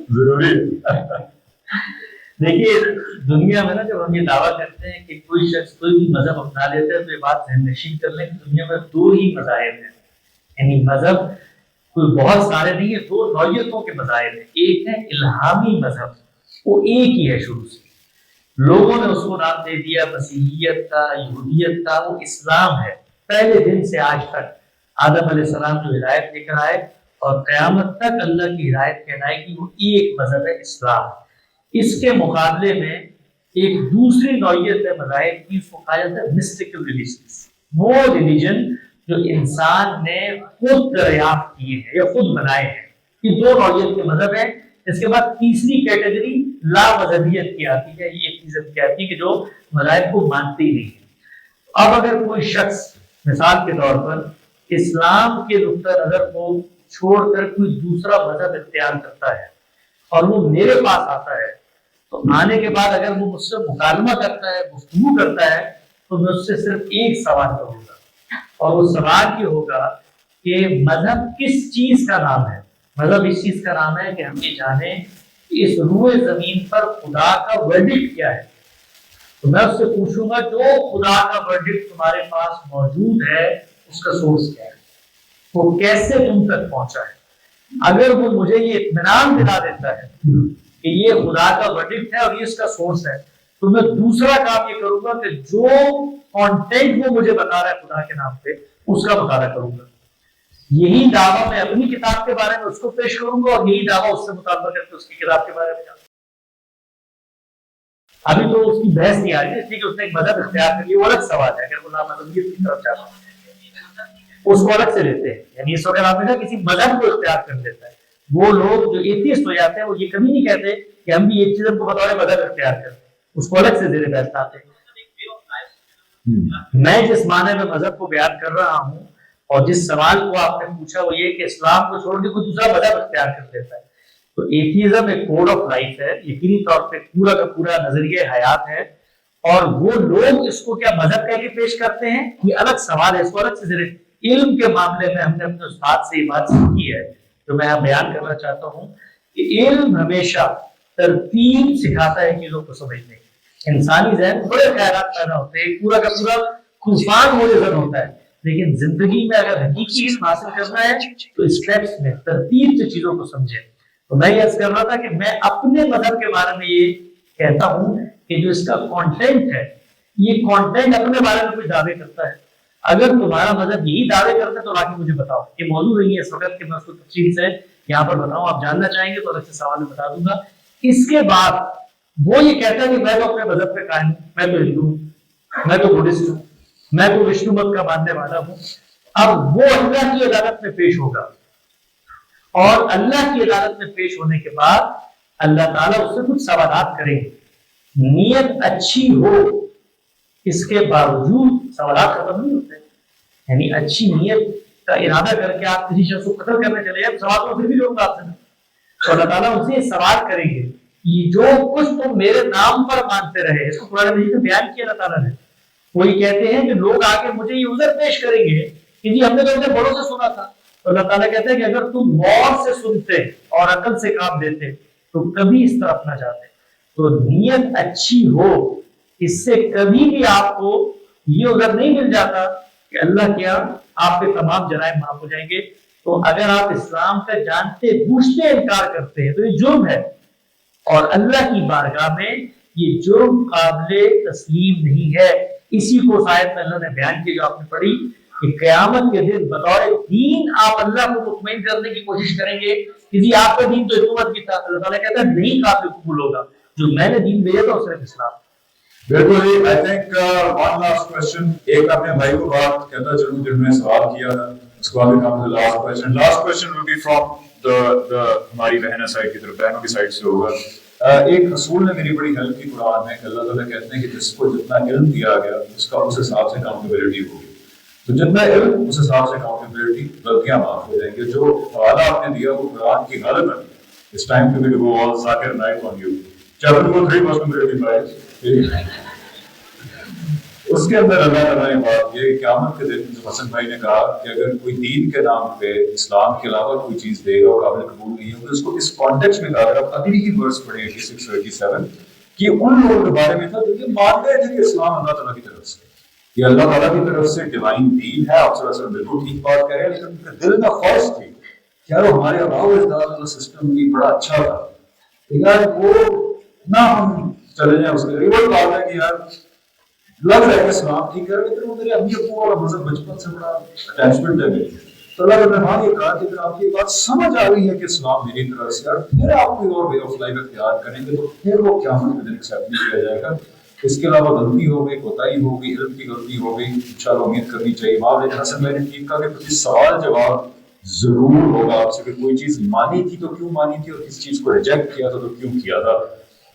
ضروری. دیکھیے دنیا میں نا جب ہم یہ دعویٰ کرتے ہیں کہ کوئی شخص کوئی بھی مذہب اپنا لیتا ہے تو یہ بات ذہن نشین کر لیں کہ دنیا میں 2 ہی مذاہب ہیں. یعنی مذہب کوئی بہت سارے نہیں ہیں, 2 نوعیتوں کے مذاہب ہیں. ایک ہے الہامی مذہب, وہ ایک ہی ہے شروع سے, لوگوں نے اس کو نام دے دیا مسیحیت کا, یہودیت کا, وہ اسلام ہے. پہلے دن سے آج تک آدم علیہ السلام جو ہدایت لے کر آئے اور قیامت تک اللہ کی ہدایت کہلائے گی, وہ ایک مذہب ہے اسلام. اس کے مقابلے میں ایک دوسری نوعیت ہے مذاہب کی, اس کو کہا جاتا ہے مسٹیکل ریلیجنز. وہ ریلیجن جو انسان نے خود دریافت کیے ہیں یا خود بنائے ہیں. یہ 2 نوعیت کے مذہب ہیں. اس کے بعد تیسری کیٹیگری لا مذہبیت کی آتی ہے، یہ چیزیں کی آتی ہے کہ جو مذاہب کو مانتے ہی نہیں ہے۔ اب اگر کوئی شخص مثال کے طور پر اسلام کے نقطہ نظر کو چھوڑ کر کوئی دوسرا مذہب اختیار کرتا ہے اور وہ میرے پاس آتا ہے، تو آنے کے بعد اگر وہ مجھ سے مکالمہ کرتا ہے، گفتگو کرتا ہے، تو میں اس سے صرف ایک سوال کروں گا، اور وہ سوال یہ ہوگا کہ مذہب کس چیز کا نام ہے؟ مذہب اس چیز کا نام ہے کہ ہم یہ جانیں اس روئے زمین پر خدا کا ورڈکٹ کیا ہے۔ تو میں اس سے پوچھوں گا جو خدا کا ورڈکٹ تمہارے پاس موجود ہے اس کا سورس کیا ہے، وہ کیسے تم تک پہنچا ہے۔ اگر وہ مجھے یہ اطمینان دلا دیتا ہے کہ یہ خدا کا ورڈکٹ ہے اور یہ اس کا سورس ہے، تو میں دوسرا کام یہ کروں گا کہ جو کانٹینٹ وہ مجھے بتا رہا ہے خدا کے نام پہ اس کا مطالعہ کروں گا۔ یہی دعویٰ میں اپنی کتاب کے بارے میں اس کو پیش کروں گا اور یہی دعویٰ اس سے مطالبہ کر کے اس کی کتاب کے بارے میں جانوں گا۔ ابھی تو اس کی بحث نہیں آ رہی، اس لیے کہ اس نے ایک مذہب اختیار کر لیا، وہ الگ سوال ہے۔ اگر وہ نامذہبیت کی طرف جاتا ہے اس کو الگ سے لیتے ہیں، یعنی اس وقت آپ نے کہا کسی مذہب کو اختیار کر لیتا ہے۔ وہ لوگ جو ایتھیسٹ ہو جاتے ہیں وہ یہ کبھی نہیں کہتے کہ ہم بھی ایک چیز کو بطور مذہب اختیار کرتے ہیں، اس کو الگ سے زیر بحث لاتے ہیں۔ میں جس معنی میں مذہب کو بیان کر رہا ہوں اور جس سوال کو آپ نے پوچھا وہ یہ کہ اسلام کو چھوڑ کے کوئی دوسرا مذہب اختیار کر لیتا ہے، تو ایتھیزم ایک کوڈ آف لائف ہے، یقینی طور پہ پورا کا پورا نظریہ حیات ہے، اور وہ لوگ اس کو کیا مذہب کہہ کے پیش کرتے ہیں یہ الگ سوال ہے، اس کو الگ سے ذریعے۔ علم کے معاملے میں ہم نے اپنے استاد سے یہ بات سیکھی ہے جو میں بیان کرنا چاہتا ہوں کہ علم ہمیشہ ترتیب سکھاتا ہے چیزوں کو سمجھنے کی۔ انسانی ذہن بڑے خیالات پیدا ہوتے ہیں، پورا کا پورا طوفان موجود ہوتا ہے، لیکن زندگی میں اگر حقیقی علم حاصل کرنا ہے تو اسٹیپس میں ترتیب سے چیزوں کو سمجھیں۔ تو میں یہ عرض کر رہا تھا کہ میں اپنے مذہب کے بارے میں یہ کہتا ہوں کہ جو اس کا کانٹینٹ ہے، یہ کانٹینٹ اپنے بارے میں کوئی دعوے کرتا ہے۔ اگر تمہارا مذہب یہی دعوے کرتا ہے تو آگے مجھے بتاؤ، یہ موضوع نہیں ہے اس وقت کہ میں اس کو تفصیل سے یہاں پر بتاؤں، آپ جاننا چاہیں گے تو الگ سے سوال میں بتا دوں گا۔ اس کے بعد وہ یہ کہتا ہے کہ میں تو اپنے مذہب پہ قائم ہوں، میں تو ہندو ہوں، میں تو بدھسٹ ہوں، میں تو وشنو مت کا ماننے والا ہوں۔ اب وہ اللہ کی عدالت میں پیش ہوگا، اور اللہ کی عدالت میں پیش ہونے کے بعد اللہ تعالیٰ اس سے کچھ سوالات کریں گے۔ نیت اچھی ہو اس کے باوجود سوالات ختم نہیں ہوتے، یعنی اچھی نیت کا ارادہ کر کے آپ کسی شخص کو قتل کرنے چلے جائیں سوال تو پھر بھی لوگ آپ سے نہیں، تو اللہ تعالیٰ ان سے سوال کریں گے یہ جو کچھ تم میرے نام پر مانتے رہے، اس کو قرآن مجید میں بیان کیا اللہ تعالیٰ نے۔ وہ یہ کہتے ہیں کہ لوگ آگے مجھے یہ عذر پیش کریں گے کہ جی ہم نے تو اپنے بڑوں سے سنا تھا، تو اللہ تعالیٰ کہتے ہیں کہ اگر تم غور سے سنتے اور عقل سے کام دیتے تو کبھی اس طرف نہ جاتے۔ تو نیت اچھی ہو، اس سے کبھی بھی آپ کو یہ عذر نہیں مل جاتا کہ اللہ کیا آپ کے تمام جرائم معاف ہو جائیں گے۔ تو اگر آپ اسلام کا جانتے بوجھتے انکار کرتے ہیں تو یہ جرم ہے، اور اللہ کی بارگاہ میں یہ جرم قابل تسلیم نہیں ہے۔ اسی کو آیت میں اللہ نے بیان کیا جو آپ نے پڑھی کہ قیامت کے دن بطور دین آپ اللہ کو مطمئن کرنے کی کوشش کریں گے کہ جی آپ کا دین تو حکومت کی تھا، اللہ تعالیٰ کہتا ہے نہیں قابل قبول ہوگا، جو میں نے دین بھیجا تھا صرف اسلام۔ بالکل جی، I think one last question, ایک اپنے بھائی کو بات کہتا چلوں جن میں سوال کیا تھا، اس کو آگے کام last question will be from ہماری بہن سائڈ کی طرف، بہنوں کی سائڈ سے ہوگا۔ ایک اصول نے میری بڑی ہیلپ کی قرآن میں کہ اللہ تعالیٰ کہتے ہیں کہ جس کو جتنا علم دیا گیا اس کا اس حساب سے اکاؤنٹیبلٹی ہوگی، تو جتنا علم اس حساب سے اکاؤنٹیبلٹی، غلطیاں معاف ہو جائیں گی۔ جو حوالہ آپ نے دیا وہ قرآن کی غالب ہے، اس time to go all Zakir Naik on you, chapter number 3 verse number 85۔ اس کے اندر اللہ تعالیٰ نے بات یہ قیامت کے دن جو حسن بھائی نے کہا کہ اگر کوئی دین کے نام پہ اسلام کے علاوہ کوئی چیز دے گا اور قابل قبول نہیں ہوگا، اس کو اس کانٹیکسٹ میں کہا تھا، اگلی ہی ورس پڑھے 86 اور 87 کہ ان لوگوں کے بارے میں تھا جو یہ مان گئے تھے کہ اسلام اللہ تعالیٰ کی طرف سے، یہ اللہ تعالیٰ کی طرف سے ڈیوائن دین ہے۔ آپ صلی اللہ علیہ وسلم بالکل ٹھیک بات کہہ رہے ہیں، لیکن ان کے دل میں خواہش تھی کہ یار ہمارے آباؤ اجداد کا سسٹم بھی بڑا اچھا تھا، یار وہ نہ ہم چلے جائیں اس کے لیے۔ وہ بات ہے کہ یار لگ رہا ہے کہ اسلام ٹھیک ہے، لیکن وہ میرے امی ابو اور مذہب بچپن سے بڑا اٹیچمنٹ ہے میری، تو اللہ نے وہاں یہ کہا کہ اگر آپ کی بات سمجھ آ رہی ہے کہ اسلام میری طرف سے، اور پھر آپ کوئی اور وے آف لائف اختیار کریں گے تو پھر وہ قیامت کے دن ایکسیپٹ نہیں کیا جائے گا۔ اس کے علاوہ غلطی ہو گئی، کوتاہی ہو گئی، علم کی غلطی ہو گئی، انشاءاللہ امید کرنی چاہیے معاف۔ لیکن حسن میں نے ٹھیک کہا کہ کچھ سوال جواب ضرور ہوگا آپ سے کہ کوئی چیز مانی تھی تو کیوں مانی تھی، اور کس چیز کو ریجیکٹ کیا تھا تو کیوں کیا تھا۔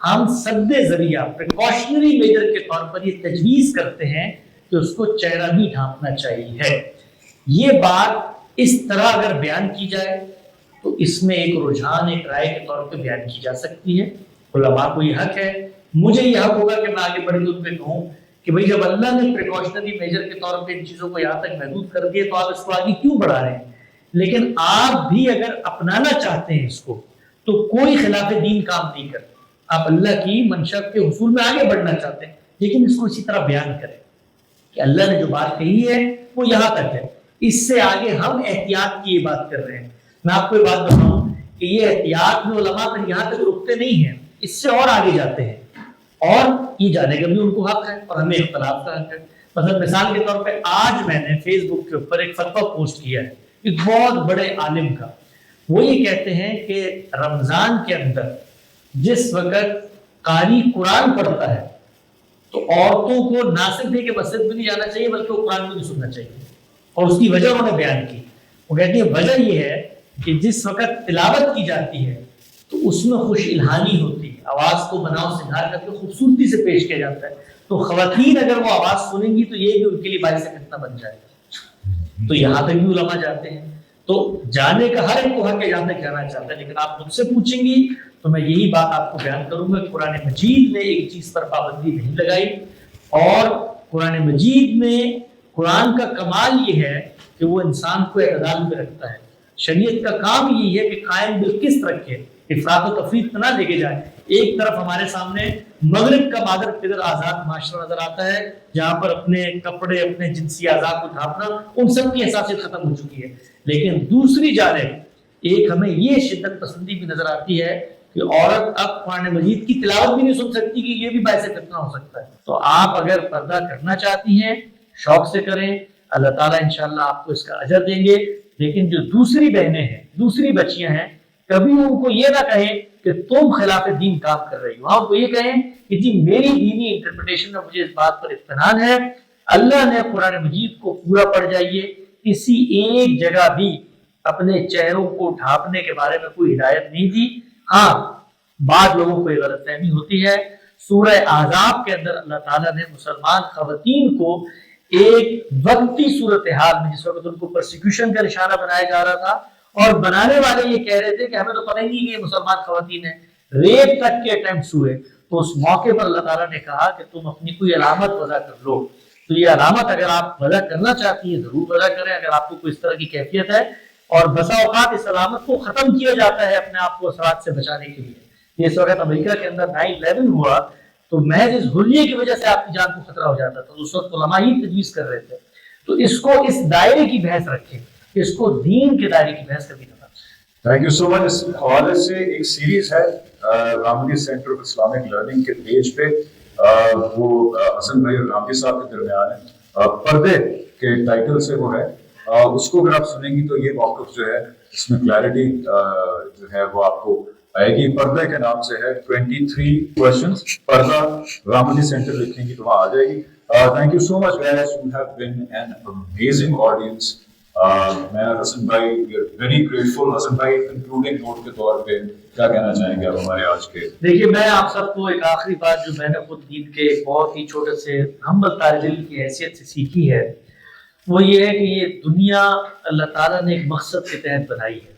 ہم سد ذریعہ پریکاشنری میجر کے طور پر یہ تجویز کرتے ہیں کہ اس کو چہرہ بھی ڈھانپنا چاہیے. یہ بات اس طرح اگر بیان کی جائے تو اس میں ایک رجحان، ایک رائے کے طور پہ بیان کی جا سکتی ہے. علماء کو یہ حق ہے، مجھے یہ حق ہوگا کہ میں آگے بڑھ کے ان پہ کہوں کہ بھئی جب اللہ نے پریکاشنری میجر کے طور پہ ان چیزوں کو یہاں تک محدود کر دیا تو آپ اس کو آگے کیوں بڑھا رہے ہیں. لیکن آپ بھی اگر اپنانا چاہتے ہیں اس کو تو کوئی خلاف دین کام نہیں کرتے. آپ اللہ کی منشا کے حصول میں آگے بڑھنا چاہتے ہیں، لیکن اس کو اسی طرح بیان کریں کہ اللہ نے جو بات کہی ہے وہ یہاں تک ہے، اس سے آگے ہم احتیاط کی یہ بات کر رہے ہیں. میں آپ کو یہ بات بتاؤں کہ یہ احتیاط میں علماء پر یہاں تک رکتے نہیں ہیں، اس سے اور آگے جاتے ہیں، اور یہ جانے کا بھی ان کو حق ہے اور ہمیں اختلاف کا حق ہے. مثلا مثال کے طور پہ آج میں نے فیس بک کے اوپر ایک فتویٰ پوسٹ کیا ہے ایک بہت بڑے عالم کا. وہ یہ کہتے ہیں کہ رمضان کے اندر جس وقت قاری قرآن پڑھتا ہے تو عورتوں کو نہ صرف کہ مسجد بھی نہیں جانا چاہیے بلکہ وہ قرآن بھی نہیں سننا چاہیے. اور اس کی وجہ انہوں نے بیان کی. وہ کہتے ہیں وجہ یہ ہے کہ جس وقت تلاوت کی جاتی ہے تو اس میں خوش الہانی ہوتی ہے، آواز کو بناؤ سنگھار کر کے خوبصورتی سے پیش کیا جاتا ہے. تو خواتین اگر وہ آواز سنیں گی تو یہ بھی ان کے لیے باعث فتنہ بن جائے گا. تو یہاں تک بھی علماء جاتے ہیں. تو جانے کا ہر ایک کو حق ہے جہاں تک کہنا چاہتا ہے. لیکن آپ مجھ سے پوچھیں گی تو میں یہی بات آپ کو بیان کروں گا کہ قرآن مجید نے ایک چیز پر پابندی نہیں لگائی، اور قرآن مجید میں قرآن کا کمال یہ ہے کہ وہ انسان کو اعتدال میں رکھتا ہے. شریعت کا کام یہی ہے کہ قائم بالقسط رکھے، افراط و تفریط نہ لے کے جائے. ایک طرف ہمارے سامنے مغرب کا مادر پدر آزاد معاشرہ نظر آتا ہے جہاں پر اپنے کپڑے، اپنے جنسی اعضاء کو ڈھانپنا ان سب کی حساسیت ختم ہو چکی ہے. لیکن دوسری جانب ایک ہمیں یہ شدت پسندی بھی نظر آتی ہے کہ عورت اب قرآن مجید کی تلاوت بھی نہیں سن سکتی کہ یہ بھی باعث فتنہ ہو سکتا ہے. تو آپ اگر پردہ کرنا چاہتی ہیں شوق سے کریں، اللہ تعالیٰ انشاءاللہ آپ کو اس کا اجر دیں گے. لیکن جو دوسری بہنیں ہیں، دوسری بچیاں ہیں، کبھی ان کو یہ نہ کہیں کہ تم خلاف دین کام کر رہی ہو. آپ کو یہ کہیں کہ جی میری دینی انٹرپریٹیشن میں مجھے اس بات پر اطمینان ہے، اللہ نے قرآن مجید کو پورا پڑھ جائیے، کسی ایک جگہ بھی اپنے چہروں کو ڈھانپنے کے بارے میں کوئی ہدایت نہیں دی. ہاں بعض لوگوں کو یہ غلط فہمی ہوتی ہے. سورہ احزاب کے اندر اللہ تعالیٰ نے مسلمان خواتین کو ایک وقتی صورتحال میں، جس وقت ان کو پرسیکیوشن کا نشانہ بنایا جا رہا تھا اور بنانے والے یہ کہہ رہے تھے کہ ہمیں تو پتہ ہی نہیں کہ یہ مسلمان خواتین ہیں، ریپ تک کے اٹیمپٹس ہوئے، تو اس موقع پر اللہ تعالیٰ نے کہا کہ تم اپنی کوئی علامت وضع کر لو. تو یہ علامت اگر آپ وضع کرنا چاہتی ہیں ضرور وضع کریں اگر آپ کو کوئی اس طرح کی کیفیت ہے. اور بسا اوقات اس علامت کو ختم کیا جاتا ہے اپنے آپ کو اثرات سے بچانے کے لیے. اس وقت امریکہ کے اندر 9/11 ہوا تو محض اس حلیے کی وجہ سے آپ کی جان کو خطرہ ہو جاتا تھا. اس وقت علماء ہی تجویز کر رہے تھے. تو اس کو اس دائرے کی بحث رکھیں، اس کو دین کے دائرے کی بحث کبھی نہ رکھیں. تھینک یو سو مچ. اس حوالے سے ایک سیریز ہے رامدی سینٹر آف اسلامک لرننگ کے پیج پہ، وہ حسن بھائی اور رامدی صاحب کے درمیان ہے، پردے کے ٹائٹل سے وہ ہے. اس کو اگر آپ سنیں گی تو یہ موقف جو ہے اس میں کلیئرٹی جو ہے وہ آپ کو آئے گی. پردے کے نام سے ہے 23 questions. پردہ رامدی سینٹر لکھیں گی تو وہاں آ جائے گی. Thank you so much guys, you have been an amazing audience. میں حسن بھائی we are very grateful. حسن بھائی کنکلوڈنگ نوٹ کے طور پہ کیا کہنا چاہیں گے آپ ہمارے آج کے؟ دیکھیے میں آپ سب کو ایک آخری بات جو میں نے خود دین کے بہت ہی چھوٹے سے ہمبل طالب علم کی حیثیت سے سیکھی ہے وہ یہ ہے کہ یہ دنیا اللہ تعالیٰ نے ایک مقصد کے تحت بنائی ہے.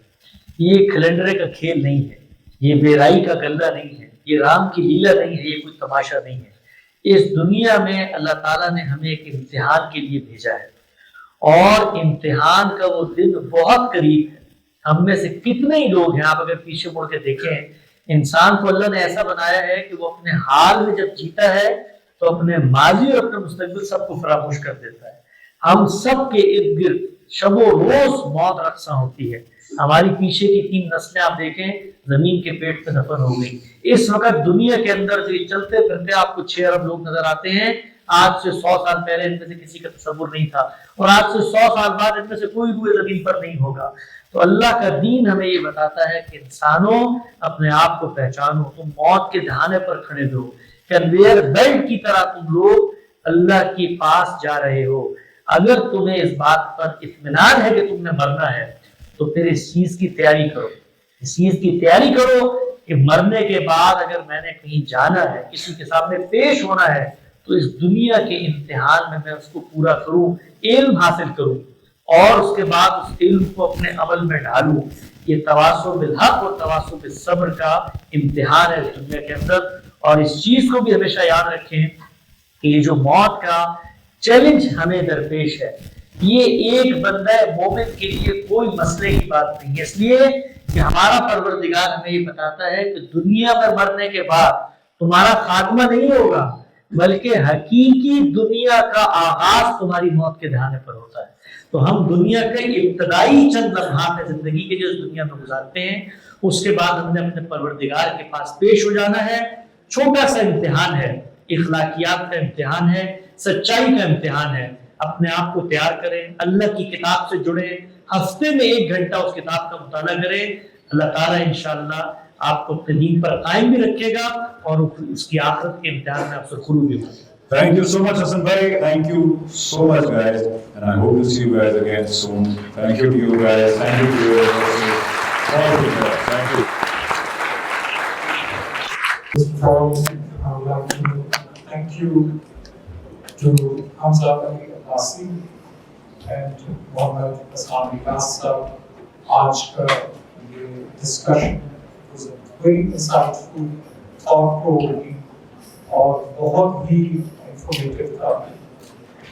یہ کیلنڈر کا کھیل نہیں ہے، یہ بیرائی کا گلہ نہیں ہے، یہ رام کی لیلا نہیں ہے، یہ کوئی تماشا نہیں ہے. اس دنیا میں اللہ تعالیٰ نے ہمیں ایک امتحان کے لیے بھیجا ہے اور امتحان کا وہ دن بہت قریب ہے. ہم میں سے کتنے ہی لوگ ہیں، آپ اگر پیچھے مڑ کے دیکھیں، انسان کو اللہ نے ایسا بنایا ہے کہ وہ اپنے حال میں جب جیتا ہے تو اپنے ماضی اور اپنے مستقبل سب کو فراموش کر دیتا ہے. ہم سب کے ارد گرد شب و روز موت رقصاں ہوتی ہے. ہماری پیچھے کی 3 نسلیں آپ دیکھیں زمین کے پیٹ پہ دفن ہو گئی. اس وقت دنیا کے اندر جو چلتے پھرتے آپ کو 6 ارب لوگ نظر آتے ہیں. آج سے 100 سال پہلے ان میں سے کسی کا تصور نہیں تھا اور آج سے 100 سال بعد ان میں سے کوئی روئے زمین پر نہیں ہوگا. تو اللہ کا دین ہمیں یہ بتاتا ہے کہ انسانوں اپنے آپ کو پہچانو، تم موت کے دہانے پر کھڑے ہو، کنویئر بیلٹ کی طرح تم لوگ اللہ کے پاس جا رہے ہو. اگر تمہیں اس بات پر اطمینان ہے کہ تم نے مرنا ہے تو پھر اس چیز کی تیاری کرو، اس چیز کی تیاری کرو کہ مرنے کے بعد اگر میں نے کہیں جانا ہے، کسی کے سامنے پیش ہونا ہے، تو اس دنیا کے امتحان میں اس کو پورا کروں، علم حاصل کروں اور اس کے بعد اس علم کو اپنے عمل میں ڈالوں۔ یہ تواصل بالحق اور تواصل بالصبر کا امتحان ہے اس دنیا کے اندر۔ اور اس چیز کو بھی ہمیشہ یاد رکھیں کہ یہ جو موت کا چیلنج ہمیں درپیش ہے، یہ ایک بندہ مومن کے لیے کوئی مسئلے کی بات نہیں ہے، اس لیے کہ ہمارا پروردگار ہمیں یہ بتاتا ہے کہ دنیا میں مرنے کے بعد تمہارا خاتمہ نہیں ہوگا، بلکہ حقیقی دنیا کا آغاز تمہاری موت کے دھانے پر ہوتا ہے۔ تو ہم دنیا کے ابتدائی چند لمحات زندگی کے جو اس دنیا میں گزارتے ہیں، اس کے بعد ہم نے اپنے پروردگار کے پاس پیش ہو جانا ہے۔ چھوٹا سا امتحان ہے، اخلاقیات کا امتحان ہے، سچائی کا امتحان ہے۔ اپنے آپ کو تیار کریں، اللہ کی کتاب سے جڑیں، ہفتے میں 1 گھنٹہ اس کتاب کا مطالعہ کریں۔ اللہ تعالیٰ انشاءاللہ آپ کو اپنے دین پر قائم بھی رکھے گا اور اس کی آخرت کے امتحان میں آپ سے خلو بھی ہوگا۔ Thank you so much, Hassan bhai. Thank you so much, guys. And I hope to see you guys again soon. Thank you to you guys. Thank you to you. Thank you, guys. Thank you. I would like to thank you to Hamza Ali Abbasi and Mohammed Aslam Rasa. Aaj ka ye discussion was a very insightful, thought-provoking اور بہت ہی informative تھا۔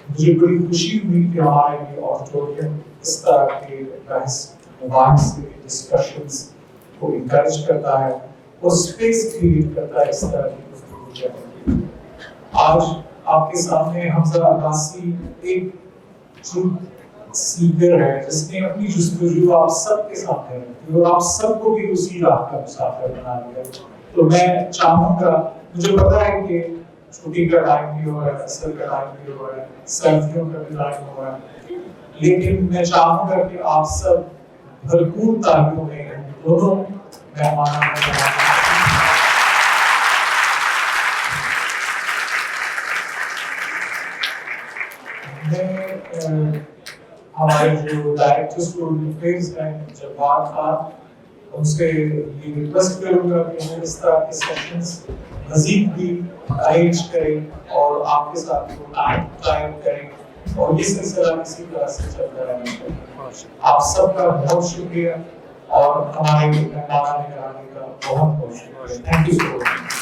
مجھے بڑی خوشی ہوئی کہ ہمارے یہ آڈیٹوریم اس طرح کے بحث مباحث کے ڈسکشنز کو انکریج کرتا ہے اور اسپیس کریٹ کرتا ہے اس طرح کی گفتگو کرنے کی۔ آج آپ کے سامنے حمزہ عباسی ایک ٹروتھ سیکر ہے جس نے اپنی جستجو آپ سب کے سامنے رکھی اور آپ سب کو بھی اسی راہ کا مسافر بنا دیا۔ تو میں چاہوں گا، مجھے پتا ہے کہ چھٹی کا ٹائم بھی ہو رہا ہے، فصل کا ٹائم بھی ہو رہا ہے، سردیوں کا بھی ٹائم ہو رہا ہے، لیکن میں چاہوں گا کہ آپ سب بھرپور تالیوں میں دونوں مہمانوں کو میں ہمارے جو ڈائریکٹر اسٹوڈنٹ افیئرز ہیں جواد خان، ان سے یہ ریکویسٹ کروں گا کہ وہ اس طرح کے سیشنز مزید بھی ارینج کریں اور آپ کے ساتھ ٹائم کریں اور یہ سلسلہ اسی طرح سے چلتا رہنا چاہیے۔ آپ سب کا بہت شکریہ اور ہمارے مہمان گرامی کا بہت بہت شکریہ۔ Thank you so much.